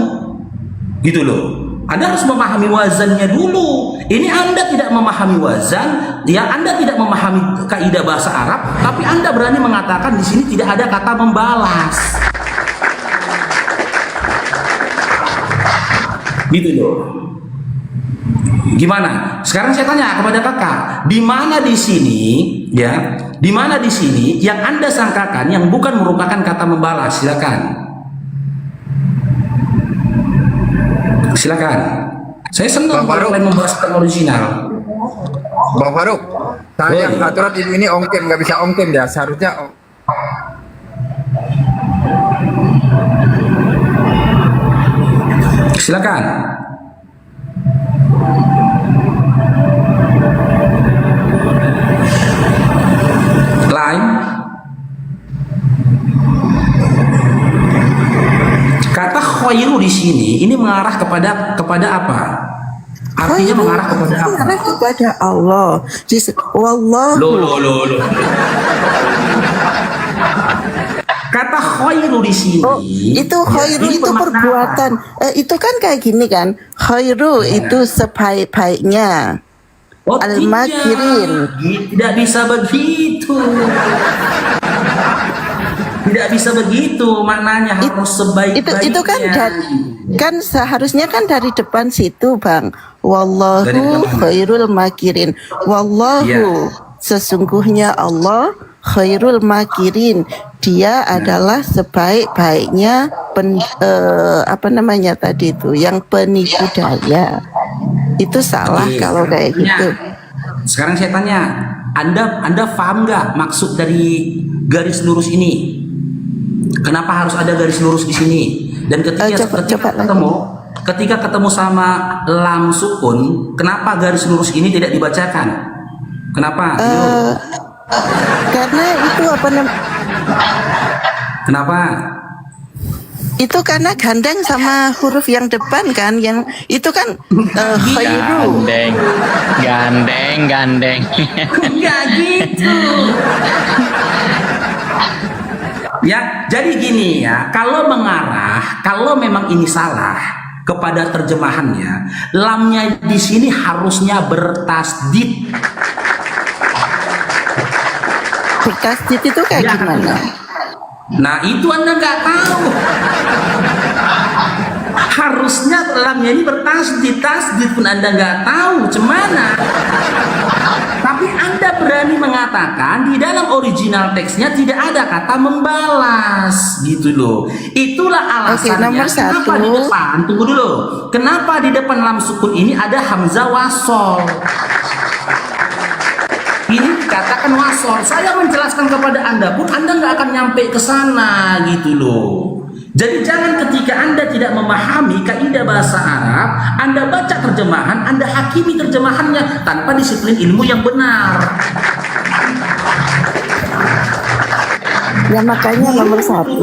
Gitu loh. Anda harus memahami wazannya dulu. Ini Anda tidak memahami wazan, ya Anda tidak memahami kaidah bahasa Arab, tapi Anda berani mengatakan di sini tidak ada kata membalas. Gitu loh. Gimana? Sekarang saya tanya kepada kakak, di mana di sini ya? Di mana di sini yang Anda sangkakan yang bukan merupakan kata membalas? Silakan. Saya senang kalau kalian membahas tentang original. Bang Faruk, sayang aturan ibu ini ongkem, nggak bisa ongkem ya. Seharusnya silakan. Lain. Kata khairu di sini ini mengarah kepada apa? Artinya mengarah kepada apa? Mengarah kepada Allah. Wallahu. Loh. Kata khairu di sini. Itu khairu itu perbuatan. Itu kan kayak gini kan. Khairu itu sebaik-baiknya. Al-makirin. Tidak bisa begitu. Tidak bisa begitu maknanya, harus sebaik-baiknya. Itu kan seharusnya kan dari depan situ, Bang. Wallahu khairul makirin. Wallahu sesungguhnya Allah khairul makirin. Dia adalah sebaik-baiknya apa namanya tadi itu, yang penipu daya. Itu salah kalau kayak gitu. Sekarang saya tanya, Anda paham nggak maksud dari garis lurus ini? Kenapa harus ada garis lurus di sini? Dan ketika ketemu sama lam sukun, kenapa garis lurus ini tidak dibacakan? Kenapa? Karena itu apa namanya? Kenapa? Itu karena gandeng sama huruf yang depan kan, yang itu kan khairu. Gandeng. Enggak gitu. Ya, jadi gini ya, kalau memang ini salah kepada terjemahannya, lamnya di sini harusnya bertasdid. Bertasdid itu kayak gimana? Nah, itu Anda nggak tahu. Harusnya lamnya ini bertasdid, tasdid pun Anda nggak tahu, cemana? Tapi Anda berani mengatakan di dalam original teksnya tidak ada kata membalas, gitu loh. Itulah alasannya kenapa di depan, tunggu dulu, kenapa di depan lam sukun ini ada hamzah wasol. Ini dikatakan wasol. Saya menjelaskan kepada Anda pun Anda nggak akan nyampe ke sana, gitu loh. Jadi jangan ketika Anda tidak memahami kaidah bahasa Arab, Anda baca terjemahan, Anda hakimi terjemahannya tanpa disiplin ilmu yang benar. Ya makanya nomor satu.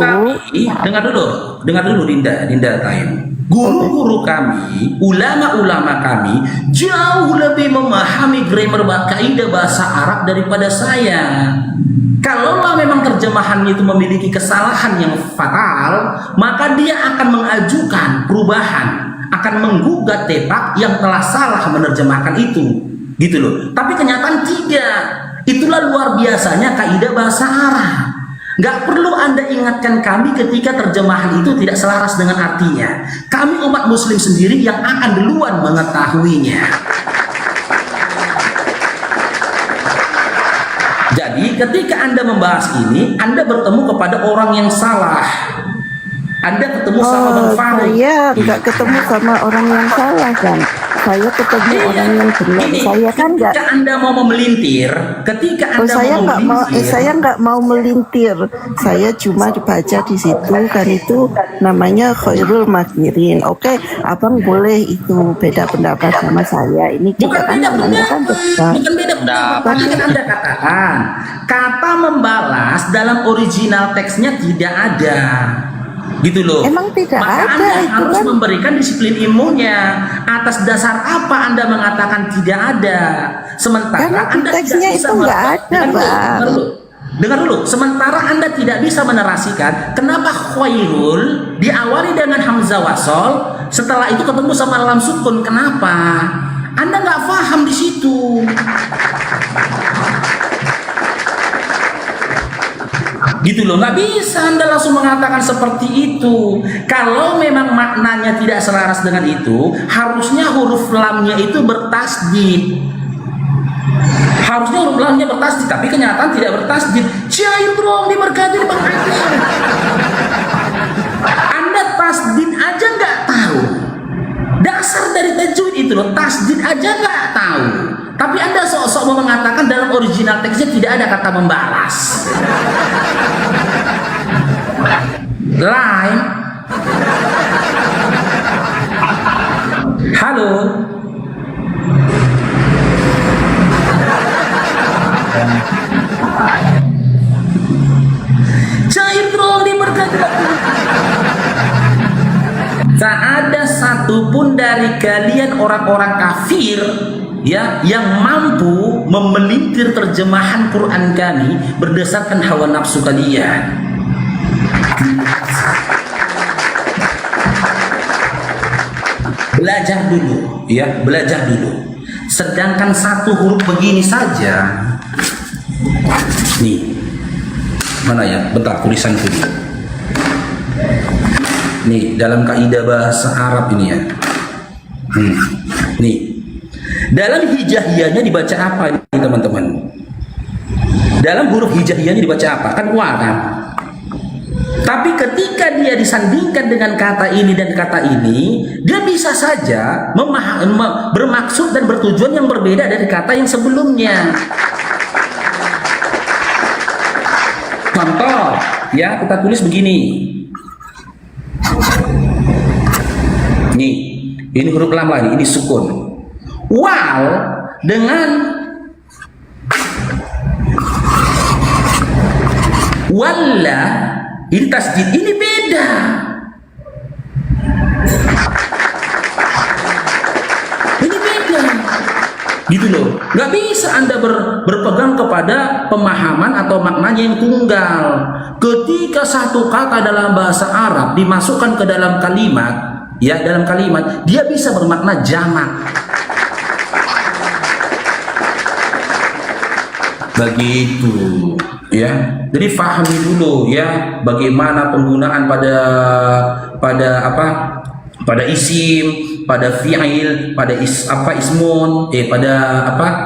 Dengar dulu Dinda Taim. Guru-guru kami, ulama-ulama kami jauh lebih memahami grammar kaidah bahasa Arab daripada saya. Kalaulah memang terjemahannya itu memiliki kesalahan yang fatal, maka dia akan mengajukan perubahan, akan menggugat tepak yang telah salah menerjemahkan itu, gitu loh. Tapi kenyataan tidak. Itulah luar biasanya kaidah bahasa Arab. Gak perlu Anda ingatkan kami ketika terjemahan itu tidak selaras dengan artinya. Kami umat muslim sendiri yang akan duluan mengetahuinya. Jadi ketika Anda membahas ini, Anda bertemu kepada orang yang salah. Anda ketemu sama Bang Faruk. Saya nggak ketemu sama orang yang salah kan. Saya ketemu orang yang benar. Saya kan nggak. Ketika Anda mau memelintir, saya nggak mau melintir. Saya cuma dibaca di situ kan, itu namanya khairul makirin. Oke, abang boleh itu beda pendapat sama saya. Ini kita kan namanya kan debat. Bukan beda pendapat. Kan Anda katakan kata membalas dalam original teksnya tidak ada. Gitu loh. Emang tidak maka ada, Anda itu harus kan memberikan disiplin ilmunya. Atas dasar apa Anda mengatakan tidak ada? Sementara karena Anda teksnya tidak bisa itu nggak ada, Bang. Dengar dulu. Sementara Anda tidak bisa menerasikan kenapa khairul diawali dengan hamzah wasol, setelah itu ketemu sama lam sukun. Kenapa? Anda nggak paham di situ. Gitu loh, nggak bisa Anda langsung mengatakan seperti itu. Kalau memang maknanya tidak selaras dengan itu, harusnya huruf lamnya itu bertasdid. Harusnya huruf lamnya bertasdid, tapi kenyataan tidak bertasdid. Cair dong, diberkati Bang Adil. Anda tasdid aja nggak tahu. Dasar dari tajwid itu loh, tasdid aja nggak tahu. Tapi Anda sok-sok mau mengatakan dalam original teksnya tidak ada kata membalas. Line. Halo. Cair dong diberkati. Tak ada satupun dari kalian orang-orang kafir ya yang mampu memelintir terjemahan Quran kami berdasarkan hawa nafsu kalian. Belajar dulu, ya, belajar dulu. Sedangkan satu huruf begini saja, nih, mana ya? Bentar, tulisanku dulu. Nih, dalam kaidah bahasa Arab ini ya. Nih, dalam hijaiyahnya dibaca apa ini teman-teman? Dalam huruf hijaiyahnya dibaca apa? Kan wa kan? Tapi ketika dia disandingkan dengan kata ini dan kata ini, dia bisa saja bermaksud dan bertujuan yang berbeda dari kata yang sebelumnya. Contoh, ya, kita tulis begini. Nih, ini huruf lam lagi, ini sukun. Wal dengan walla, ini tasdid, ini beda. Ini beda. Gitu loh. Nggak bisa Anda berpegang kepada pemahaman atau maknanya yang tunggal. Ketika satu kata dalam bahasa Arab dimasukkan ke dalam kalimat, ya, dalam kalimat, dia bisa bermakna jamak. Begitu, ya. Jadi pahami dulu ya bagaimana penggunaan pada isim, pada fi'il, pada ismun, pada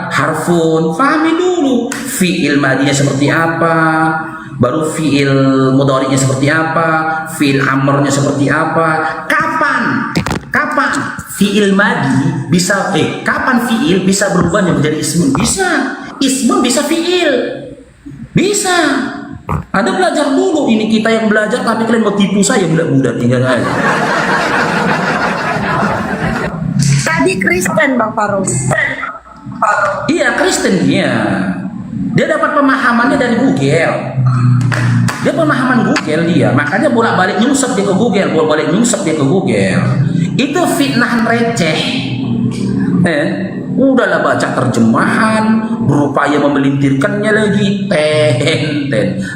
harfun. Pahami dulu fi'il madinya seperti apa, baru fi'il mudhari'nya seperti apa, fi'il amrnya seperti apa, kapan fi'il madi bisa kapan fi'il bisa berubah menjadi ismun? Ismun bisa fi'il, bisa. Anda belajar dulu, ini kita yang belajar tapi kalian mau tipu saya budak-budak, tinggal aja. Tadi Kristen Bang Farouk. Iya, Kristen dia. Dia dapat pemahamannya dari Google. Dia pemahaman Google dia, makanya bolak-balik nyungsep dia ke Google, bolak-balik nyungsep dia ke Google. Itu fitnah receh. Udahlah baca terjemahan, berupaya memelintirkannya lagi,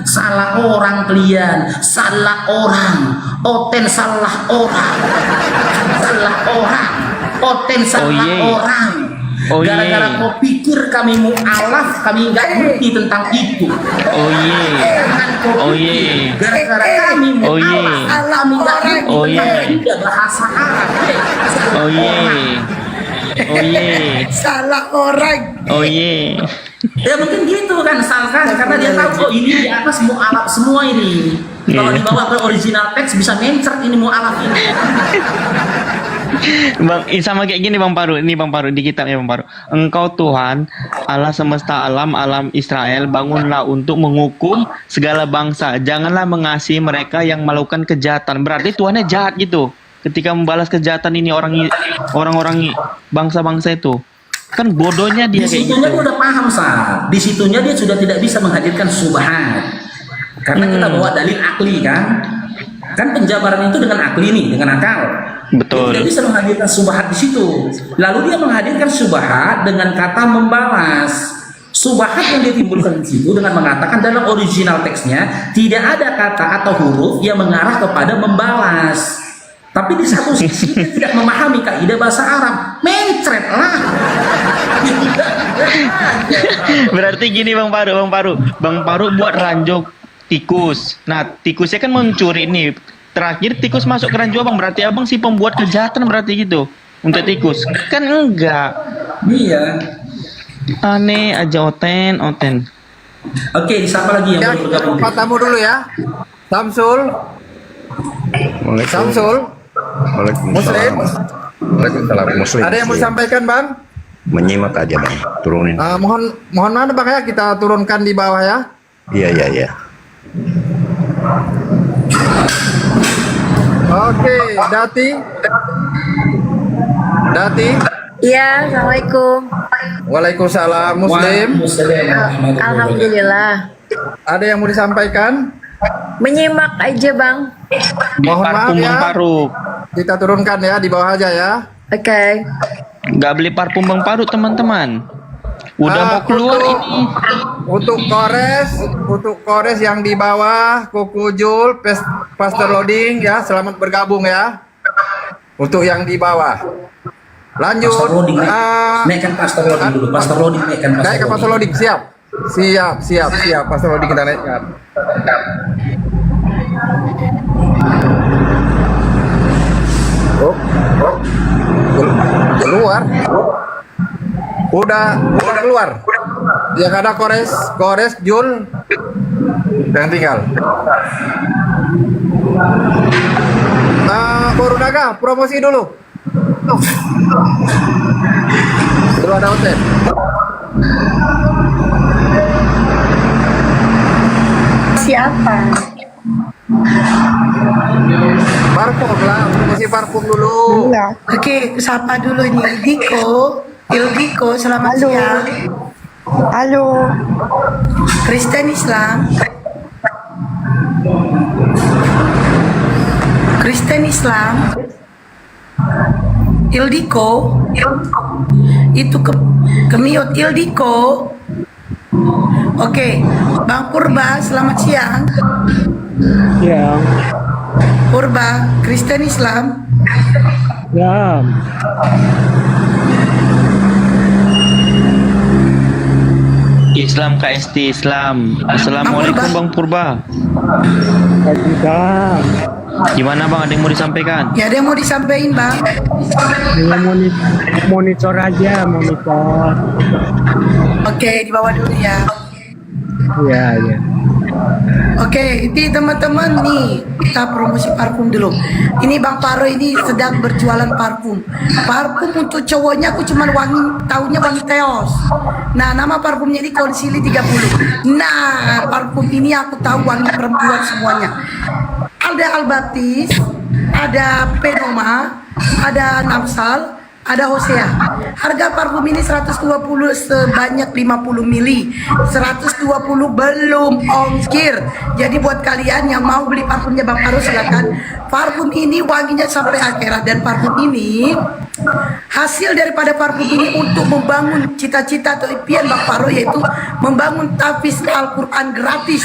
salah orang kalian, salah orang, oten salah orang, oten salah orang. Gara-gara kau pikir kami mu'alaf, kami nggak ngerti tentang itu. Gara-gara kami mu'alaf, kami nggak ngerti tentang bahasa Arab. Salah orang. Ya mungkin gitu kan, misalkan karena dia tahu ini di atas mu'alaf semua ini. Kalau dibawa ke original teks bisa mencret ini mu'alaf ini. Bang, sama kayak gini Bang Paru. Ini Bang Paru di kitabnya Bang Paru. Engkau Tuhan, Allah semesta alam, alam Israel, bangunlah untuk menghukum segala bangsa. Janganlah mengasihi mereka yang melakukan kejahatan. Berarti Tuhannya jahat gitu. Ketika membalas kejahatan ini orang-orang bangsa-bangsa itu. Kan bodohnya dia kayak gitu. Di situnya dia udah paham, Di situnya dia sudah tidak bisa menghadirkan subhat. Karena kita bawa dalil akli kan. Kan penjabaran itu dengan akli nih, dengan akal. Betul. Dia tidak bisa menghadirkan subhat di situ. Lalu dia menghadirkan subhat dengan kata membalas. Subhat yang dia timbulkan di situ dengan mengatakan dalam original teksnya tidak ada kata atau huruf yang mengarah kepada membalas. Tapi di satu sisi dia tidak memahami kaidah bahasa Arab, mencret lah. Berarti gini Bang Paru buat ranjau tikus. Nah tikusnya kan mencuri nih. Terakhir tikus masuk ke ranjau abang, berarti abang si pembuat kejahatan berarti gitu untuk tikus. Kan enggak. Iya. Aneh aja oten. Oke, siapa lagi yang mau bergabung? Pak tamu dulu ya. Samsul. Samsul. Muslim. Waalaikumsalam. Muslim. Ada yang mau disampaikan, Bang? Menyimak aja bang, turunin. Mohon mana Bang ya, kita turunkan di bawah ya. Iya. Oke, Dati. Iya, assalamualaikum. Waalaikumsalam. Muslim. Alhamdulillah. Ada yang mau disampaikan? Menyimak aja bang. Mohon maaf Parfum ya. Bang Faruk. Kita turunkan ya di bawah aja ya. Oke. Nggak beli parfum Bang Faruk teman-teman. Udah mau keluar ini. Untuk kores yang di bawah, Kuku Jul, Pastor Loading ya, selamat bergabung ya. Untuk yang di bawah. Lanjut. Pastor Loading, naikkan Pastor Loading dulu. Pastor Loading naikkan Pastor Naik ke Pastor Loading, siap. Pastor Loading kita naikkan. Keluar. Udah keluar. Yang ada kores Jul yang tinggal. Borunaga, promosi dulu. Dulu ada hotel. Siapa? Parfum lah, promosi parfum dulu. Oke, sapa dulu ini Ildiko, selamat siang. Halo. Kristen Islam. Ildiko. Itu kemiut Ildiko. Oke, Bang Purba, selamat siang. Ya. Purba, Kristen Islam. Ya. Islam KST Islam. Assalamualaikum Bang Purba. Waalaikumsalam. Gimana Bang, ada yang mau disampaikan? Ya, ada yang mau disampaikan Bang. Monitor aja, monitor. Oke, di bawah dulu ya. Iya. Oke, ini teman-teman nih, kita promosi parfum dulu. Ini Bang Paro ini sedang berjualan parfum. Parfum untuk cowoknya aku cuman tahunya wangi Teos. Nah, nama parfumnya ini Konsili 30. Nah, parfum ini aku tahu wangi perempuan semuanya. Ada Albatis, ada Penoma, ada Namsal, ada Hosea. Harga parfum ini 120 sebanyak 50 mili. 120 belum ongkir. Jadi buat kalian yang mau beli parfumnya Bang Paro silakan. Parfum ini wanginya sampai akhirat, dan parfum ini hasil daripada parfum ini untuk membangun cita-cita atau impian Bang Paro, yaitu membangun tahfiz Al-Quran gratis.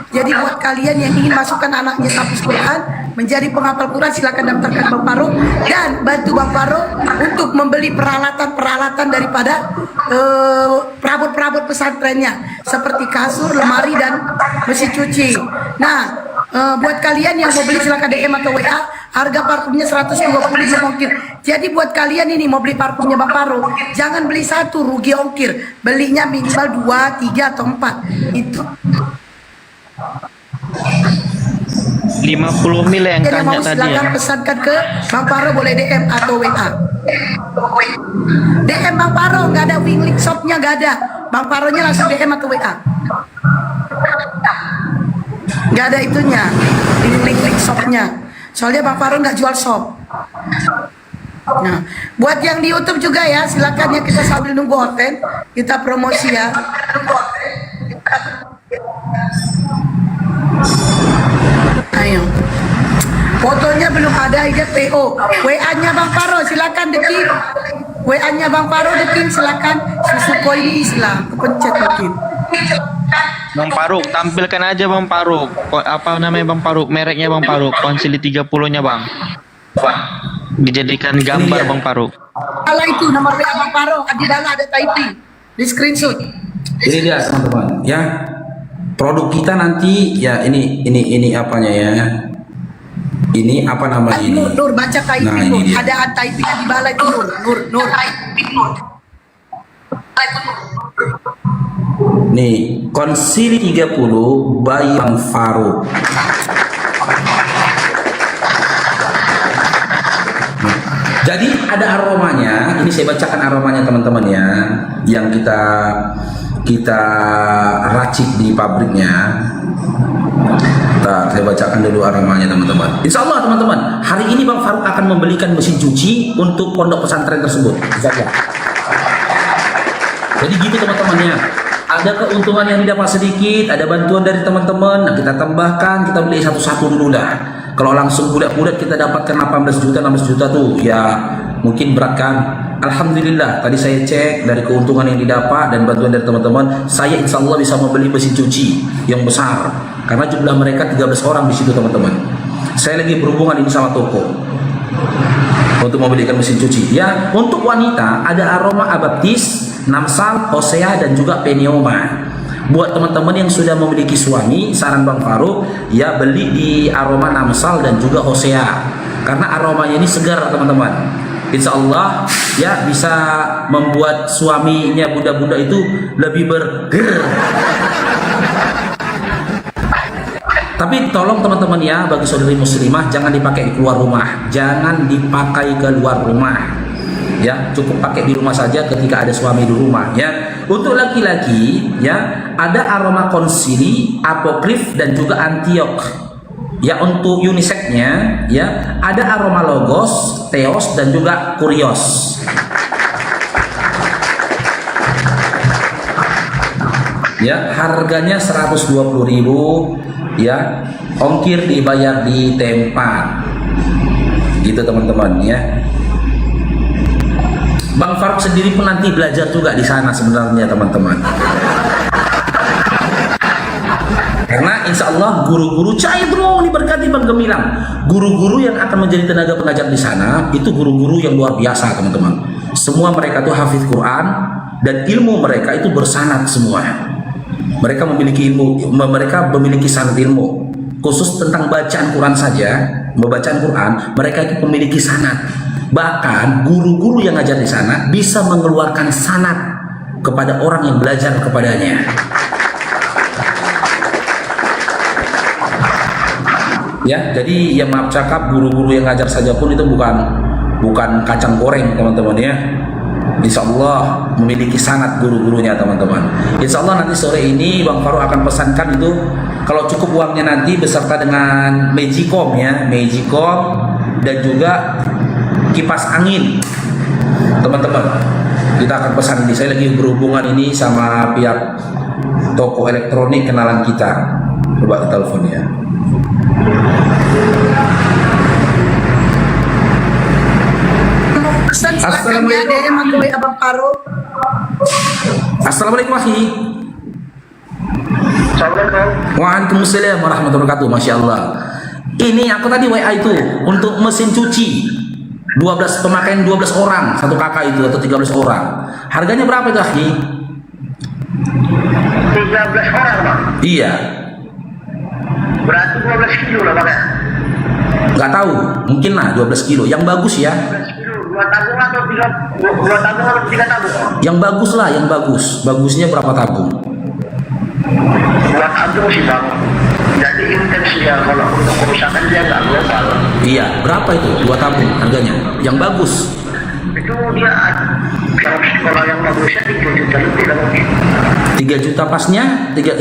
Jadi buat kalian yang ingin masukkan anaknya tahfiz Quran, menjadi penghafal Quran, silakan daftarkan Bang Paro dan bantu Bang Paro untuk membeli peralatan daripada perabot-perabot pesantrennya seperti kasur, lemari, dan mesin cuci. Nah, buat kalian yang mau beli silakan DM atau WA. Harga parfumnya 120 belum ongkir. Jadi buat kalian ini mau beli parfumnya Bang Paro, jangan beli satu rugi ongkir. Belinya minimal 2, 3 atau 4. Itu 50 mil yang jadi tanya mau tadi silakan ya. pesankan ke Bang Paro, boleh DM atau WA. DM Bang Paro, nggak ada wing link shopnya, nggak ada. Bang Paronya langsung DM atau WA. Nggak ada itunya, link shopnya. Soalnya Bang Paro nggak jual shop. Nah, buat yang di YouTube juga ya, silakan ya, kita sambil nunggu hotel, kita promosi ya. Ayo. Fotonya belum ada, ingat PO. WA-nya Bang Paro silakan dekin. WA-nya Bang Paro dekin silakan. Susu Koini Islam, kepencet dekin. Bang Faruk, tampilkan aja Bang Faruk. Apa namanya Bang Faruk? Mereknya Bang Faruk. Konsili 30-nya Bang. Dijadikan gambar Bang Faruk. Kalau itu nomor WA Bang Paro, di dalam ada typing. Di screenshot. Ini dia teman-teman ya. Produk kita nanti ya ini apanya ya. Ini apa namanya ini? Nur baca typing. Nah, ini dia. Ada typing di bawah itu Nur. Typing Nur. Nih, Konsili 30 by Bang Faruk. Nah, Jadi ada aromanya. Ini saya bacakan aromanya teman-teman ya, yang kita racik di pabriknya. Nah, saya bacakan dulu aromanya teman-teman. Insya Allah teman-teman, hari ini Bang Faruk akan membelikan mesin cuci untuk pondok pesantren tersebut. Saja. Jadi gitu teman-teman ya. Ada keuntungan yang didapat sedikit, ada bantuan dari teman-teman. Nah, kita tambahkan, kita beli satu-satu dulu dah. Kalau langsung bulat-bulat kita dapatkan 18 juta tuh, ya mungkin berat kan. Alhamdulillah, tadi saya cek dari keuntungan yang didapat dan bantuan dari teman-teman, saya insya Allah bisa membeli mesin cuci yang besar. Karena jumlah mereka 13 orang di situ teman-teman. Saya lagi berhubungan ini sama toko untuk membelikan mesin cuci. Ya, untuk wanita ada aroma abaptis, namsal, hosea dan juga penioma. Buat teman-teman yang sudah memiliki suami, saran Bang Faruk ya beli di aroma namsal dan juga hosea. Karena aromanya ini segar teman-teman. Insya Allah ya bisa membuat suaminya budak-budak itu lebih berger. Tapi tolong teman-teman ya, bagi saudari muslimah jangan dipakai di keluar rumah, jangan dipakai keluar rumah. Ya, cukup pakai di rumah saja ketika ada suami di rumah ya. Untuk laki-laki ya, ada aroma konsili, apokrif dan juga antiok. Ya, untuk uniseksnya ya, ada aroma logos, teos dan juga kurios. Ya, harganya 120.000 ya. Ongkir dibayar di tempat. Gitu teman-teman ya. Bang Faruk sendiri pun nanti belajar juga di sana sebenarnya teman-teman. Karena insya Allah guru-guru Caidro diberkati Bang Gemilang, guru-guru yang akan menjadi tenaga pengajar di sana itu guru-guru yang luar biasa teman-teman. Semua mereka tuh hafiz Quran dan ilmu mereka itu bersanad semua. Mereka memiliki ilmu, mereka memiliki sanad ilmu khusus tentang bacaan Quran saja. Membacaan Quran mereka itu memiliki sanad. Bahkan guru-guru yang ngajar di sana bisa mengeluarkan sanad kepada orang yang belajar kepadanya. Ya, jadi ya maaf cakap, guru-guru yang ngajar saja pun itu bukan kacang goreng teman-teman ya. Insya Allah memiliki sanad guru-gurunya teman-teman. Insya Allah nanti sore ini Bang Faruk akan pesankan itu, kalau cukup uangnya nanti beserta dengan Magicom ya, Magicom dan juga kipas angin teman-teman. Kita akan pesan ini. Saya lagi berhubungan ini sama pihak toko elektronik kenalan kita. Coba telepon ya. Assalamualaikum Akhi. Waalaikumsalam warahmatullahi wabarakatuh. Masya Allah. Ini aku tadi WA itu untuk mesin cuci 12 pemakaian 12 orang satu kakak itu atau 13 orang. Harganya berapa itu Akhi? 13 orang Bang. Iya. Berarti 12 kilo lah Bang. Nggak tahu, mungkin lah 12 kilo. Yang bagus ya. 2 tabung atau 2 tabung atau 3 tabung? Yang bagus lah, yang bagus. Bagusnya berapa tabung? 2 tabung sih Bang. Jadi intens ya, kalau untuk kerusakan dia nggak global. Iya, berapa itu? 2 tabung harganya. Yang bagus. Itu dia kalau yang bagusnya 3 juta lebih lah mungkin. 3 juta pasnya?